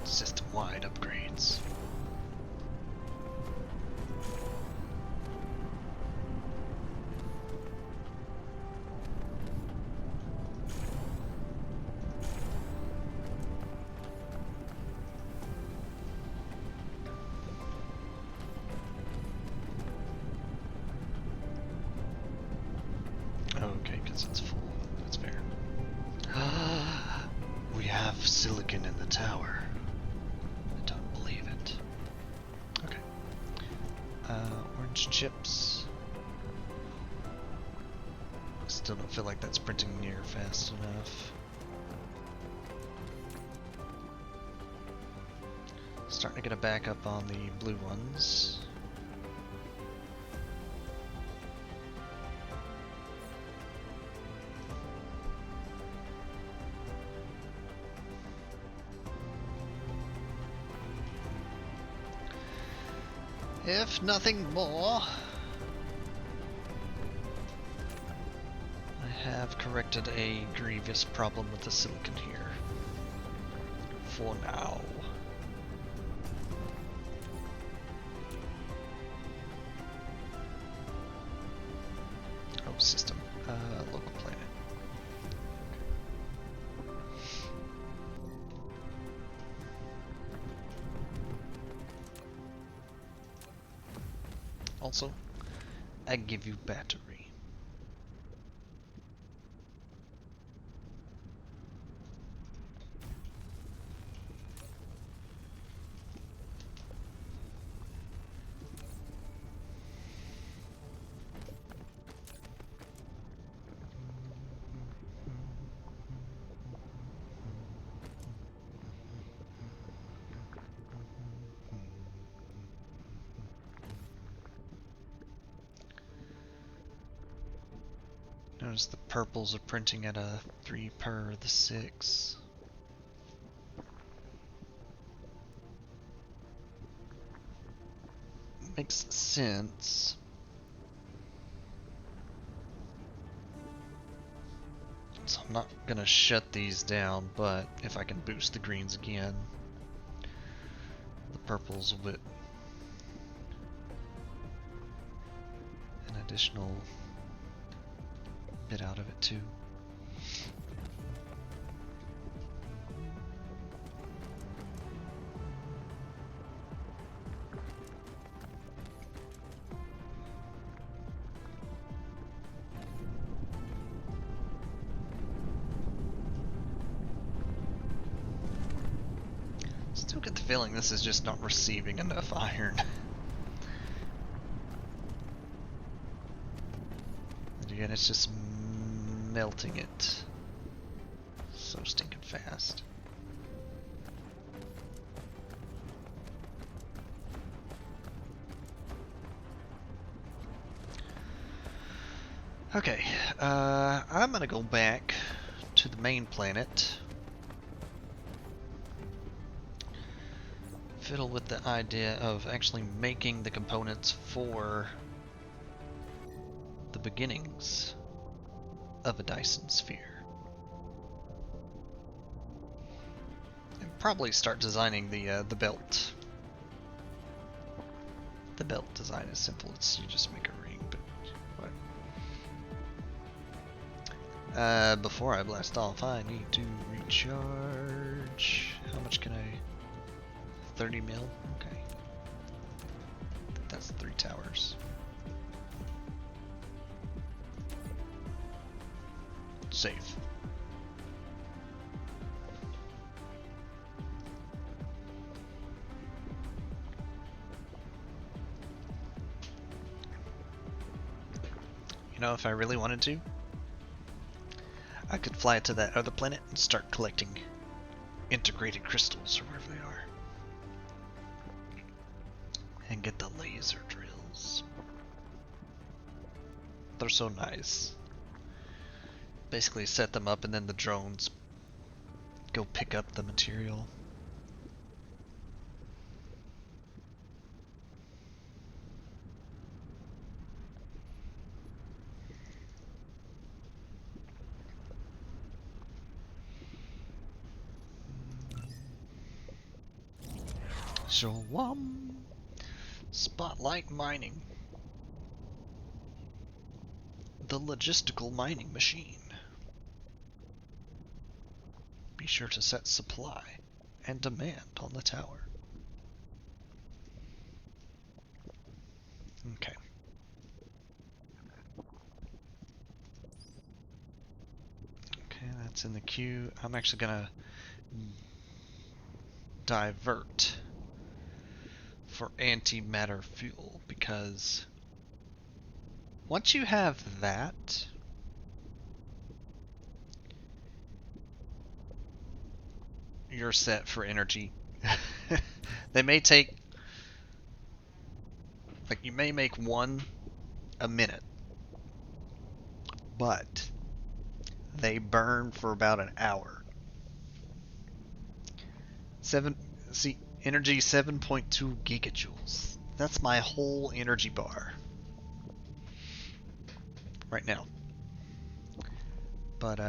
A: System-wide upgrades. Okay, because it's full. That's fair. We have silicon in the tower. Orange chips. Still don't feel like that's printing near fast enough. Starting to get a backup on the blue ones. If nothing more, I have corrected a grievous problem with the silicon here. For now. Oh, system. Local planet. Also, I give you battery. Notice the purples are printing at a 3 per the 6. Makes sense. So I'm not gonna shut these down, but if I can boost the greens again, the purples will get an additional bit out of it too. Still get the feeling this is just not receiving enough iron. And again, it's just melting it so stinking fast. Okay, I'm gonna go back to the main planet. Fiddle with the idea of actually making the components for the beginnings of a Dyson Sphere. And probably start designing the belt. The belt design is simple, it's you just make a ring, but what? Before I blast off, I need to recharge. How much can I? 30 mil? Okay. That's 3 towers. Safe. You know, if I really wanted to, I could fly to that other planet and start collecting integrated crystals or whatever they are. And get the laser drills. They're so nice. Basically set them up and then the drones go pick up the material. Shalom. Spotlight mining. The logistical mining machine. Be sure to set supply and demand on the tower. Okay. Okay, that's in the queue. I'm actually gonna divert for antimatter fuel because once you have that, you're set for energy. They may take, like, you may make one a minute, but they burn for about an hour. Energy 7.2 gigajoules. That's my whole energy bar right now. But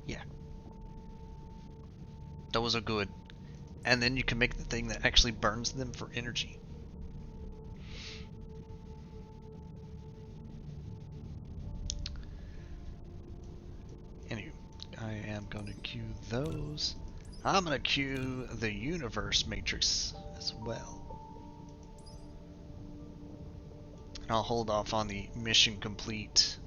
A: yeah, those are good. And then you can make the thing that actually burns them for energy. Anyway, I am going to queue those. I'm going to queue the universe matrix as well. And I'll hold off on the mission complete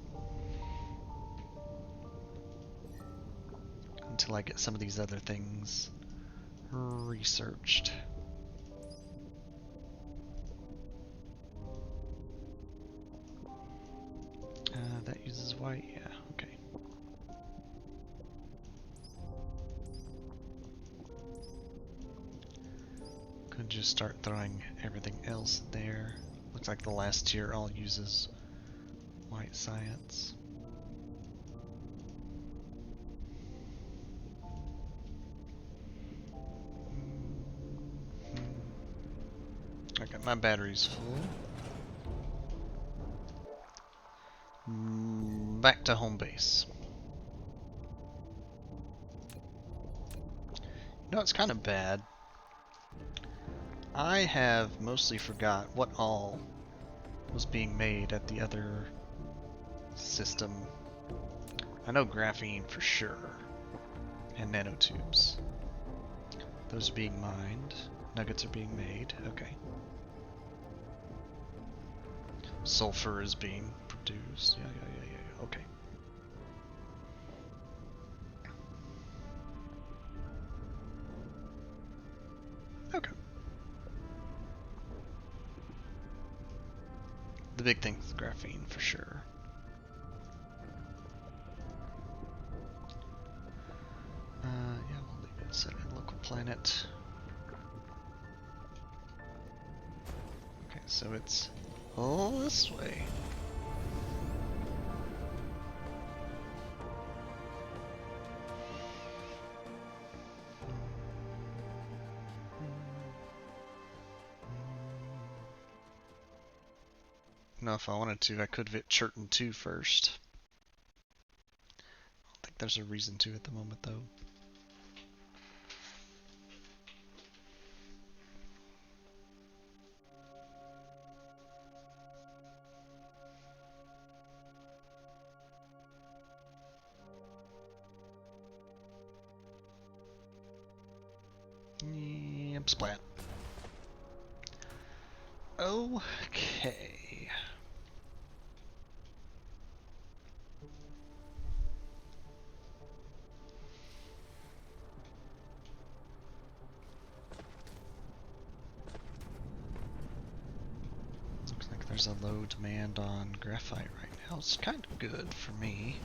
A: until I get some of these other things researched. That uses white, yeah, okay. Could just start throwing everything else there. Looks like the last tier all uses white science. Okay, my battery's full. Back to home base. You know, it's kind of bad. I have mostly forgot what all was being made at the other system. I know graphene for sure, and nanotubes. Those are being mined. Nuggets are being made. Okay. Sulfur is being produced. Yeah. Okay. Okay. The big thing is graphene for sure. Yeah, we'll leave it set at local planet. Okay, so it's all this way. No, if I wanted to, I could have hit Churton 2 first. I don't think there's a reason to at the moment, though. Yep, splat. Okay. Looks like there's a low demand on graphite right now. It's kind of good for me.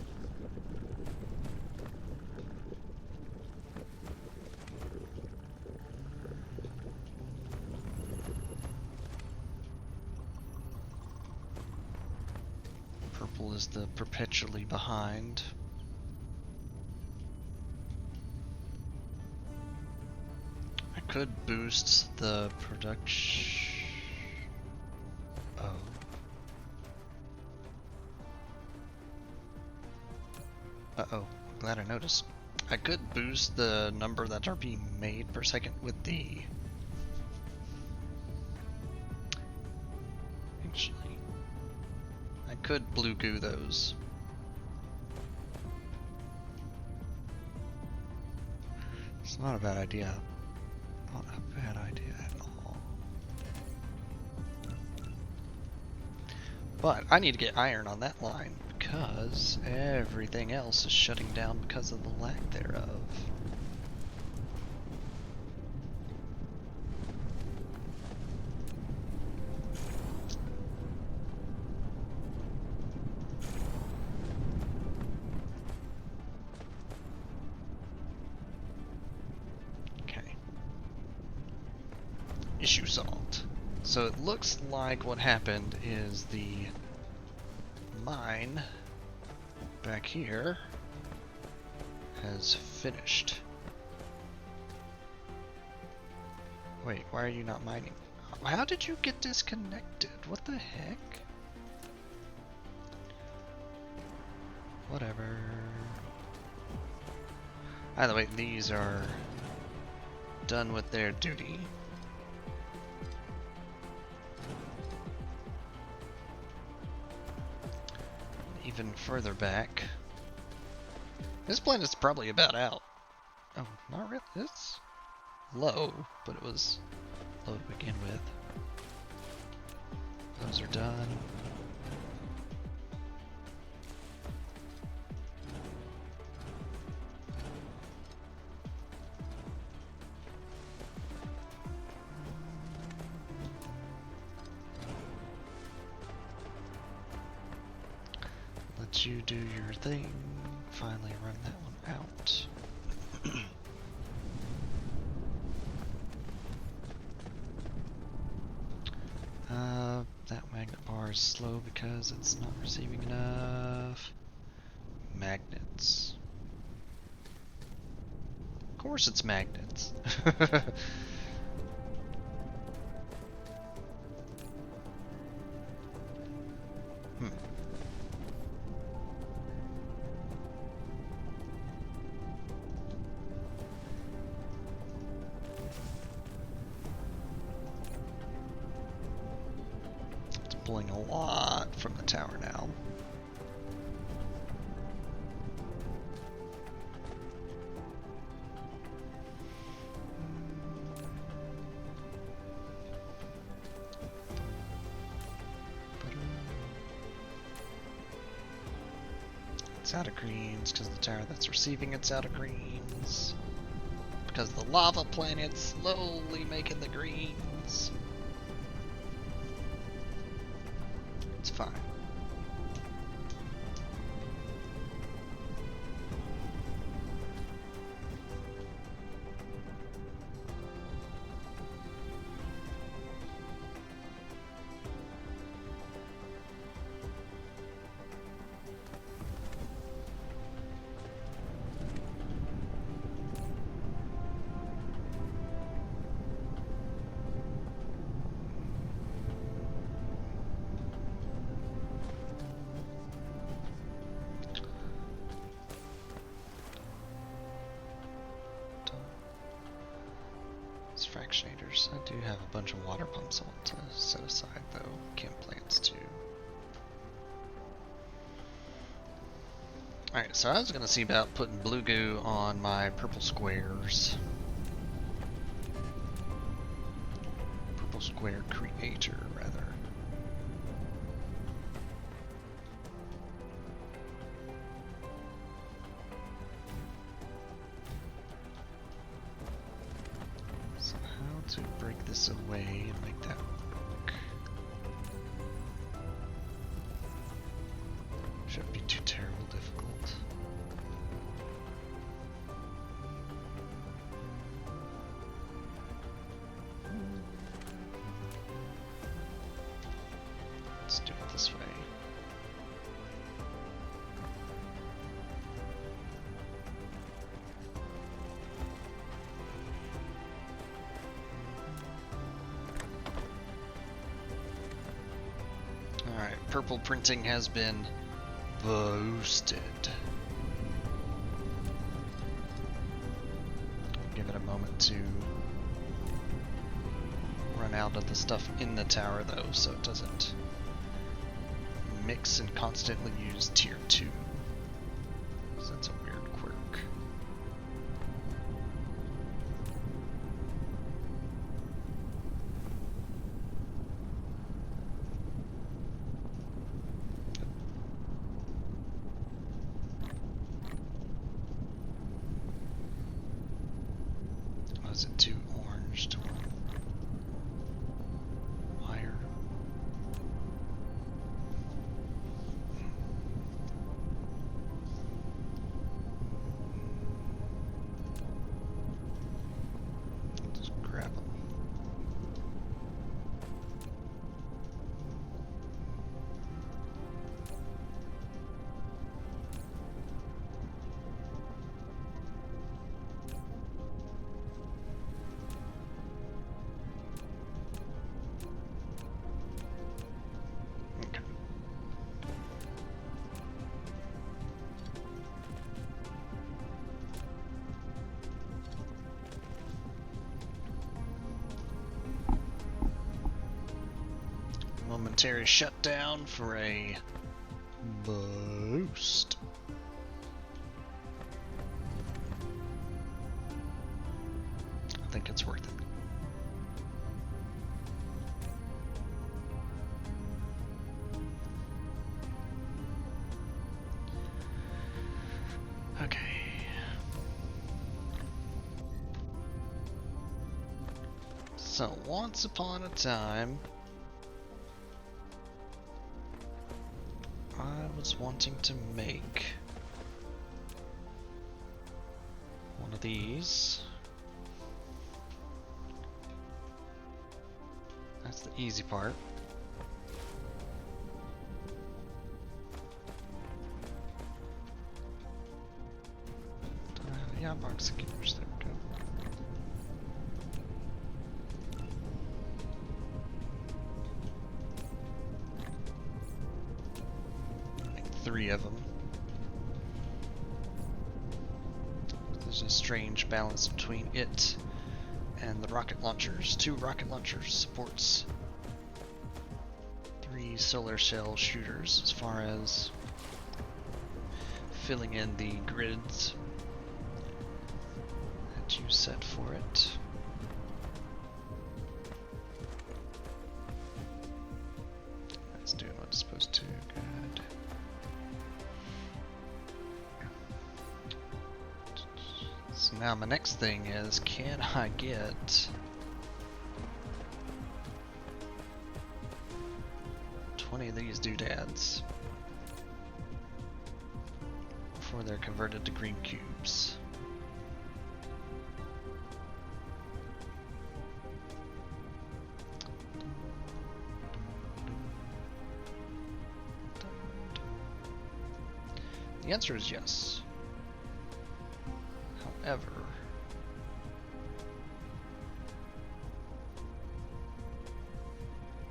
A: Purple is the perpetually behind. I could boost the production. Oh. Uh-oh. Glad I noticed. I could boost the number that are being made per second with the... Actually... I could blue goo those. It's not a bad idea. Not a bad idea at all. But I need to get iron on that line because everything else is shutting down because of the lack thereof. Issue solved. So it looks like what happened is the mine back here has finished. Wait, why are you not mining? How did you get disconnected? What the heck? Whatever. Either way, these are done with their duty. Even further back. This planet's probably about out. Oh, not really. It's low, but it was low to begin with. Those are done. Let you do your thing. Finally run that one out. That magnet bar tower is slow because it's not receiving enough magnets. Of course it's magnets. Hmm. It's pulling a lot from the tower now. It's out of greens because the tower that's receiving it's out of greens. Because the lava planet's slowly making the greens. It's fine. Fractionators. I do have a bunch of water pumps I want to set aside though. Chem plants too. Alright, so I was gonna see about putting blue goo on my purple squares. Purple square creator, rather. To break this away and make that work. Shouldn't be too terribly difficult. Let's do it this way. Purple printing has been boosted. Give it a moment to run out of the stuff in the tower though, so it doesn't mix and constantly use tier 2. So that's a weird quirk. Was it too orange to wire? Just grab them. Momentary shutdown for a boost. I think it's worth it. Okay. So once upon a time, I was wanting to make one of these. That's the easy part. hotbox executors. There we go. Like 3 of them. There's a strange balance between it and the rocket launchers. 2 rocket launchers supports 3 solar cell shooters as far as filling in the grids that you set for it. It's doing what it's supposed to. Good. So now my next thing is, can I get 20 of these doodads before they're converted to green cubes? The answer is yes. However,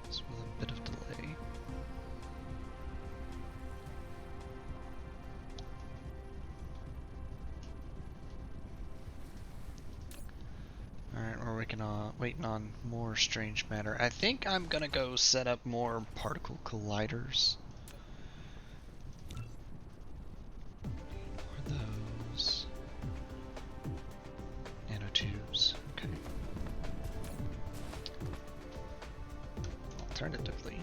A: it's with a bit of delay. Alright, we're waiting on more strange matter. I think I'm gonna go set up more particle colliders. Or those nanotubes. Okay. Alternatively,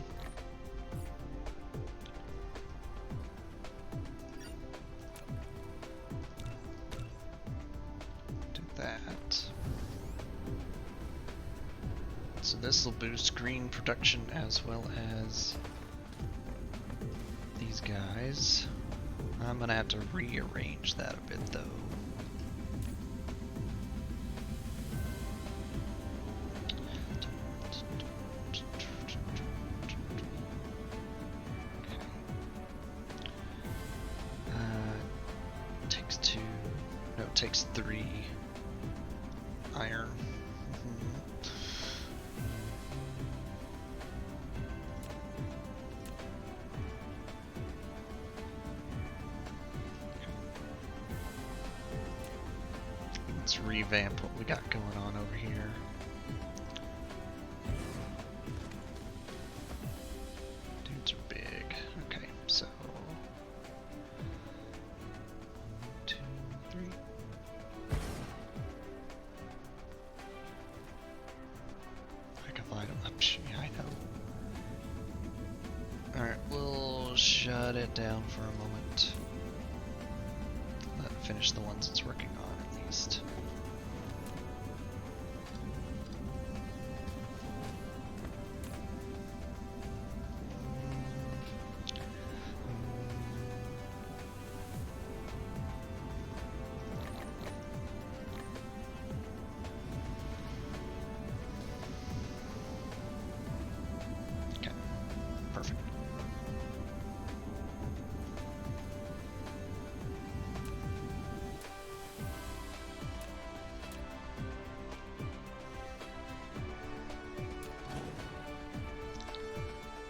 A: do that. So this will boost green production as well as these guys. I'm gonna have to rearrange that a bit though. Takes 2. No, it takes 3 iron. Let's revamp what we got going on over here. Dudes are big. Okay, so 1, 2, 3. Like a vital option, yeah, I know. Alright, we'll shut it down for a moment. Let it finish the ones it's working on at least. Perfect.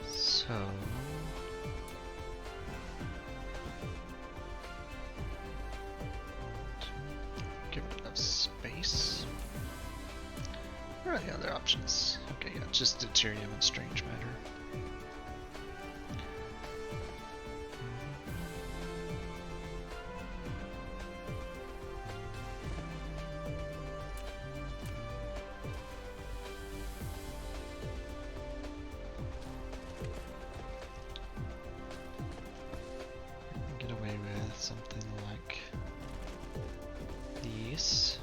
A: So give it enough space. What are the other options? Okay, yeah, just deuterium and strange matter. Get away with something like these.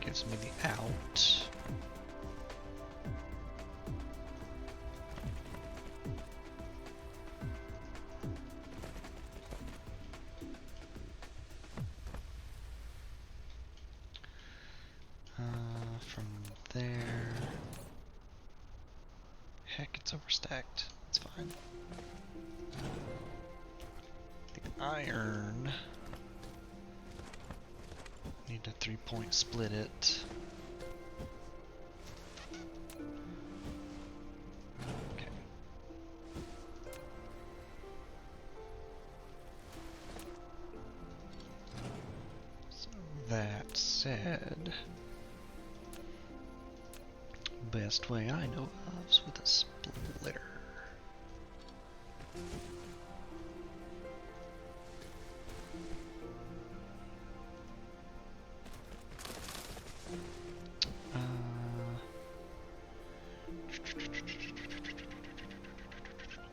A: Gives me the out. From there. Heck, it's overstacked. It's fine. The iron Need to 3-point split it. Okay. So that said, best way I know of is with a splitter.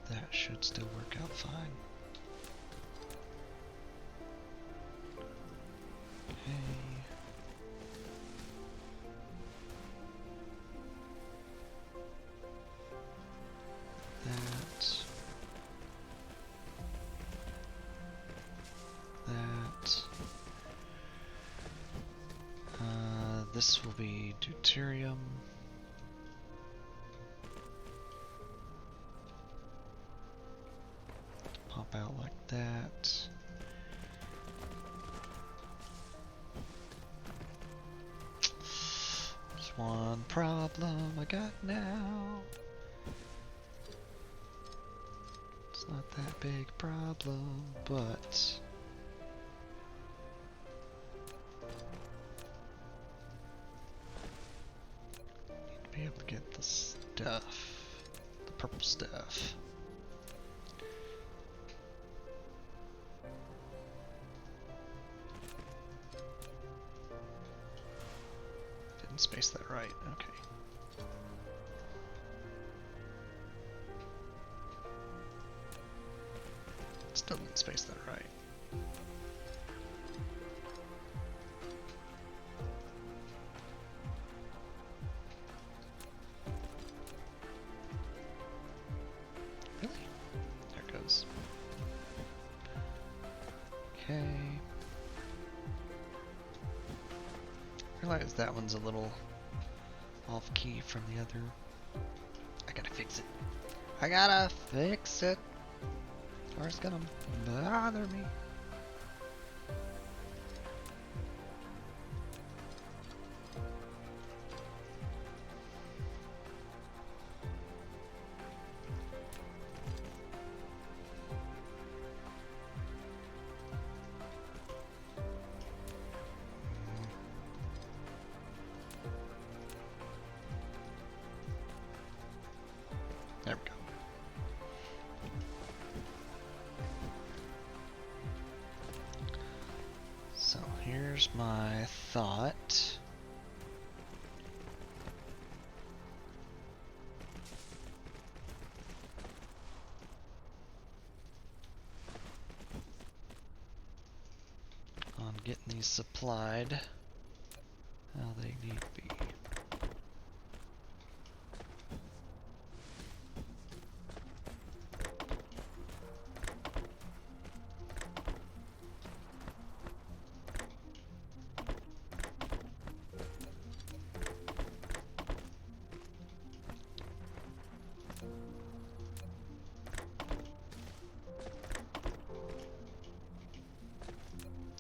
A: That should still work out fine. Okay. That. This will be deuterium. Pop out like that. There's one problem I got now. It's not that big problem, but need to be able to get the stuff, the purple stuff. Didn't space that right. Okay. Still didn't space that right. Really? There it goes. Okay. I realize that one's a little off key from the other. I gotta fix it. I gotta fix it, or it's gonna bother me. There we go. So here's my thought. On getting these supplied how they need to be.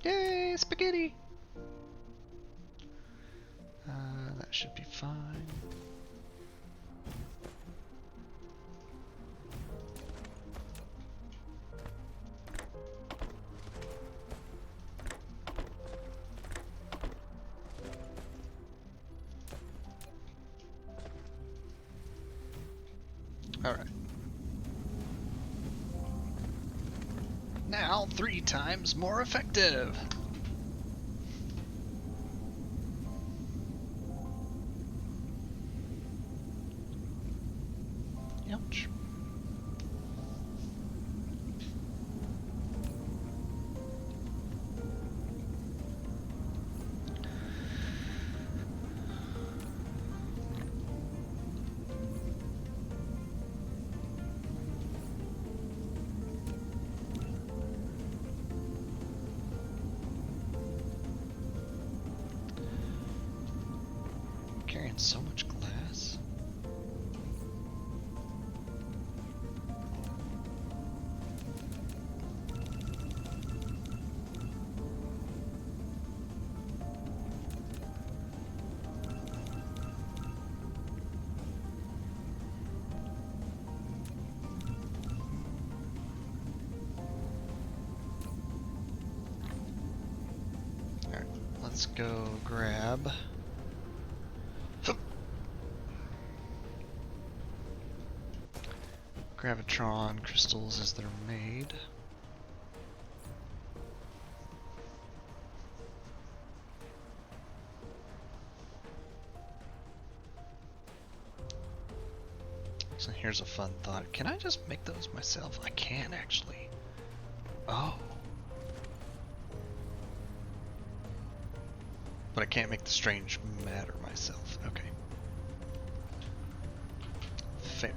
A: Yay, spaghetti! That should be fine. Alright. Now 3 times more effective! Ouch. Carrying so much glass. let's go grab gravitron crystals as they're made. So here's a fun thought. Can I just make those myself? I can actually. Oh. But I can't make the strange matter myself. Okay. Fair.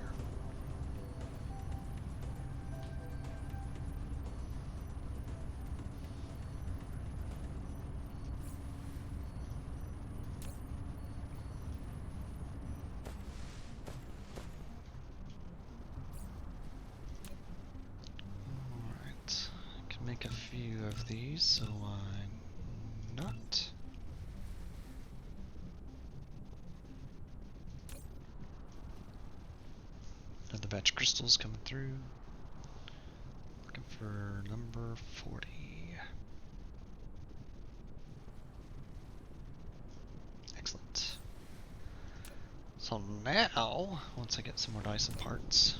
A: Alright. I can make a few of these, so why not? Another batch of crystals coming through. Looking for number 40. Excellent. So now, once I get some more Dyson parts,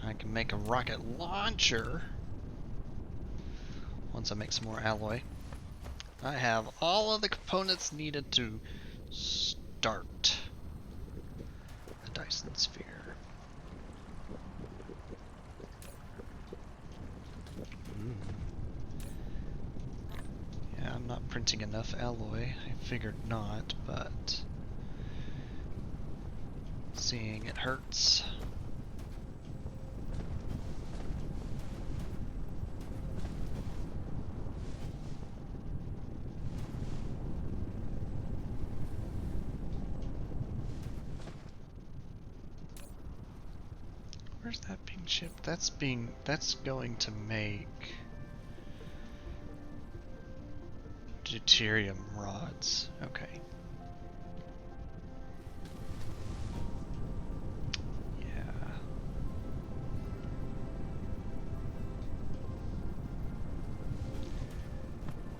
A: I can make a rocket launcher. Once I make some more alloy, I have all of the components needed to start the Dyson Sphere. Yeah, I'm not printing enough alloy. I figured not, but seeing it hurts. Where's that being shipped? That's going to make deuterium rods. Okay. Yeah.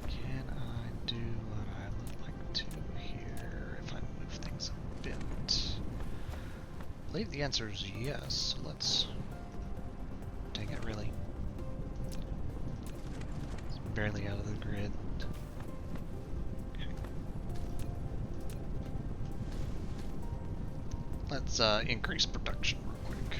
A: Can I do what I would like to here if I move things a bit? I believe the answer is yes. So let's. Dang it, really. It's barely out of the grid. Okay. Let's increase production real quick.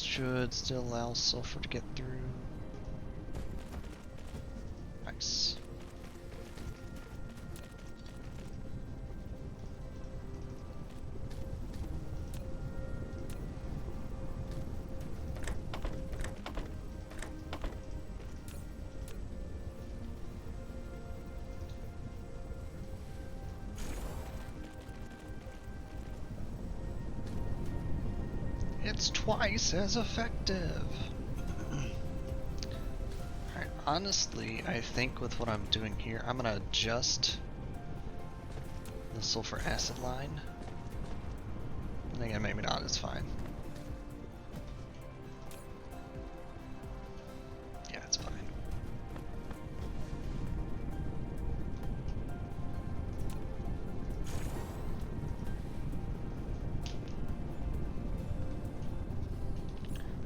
A: Should still allow sulfur to get through. Nice. It's twice as effective. Alright, honestly, I think with what I'm doing here, I'm gonna adjust the sulfur acid line. I think maybe not, it's fine. Yeah, it's fine.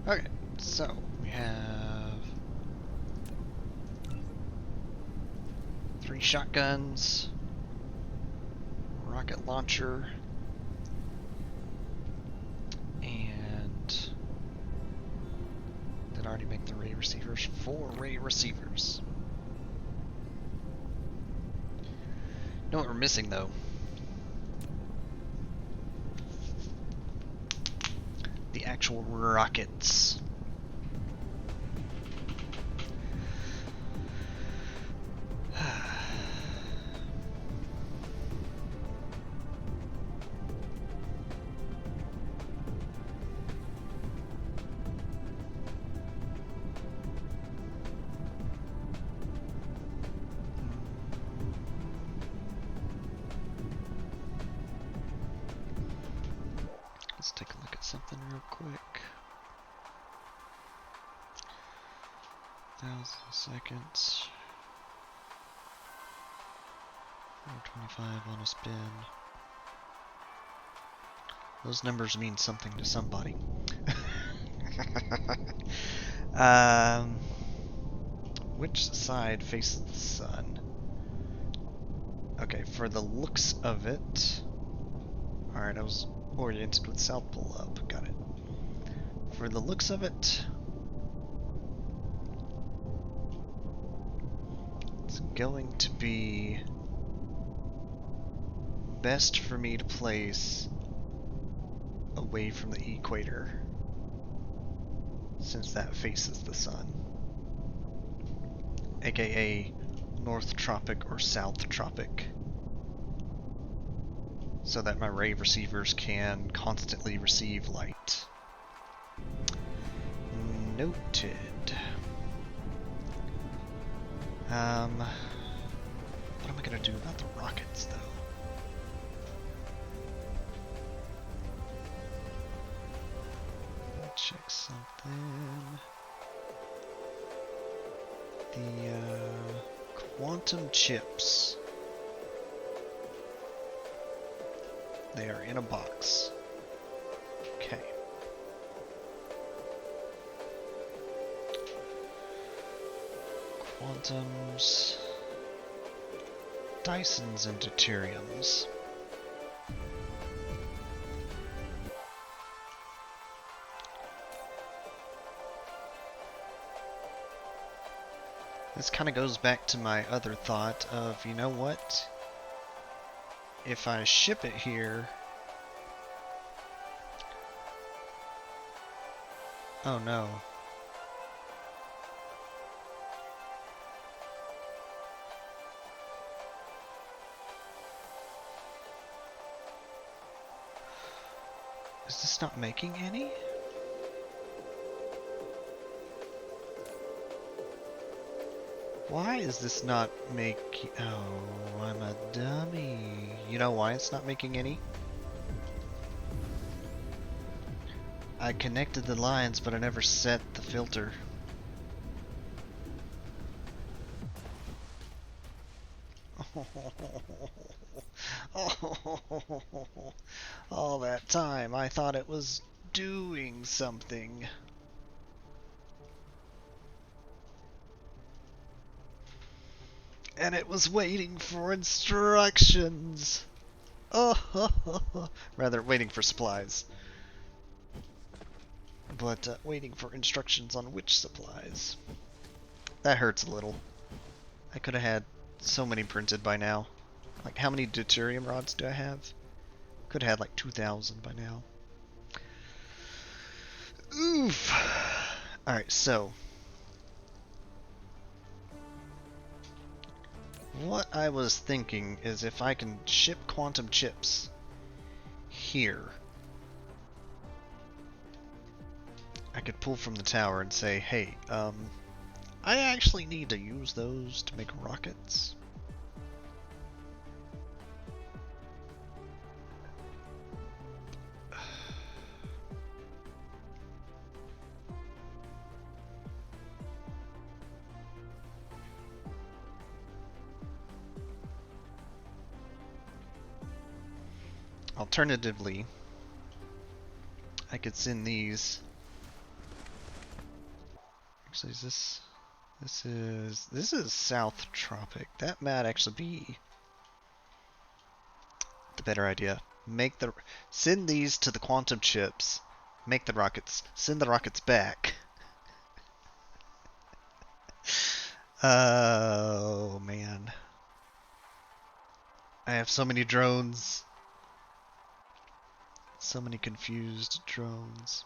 A: Okay, so we have 3 shotguns, rocket launcher, and did I already make the ray receivers? 4 ray receivers. Know what we're missing though? The actual rockets. Let's take a look at something real quick. 1,000 seconds. 425 on a spin. Those numbers mean something to somebody. Which side faces the sun? Okay, for the looks of it... Alright, I was oriented with South Pole up. Got it. For the looks of it... It's going to be... best for me to place away from the equator, since that faces the sun, aka North Tropic or South Tropic, so that my ray receivers can constantly receive light. Noted. What am I gonna do about the rockets, though? Check something. The quantum chips. They are in a box. Okay. Quantums. Dysons and deuteriums. This kind of goes back to my other thought of, you know what? If I ship it here... Oh no. Is this not making any? Why is this not making... Oh, I'm a dummy. You know why it's not making any? I connected the lines, but I never set the filter. All that time, I thought it was doing something. And it was waiting for instructions. Oh, rather waiting for supplies. But waiting for instructions on which supplies. That hurts a little. I could have had so many printed by now. Like, how many deuterium rods do I have? Could have had like 2,000 by now. Oof. Alright, so... what I was thinking is if I can ship quantum chips here, I could pull from the tower and say, hey, I actually need to use those to make rockets. Alternatively, I could send these. Actually, is this is South Tropic. That might actually be the better idea. Send these to the quantum chips. Make the rockets. Send the rockets back. Oh man. I have so many drones. So many confused drones.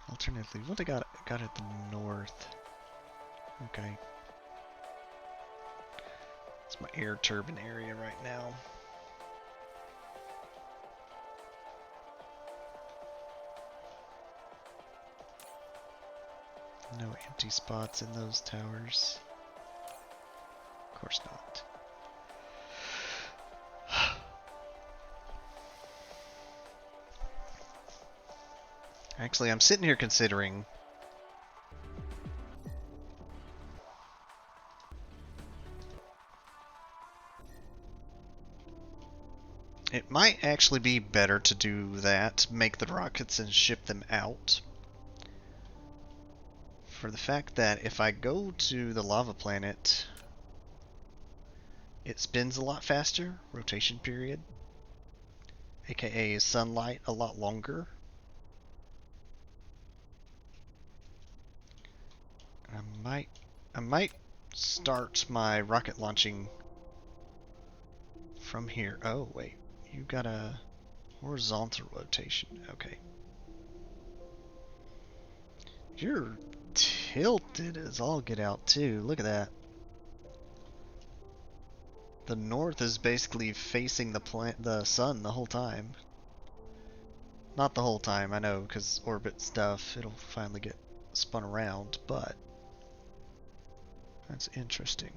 A: Alternatively, what I got at the north. Okay. It's my air turbine area right now. No empty spots in those towers. Of course not. Actually, I'm sitting here considering it might actually be better to do that, make the rockets and ship them out. For the fact that if I go to the lava planet, it spins a lot faster, rotation period, aka sunlight a lot longer. I might start my rocket launching from here. Oh wait, you got a horizontal rotation. Okay. You're tilted as all get out too. Look at that. The north is basically facing the sun the whole time. Not the whole time, I know, because orbit stuff, it'll finally get spun around, but that's interesting.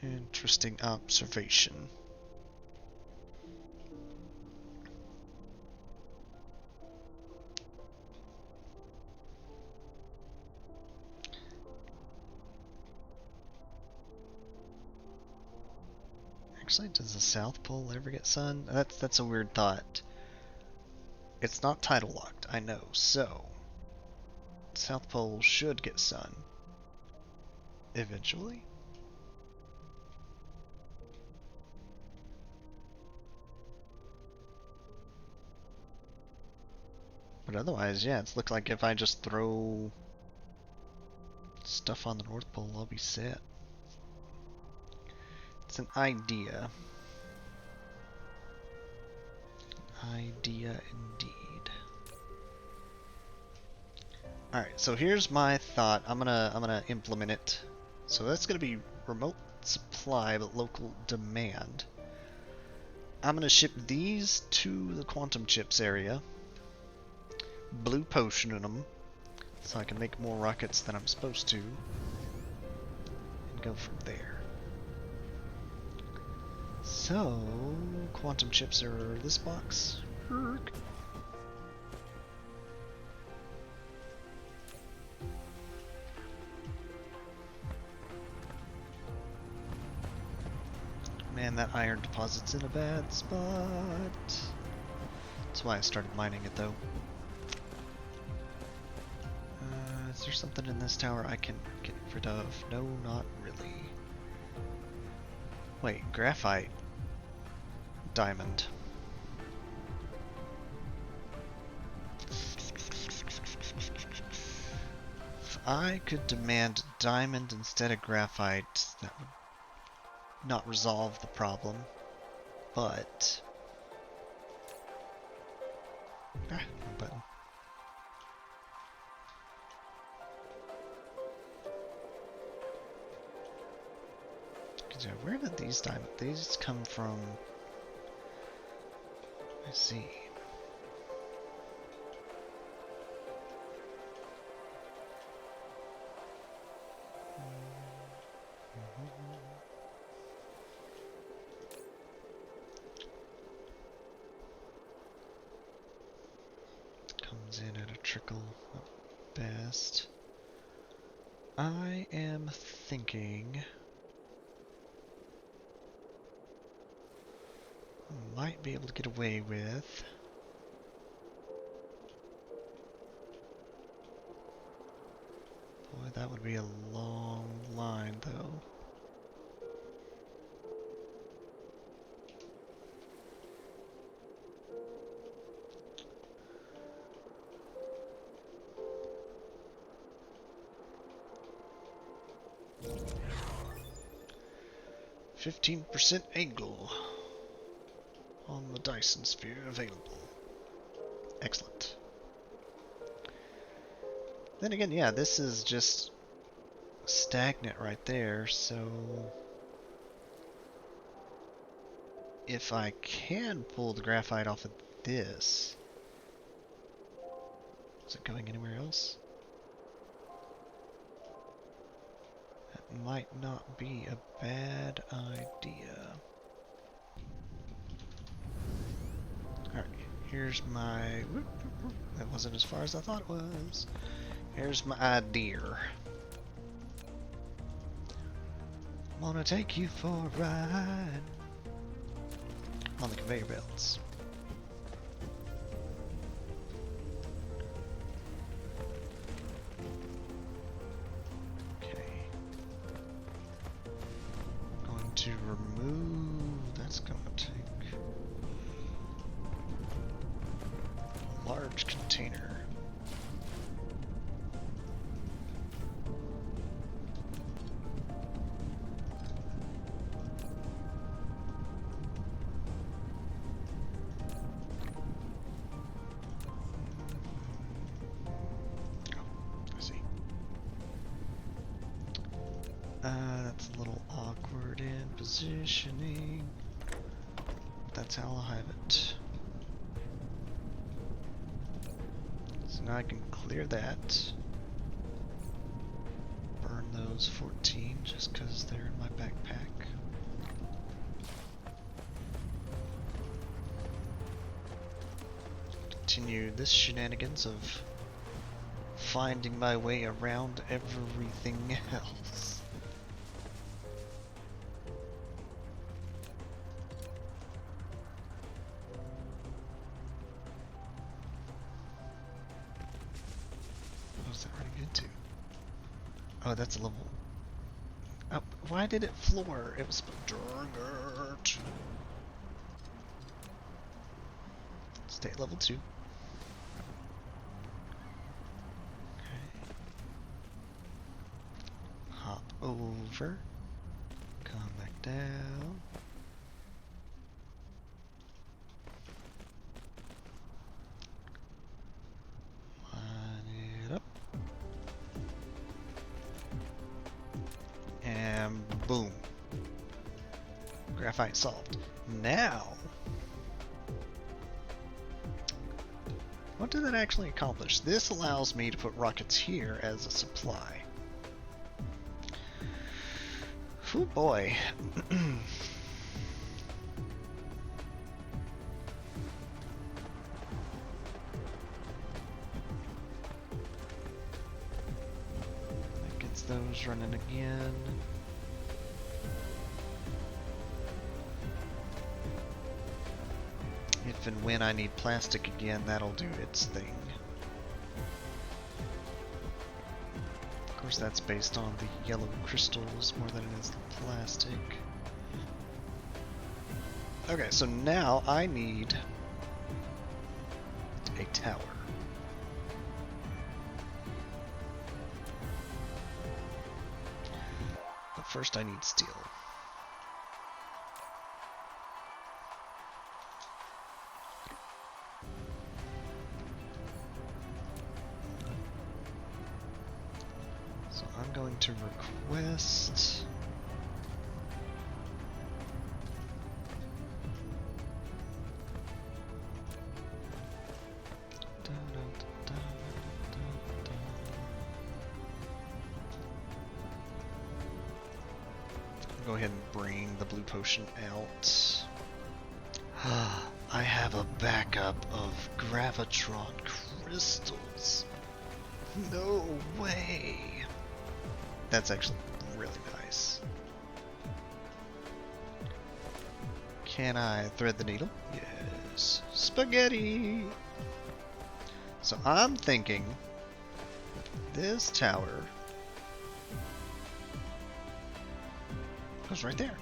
A: Interesting observation. Actually, does the South Pole ever get sun? That's a weird thought. It's not tidal locked, I know, so South Pole should get sun. Eventually. But otherwise, yeah, it's looked like if I just throw stuff on the North Pole, I'll be set. It's an idea. Idea indeed. Alright, so here's my thought. I'm gonna implement it. So that's gonna be remote supply but local demand. I'm gonna ship these to the quantum chips area. Blue potion in them. So I can make more rockets than I'm supposed to. And go from there. So, quantum chips are this box. Man, that iron deposit's in a bad spot. That's why I started mining it, though. Is there something in this tower I can get rid of? No, not really. Wait, graphite. Diamond. If I could demand diamond instead of graphite, that would not resolve the problem, but... wrong button. Where did these diamonds... these come from... I see. Comes in at a trickle at best. I am thinking... might be able to get away with... That would be a long line, though. %15 angle on the Dyson Sphere available. Excellent. Then again, yeah, this is just stagnant right there, so if I can pull the graphite off of this, is it going anywhere else? That might not be a bad idea. Alright, here's my... That wasn't as far as I thought it was. Here's my idea. I'm gonna take you for a ride on the conveyor belts. Okay. Going to remove... That's gonna take a large container. That's a little awkward in positioning. That's how I'll have it. So now I can clear that. Burn those 14 just because they're in my backpack. Continue this shenanigans of finding my way around everything else. Oh, that's a level. Oh, why did it floor? It was darn it. Stay at level 2. Okay. Hop over. Come back down. Line it up. And boom. Graphite solved. Now, what did that actually accomplish? This allows me to put rockets here as a supply. Oh boy. That gets those running again. If and when I need plastic again, that'll do its thing. Of course, that's based on the yellow crystals more than it is the plastic. Okay, so now I need a tower. But first I need steel. So I'm going to request go ahead and bring the blue potion out. I have a backup of gravitron crystals. No way. That's actually really nice. Can I thread the needle? Yes. Spaghetti! So I'm thinking this tower Goes right there.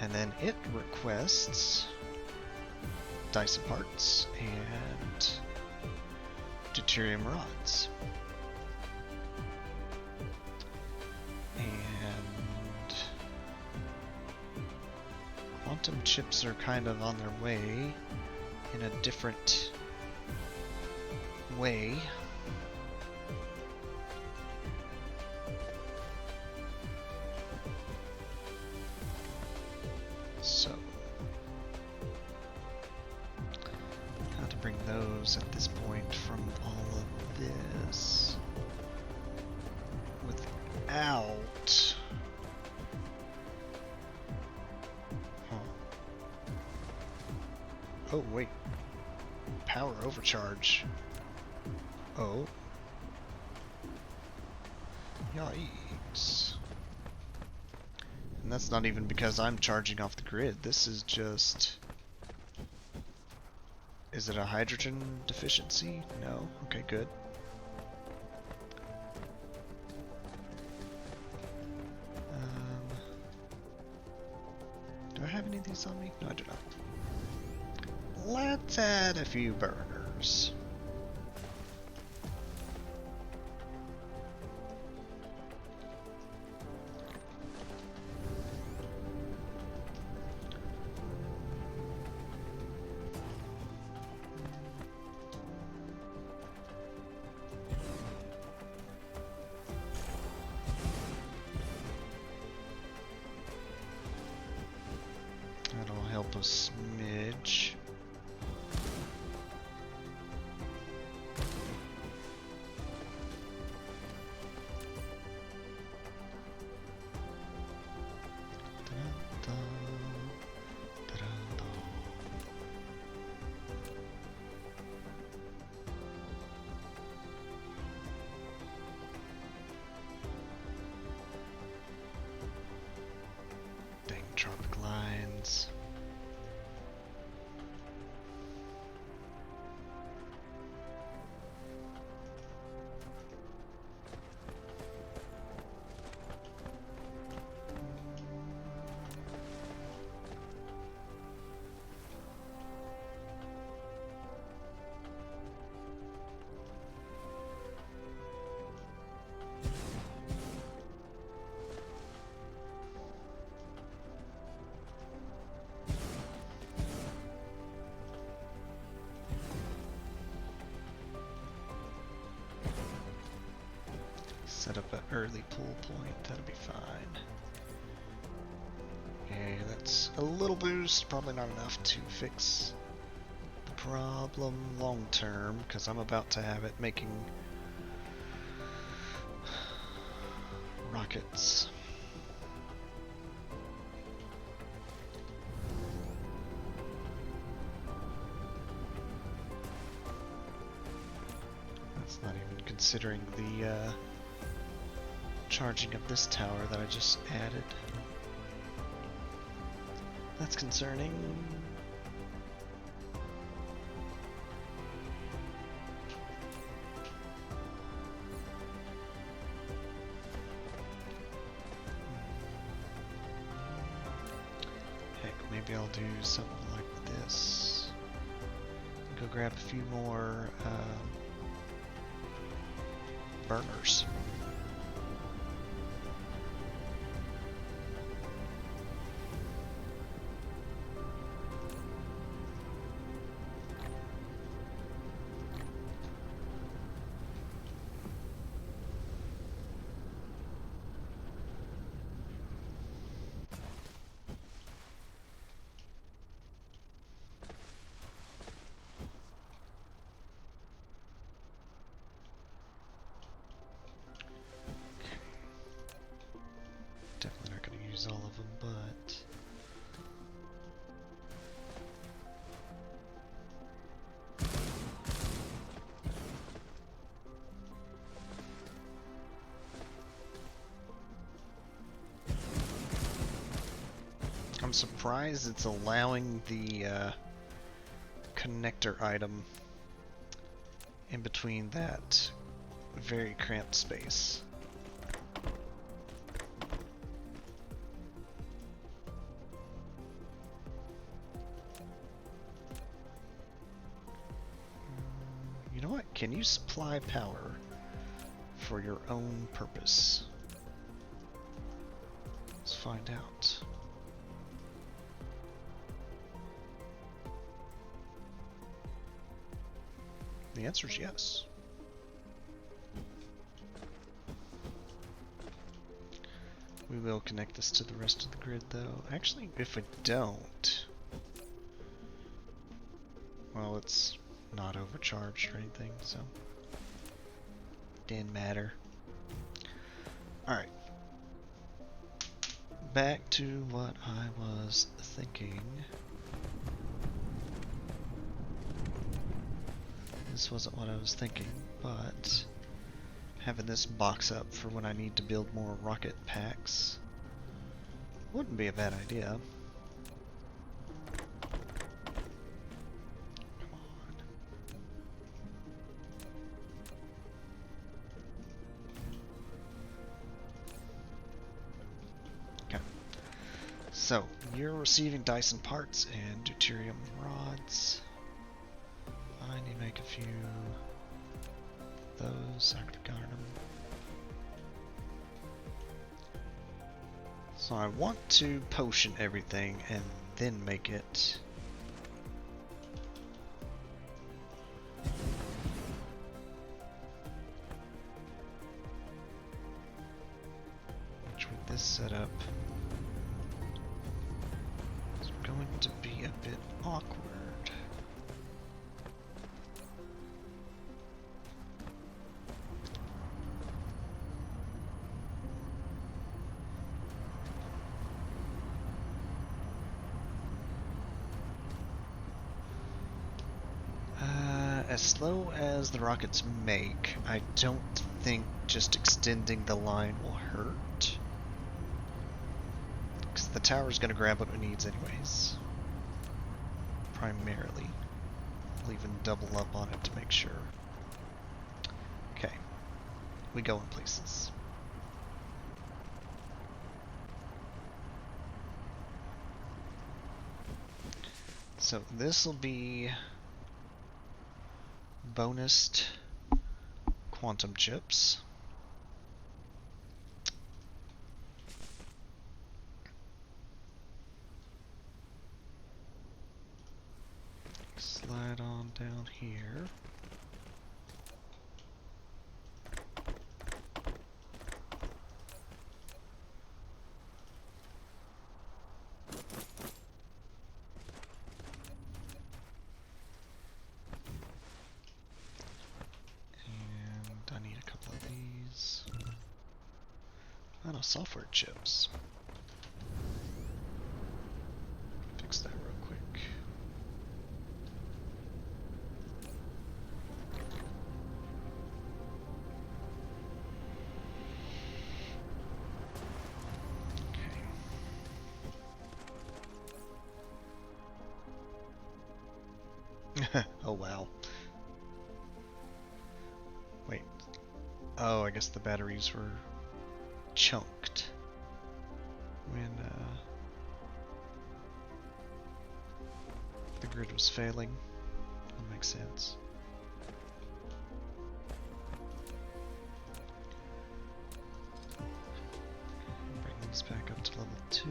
A: And then it requests Dyson parts and deuterium rods. And quantum chips are kind of on their way in a different way. So, how to bring those at this point from all of this without... Huh. Oh, wait. Power overcharge. Oh. Yikes. And that's not even because I'm charging off the grid. This is just... Is it a hydrogen deficiency? No? Okay, good. Do I have any of these on me? No, I do not. Let's add a few burners. That'll help a smidge. Dang tropic lines. Set up an early pull point, that'll be fine. Okay, that's a little boost, probably not enough to fix the problem long term, because I'm about to have it making rockets. That's not even considering the charging of this tower that I just added. That's concerning. Heck, maybe I'll do something like this. Go grab a few more burners. Definitely not going to use all of them, but I'm surprised it's allowing the connector item in between that very cramped space. Can you supply power for your own purpose? Let's find out. The answer is yes. We will connect this to the rest of the grid, though. Actually, if we don't, well, it's not overcharged or anything, so didn't matter. Alright. Back to what I was thinking. This wasn't what I was thinking, but having this box up for when I need to build more rocket packs wouldn't be a bad idea. So, you're receiving Dyson parts and deuterium rods. I need to make a few of those. I could have gotten them. So I want to potion everything and then make it. Which with this setup going to be a bit awkward. As slow as the rockets make, I don't think just extending the line will hurt. Because the tower's going to grab what it needs anyways. Primarily. I'll even double up on it to make sure. Okay. We go in places. So this will be bonused quantum chips. Slide on down here. And I need a couple of these. Oh, no, software chips. Fix that real quick. Oh wow. Wait. Oh, I guess the batteries were chunked when the grid was failing. That makes sense. Bring these back up to level 2.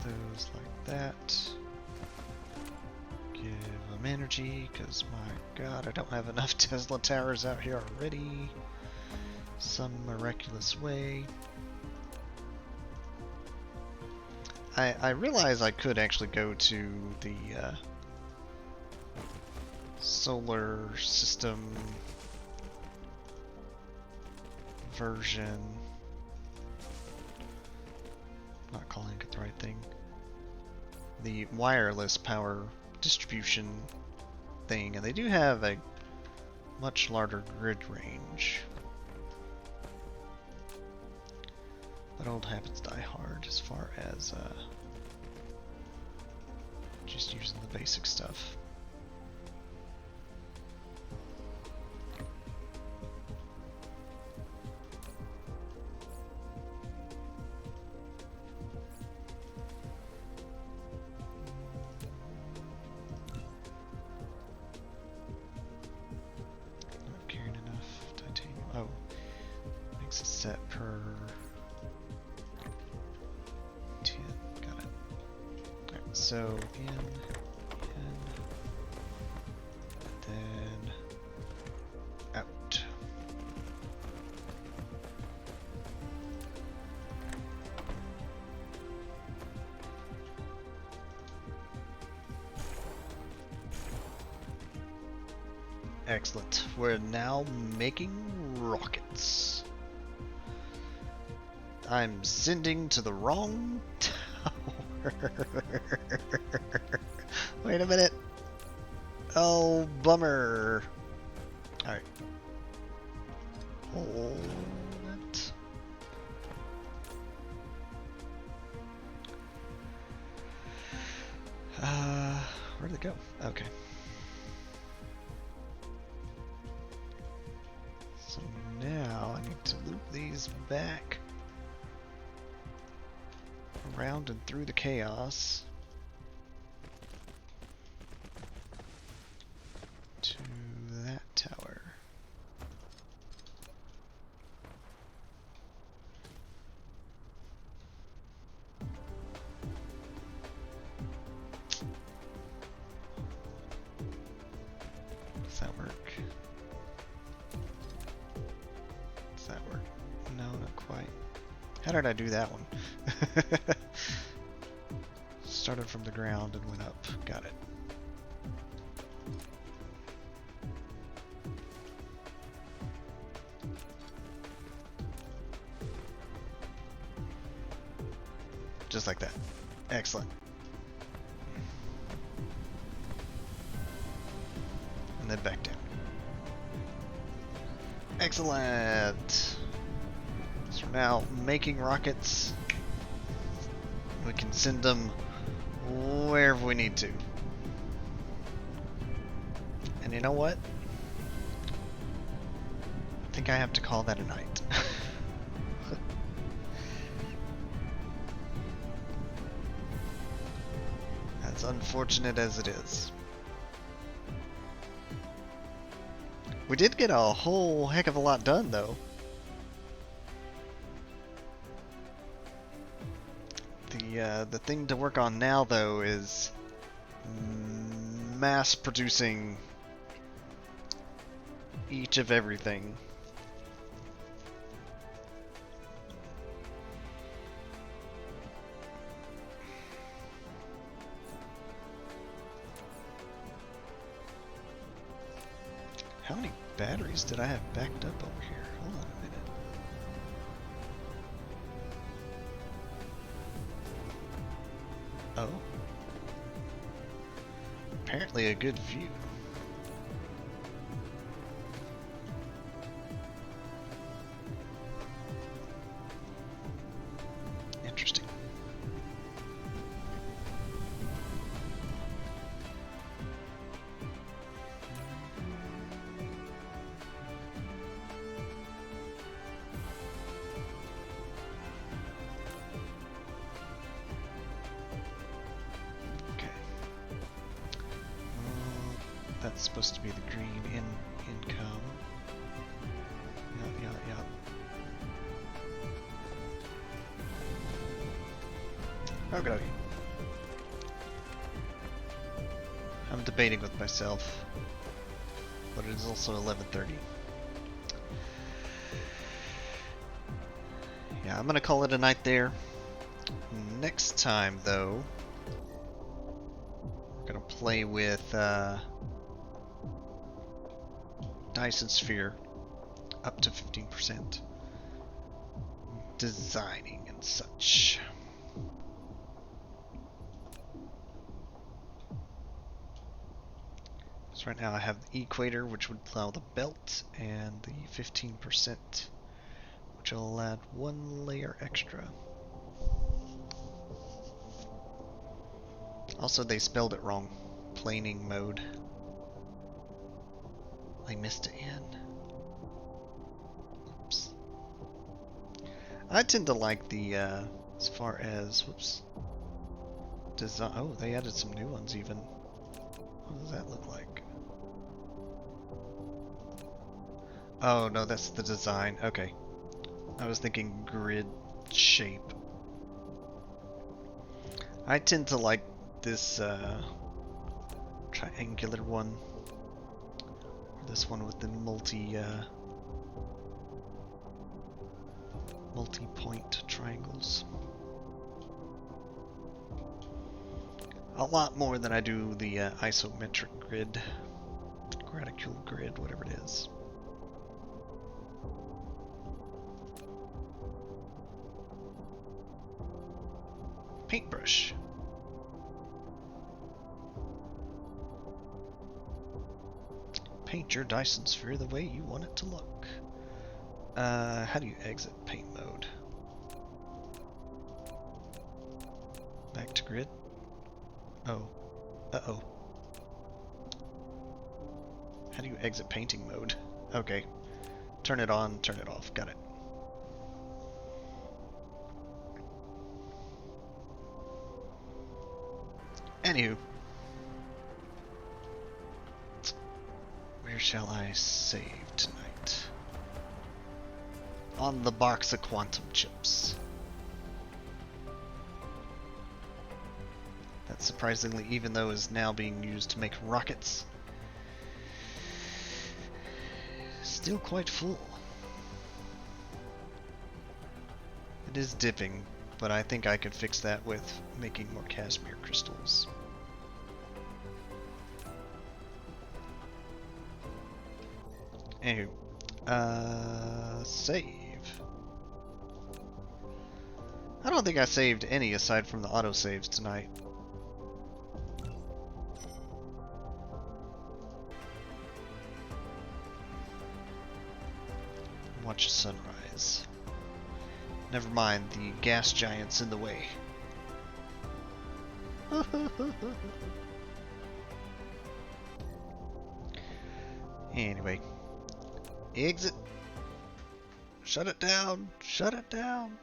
A: Those like that. Give them energy, because my god, I don't have enough Tesla towers out here already. Some miraculous way. I realize I could actually go to the solar system version. Not calling it the right thing. The wireless power distribution thing, and they do have a much larger grid range. But old habits die hard as far as just using the basic stuff. set per 10. Got it. Alright, so in, then out. Excellent. We're now making rockets. I'm sending to the wrong tower. Wait a minute. Oh, bummer. Alright. Hold it. Where'd it go? Okay. So now I need to loop these back around and through the chaos to that tower. Does that work? Does that work? No, not quite. How did I do that one? Started from the ground and went up. Got it. Just like that. Excellent. And then back down. Excellent. So now making rockets. We can send them wherever we need to. And you know what? I think I have to call that a night. As unfortunate as it is. We did get a whole heck of a lot done, though. The thing to work on now, though, is mass producing each of everything. How many batteries did I have backed up over here? Hold on a minute. Oh. Apparently a good view. Interesting. That's supposed to be the green income. Yep. Okay. I'm debating with myself, but it is also 11:30. Yeah, I'm gonna call it a night there. Next time, though, we're gonna play with Dyson Sphere up to 15%. Designing and such. So right now I have the equator, which would plow the belt, and the 15%, which will add one layer extra. Also, they spelled it wrong. Planing mode. I missed an N. Oops. I tend to like the, as far as, whoops, design. Oh, they added some new ones even. What does that look like? Oh, no, that's the design. Okay. I was thinking grid shape. I tend to like this triangular one. This one with the multi-point triangles. A lot more than I do the isometric grid, graticule grid, whatever it is. Paintbrush. Paint your Dyson Sphere the way you want it to look. How do you exit paint mode? Back to grid? Oh. Uh-oh. How do you exit painting mode? Okay. Turn it on, turn it off. Got it. Anywho. Where shall I save tonight? On the box of quantum chips. That surprisingly, even though is now being used to make rockets, still quite full. It is dipping, but I think I could fix that with making more cashmere crystals. Anywho, save. I don't think I saved any aside from the autosaves tonight. Watch sunrise. Never mind the gas giants in the way. Anyway. Exit. Shut it down. Shut it down.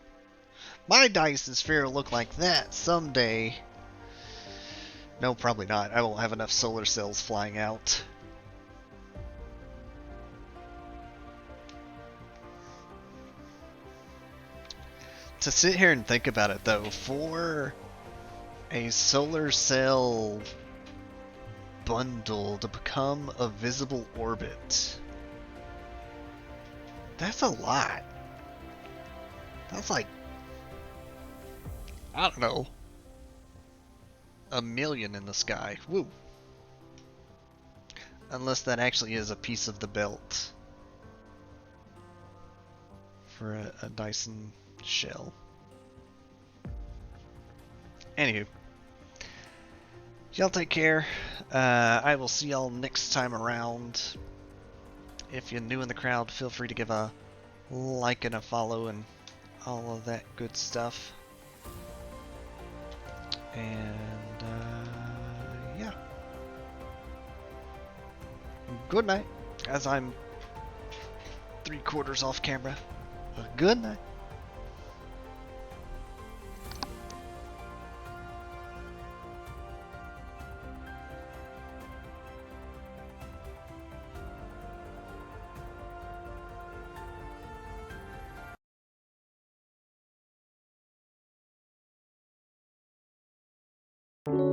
A: My Dyson Sphere will look like that someday. No, probably not. I won't have enough solar cells flying out. To sit here and think about it, though, for a solar cell bundle to become a visible orbit, that's a lot. That's like, I don't know, 1,000,000 in the sky. Woo. Unless that actually is a piece of the belt for a Dyson shell. Anywho, y'all take care. I will see y'all next time around. If you're new in the crowd, feel free to give a like and a follow and all of that good stuff. And yeah. Good night, as I'm 3/4 off camera. Good night.
B: You